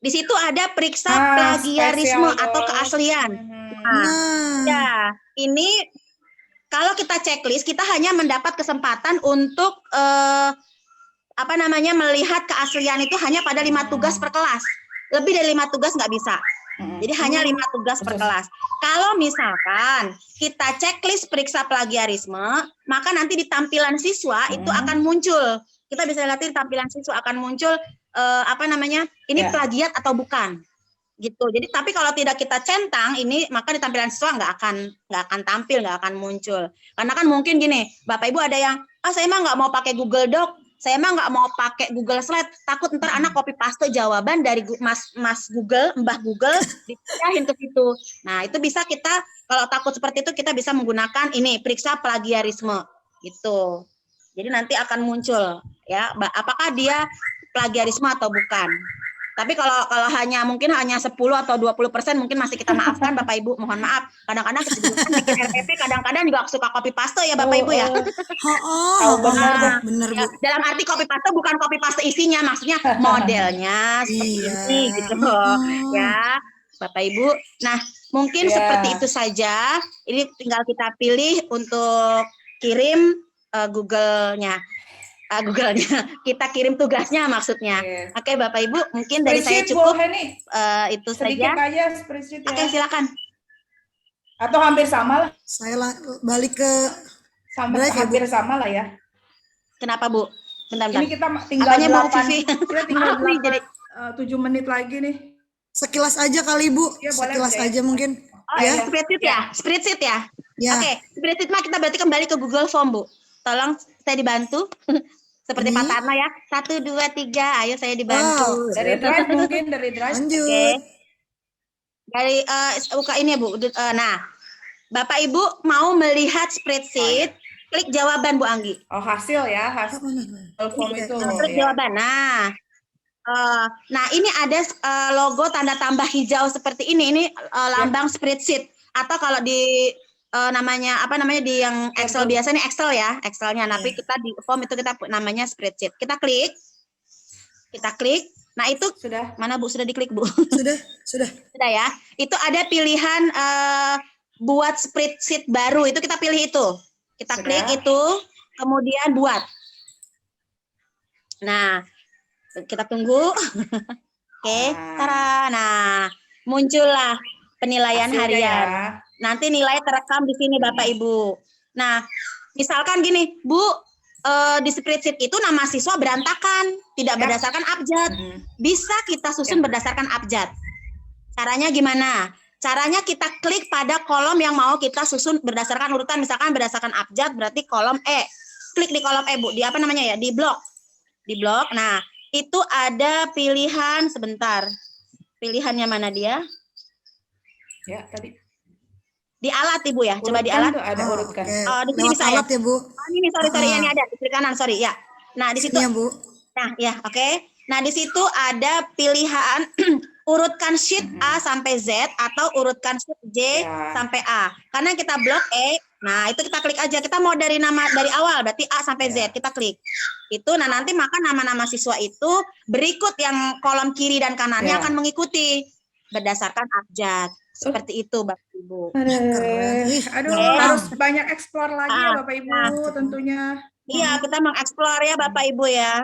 di situ ada periksa plagiarisme atau keaslian. Ya, ini kalau kita checklist, kita hanya mendapat kesempatan untuk melihat keaslian itu hanya pada 5 tugas per kelas. Lebih dari 5 tugas nggak bisa. Jadi hanya 5 tugas per kelas. Kalau misalkan kita checklist periksa plagiarisme, maka nanti di tampilan siswa itu akan muncul. Kita bisa lihat di tampilan siswa akan muncul ini plagiat atau bukan. gitu. Jadi tapi kalau tidak kita centang ini, maka di tampilan siswa nggak akan tampil, nggak akan muncul. Karena kan mungkin gini, Bapak Ibu ada yang saya mah nggak mau pakai Google Doc, saya mah nggak mau pakai Google Slide, takut ntar anak copy paste jawaban dari Mas Google, Mbah Google, dipindahin ke situ. Nah itu bisa kita, kalau takut seperti itu kita bisa menggunakan ini, periksa plagiarisme gitu. Jadi nanti akan muncul ya, apakah dia plagiarisme atau bukan. Tapi kalau mungkin hanya 10 atau 20% mungkin masih kita maafkan Bapak Ibu, mohon maaf. Kadang-kadang kesibukan bikin RPP, kadang-kadang juga suka copy paste ya Bapak Ibu ya. Bener Bu. Dalam arti copy paste bukan copy paste isinya, maksudnya modelnya seperti ini gitu loh. Ya, Bapak Ibu. Nah, mungkin seperti itu saja. Ini tinggal kita pilih untuk kirim Google-nya. Kita kirim tugasnya maksudnya. Oke Bapak Ibu, mungkin dari saya cukup itu sedikit saja. Aja spreadsheet ya. Oke, silakan. Atau hampir sama lah. Saya balik ke hampir sama lah ya. Kenapa Bu? Bentar. Ini kita tinggal Apanya, 8, kita tinggal 7 menit lagi nih. Sekilas aja kali Bu, Ya, sekilas aja mungkin. Ya. Spreadsheet ya. Oke, spreadsheet mah kita berarti kembali ke Google Form Bu. Tolong saya dibantu. Seperti Pak Tarno ya. 1, 2, 3. Ayo saya dibantu. Dari Drive mungkin, dari Drive. Lanjut. Oke. Dari buka ini ya Bu. Nah, Bapak Ibu mau melihat spreadsheet, klik jawaban Bu Anggi. Oh, hasil ya, hasil form itu. Klik jawaban. Nah, ini ada logo tanda tambah hijau seperti ini. Ini lambang spreadsheet. Atau kalau di namanya di yang Excel biasa nih Excel ya, Excelnya. Tapi kita di form itu kita namanya spreadsheet. Kita klik. Nah itu sudah. Mana Bu? Sudah diklik Bu? Sudah ya. Itu ada pilihan buat spreadsheet baru. Itu kita pilih itu. Kita klik itu, kemudian buat. Nah, kita tunggu. Oke, tara. Nah, muncullah penilaian harian. Ya. Nanti nilai terekam di sini Bapak Ibu. Nah, misalkan gini, Bu, di spreadsheet itu nama siswa berantakan, tidak berdasarkan abjad. Bisa kita susun berdasarkan abjad. Caranya gimana? Caranya kita klik pada kolom yang mau kita susun berdasarkan urutan. Misalkan berdasarkan abjad berarti kolom E. Klik di kolom E, Bu. Di apa namanya ya? Di blok. Nah, itu ada pilihan, sebentar. Pilihannya mana dia? Ya, tadi. Di alat Ibu ya, coba di alat. Ada urutkan. Di sini bisa ya. Ya, Bu. Ini sorry ini ada di klik kanan, sorry ya. Nah, di situ. Ya, Bu. Nah, ya, oke. Nah, di situ ada pilihan urutkan sheet A sampai Z atau urutkan sheet J sampai A. Karena kita blok E, nah itu kita klik aja. Kita mau dari awal, berarti A sampai Z, kita klik. Itu, nah nanti maka nama-nama siswa itu berikut yang kolom kiri dan kanannya akan mengikuti berdasarkan abjad. Seperti itu, Bapak Ibu. Harus banyak eksplor lagi ya Bapak Ibu, tentunya. Iya, kita mengeksplor ya Bapak Ibu ya.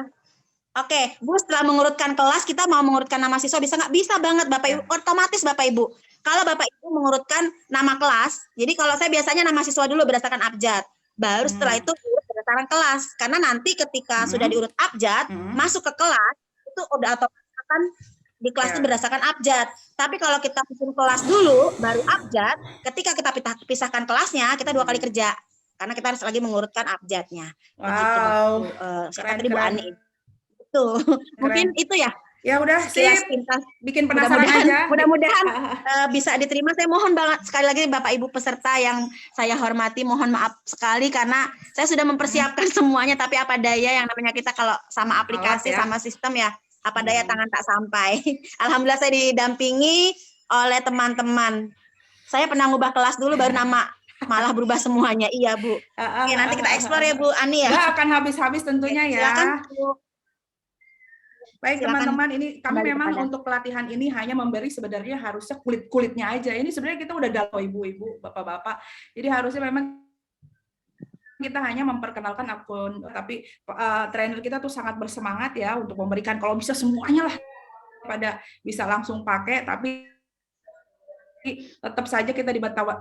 Oke, Bu, setelah mengurutkan kelas, kita mau mengurutkan nama siswa, bisa nggak? Bisa banget Bapak Ibu, otomatis Bapak Ibu. Kalau Bapak Ibu mengurutkan nama kelas, jadi kalau saya biasanya nama siswa dulu berdasarkan abjad, baru setelah itu berdasarkan kelas. Karena nanti ketika sudah diurut abjad, masuk ke kelas, itu udah otomatis akan di kelas itu berdasarkan abjad. Tapi kalau kita susun kelas dulu, baru abjad, ketika kita pisahkan kelasnya, kita 2 kali kerja. Karena kita harus lagi mengurutkan abjadnya. Wow. Siapa tadi Bu Ani? Itu. Mungkin itu ya. Ya udah, sip. Bikin penasaran aja. Mudah-mudahan bisa diterima. Saya mohon banget sekali lagi Bapak Ibu peserta yang saya hormati, mohon maaf sekali karena saya sudah mempersiapkan semuanya, tapi apa daya yang namanya kita kalau sama aplikasi, sama sistem ya, apa daya tangan tak sampai. Alhamdulillah saya didampingi oleh teman-teman. Saya pernah ngubah kelas dulu baru nama malah berubah semuanya. Iya Bu. Oke, nanti kita eksplor ya Bu Ani ya. Nggak akan habis-habis tentunya ya. Silakan. Baik teman-teman, ini kami memang untuk pelatihan ini hanya memberi sebenarnya harusnya kulit-kulitnya aja. Ini sebenarnya kita udah galau ibu-ibu, bapak-bapak. Jadi harusnya memang kita hanya memperkenalkan akun, tapi trainer kita tuh sangat bersemangat ya untuk memberikan kalau bisa semuanya lah pada bisa langsung pakai, tapi tetap saja kita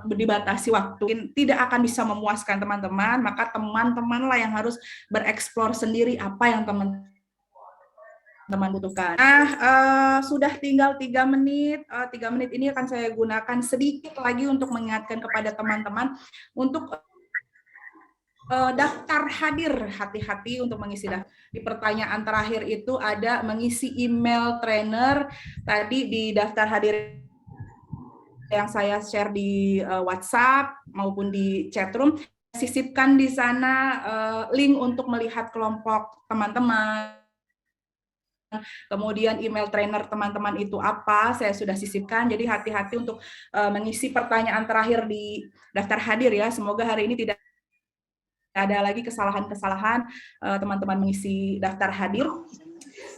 dibatasi waktu, tidak akan bisa memuaskan teman-teman, maka teman-teman lah yang harus bereksplor sendiri apa yang teman-teman teman butuhkan. Nah, sudah tinggal 3 menit. 3 menit ini akan saya gunakan sedikit lagi untuk mengingatkan kepada teman-teman untuk daftar hadir. Hati-hati untuk mengisi di pertanyaan terakhir itu ada mengisi email trainer. Tadi di daftar hadir yang saya share di WhatsApp maupun di chatroom, sisipkan di sana link untuk melihat kelompok teman-teman. Kemudian email trainer teman-teman itu apa, saya sudah sisipkan. Jadi hati-hati untuk mengisi pertanyaan terakhir di daftar hadir ya. Semoga hari ini tidak ada lagi kesalahan-kesalahan teman-teman mengisi daftar hadir.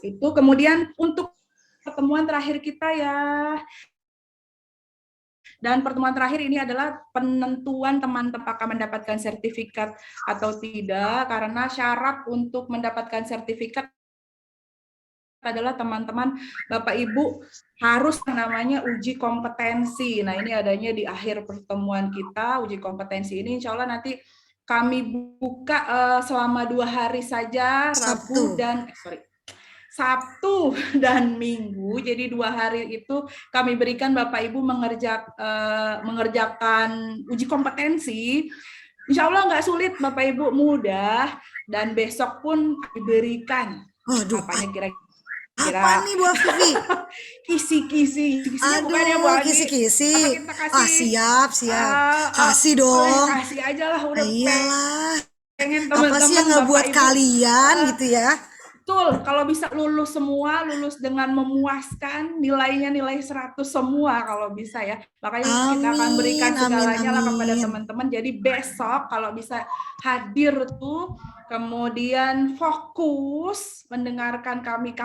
Itu kemudian untuk pertemuan terakhir kita ya. Dan pertemuan terakhir ini adalah penentuan teman-teman apakah mendapatkan sertifikat atau tidak, karena syarat untuk mendapatkan sertifikat adalah teman-teman Bapak Ibu harus namanya uji kompetensi. Nah, ini adanya di akhir pertemuan kita, uji kompetensi ini insya Allah nanti kami buka selama 2 hari saja, Sabtu dan Minggu. Jadi 2 hari itu kami berikan Bapak Ibu mengerjakan uji kompetensi. Insya Allah nggak sulit Bapak Ibu, mudah, dan besok pun diberikan. Apanya kira-kira? Apa nih Bu Afifi? Kisi-kisi. Bukan ya Bu Agi? Kisi-kisi. Siap. Kasih dong. Kasih aja lah. Udah iyalah. Pengen apa sih yang nggak buat kalian gitu ya? Betul, kalau bisa lulus semua, lulus dengan memuaskan, nilainya nilai 100 semua kalau bisa ya. Makanya kita akan berikan segalanya lah kepada teman-teman. Jadi besok kalau bisa hadir tuh, kemudian fokus mendengarkan kami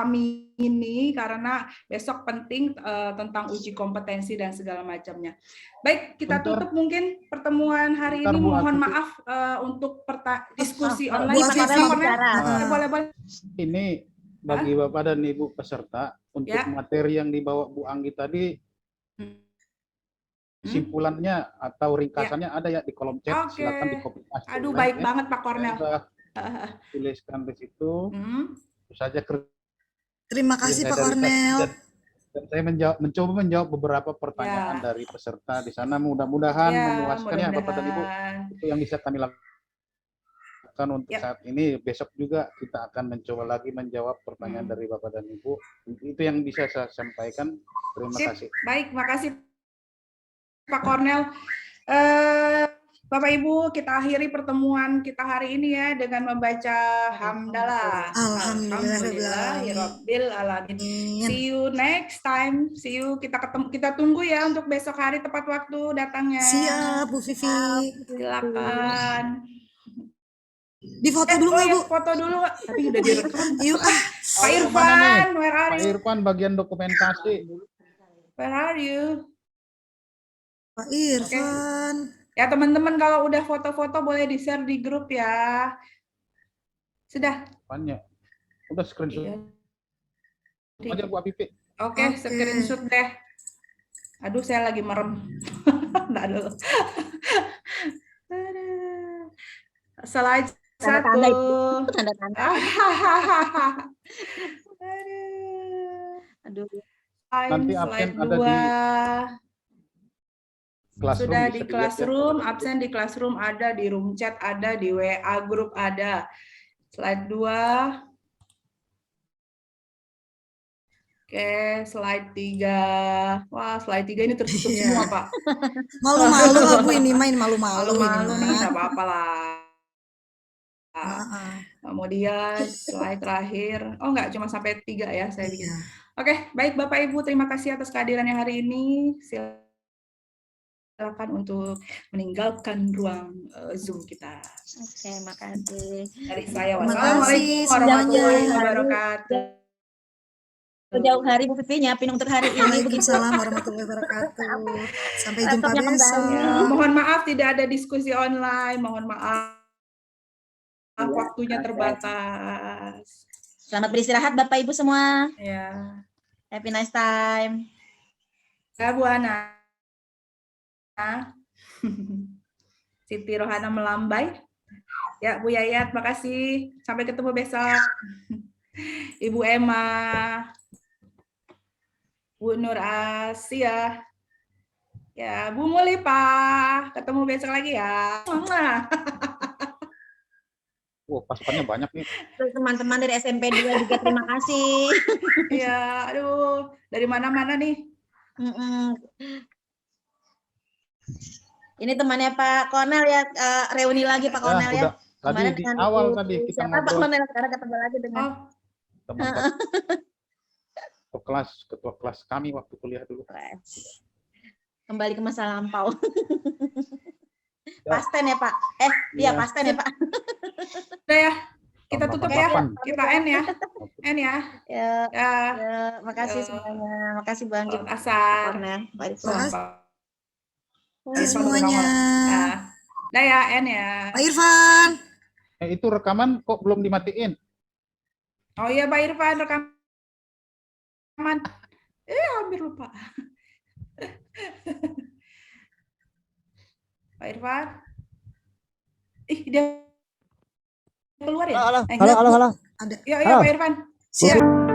ini, karena besok penting tentang uji kompetensi dan segala macamnya. Baik, kita tutup mungkin pertemuan hari ini. Mohon maaf untuk diskusi online. Boleh. Ini bagi Bapak dan Ibu peserta, untuk materi yang dibawa Bu Anggi tadi, kesimpulannya atau ringkasannya ada ya di kolom chat. Silakan di copy paste. Aduh, baik banget Pak Kornel. Tuliskan di situ. Saja. Terima kasih Pak Kornel. Dan saya mencoba menjawab beberapa pertanyaan dari peserta di sana. Mudah-mudahan memuaskan ya Bapak dan Ibu. Itu yang bisa kami lakukan untuk saat ini. Besok juga kita akan mencoba lagi menjawab pertanyaan dari Bapak dan Ibu. Itu yang bisa saya sampaikan. Terima kasih. Baik, makasih Pak Kornel. Bapak Ibu, kita akhiri pertemuan kita hari ini ya dengan membaca hamdalah. Alhamdulillahirabbil alamin. See you next time. See you, kita tunggu ya untuk besok hari tepat waktu datangnya. Siap Bu Vivi. Silakan. Di foto dulu nggak Bu? Foto dulu, tapi udah direkam. Yuk Pak Irfan, where are you? Pak Irfan bagian dokumentasi. Where are you? Pak Irfan. Ya teman-teman, kalau udah foto-foto boleh di-share di grup ya. Sudah? Banyak. Udah screenshot. Aja Bu Afifi. Oke, screenshot deh. Aduh, saya lagi merem. Nggak dulu. Slide 1. Tanda-tanda. Aduh. Nanti absen ada di Classroom. Sudah di Classroom, absen di Classroom ada, di room chat ada, di WA grup ada. Slide 2. Oke, slide 3. Wah, slide 3 ini tertutup semua, Pak. Malu-malu Bu ini, main malu-malu. Nih, nggak apa-apa lah. Kemudian slide terakhir. Oh, enggak, cuma sampai 3 ya saya bikin. Oke, baik Bapak Ibu, terima kasih atas kehadirannya hari ini. Silakan untuk meninggalkan ruang Zoom kita. Oke, makasih. Dari saya, wassalamualaikum warahmatullahi wabarakatuh. Jauh hari Bu Vivi nyiapin untuk hari ini. Waalaikumsalam warahmatullahi wabarakatuh. Sampai jumpa besok. Mohon maaf tidak ada diskusi online. Mohon maaf. Waktunya terbatas. Selamat beristirahat Bapak Ibu semua. Ya. Happy nice time. Ya Bu Ana. Siti Rohana melambai. Ya Bu Yayat, makasih. Sampai ketemu besok. Ibu Emma, Bu Nur Asia, ya Bu Mulipa, ketemu besok lagi ya. Wah, pasukannya banyak nih. Teman-teman dari SMP 2 juga terima kasih. Ya, aduh, dari mana-mana nih. Ini temannya Pak Konel ya, reuni lagi Pak Konel ya. Tadi di awal tadi kita siapa Pak ngobrol. Konel sekarang ketemu lagi dengan teman-teman ketua kelas kami waktu kuliah dulu. Kembali ke masa lampau. Ya. Pasten ya Pak. Iya pasten ya Pak. Udah ya, kita tutup ya. Kita N ya. N ya. Ya. Makasih semuanya. Makasih Bang Jim. Asar. Makasih semuanya. Dah ya, N ya. Pak Irfan. Itu rekaman kok belum dimatiin? Oh iya Pak Irfan, rekaman. Hampir lupa. Pak Irfan. Dia keluar ya? Halo. Ada. Iya Pak Irfan. Siap.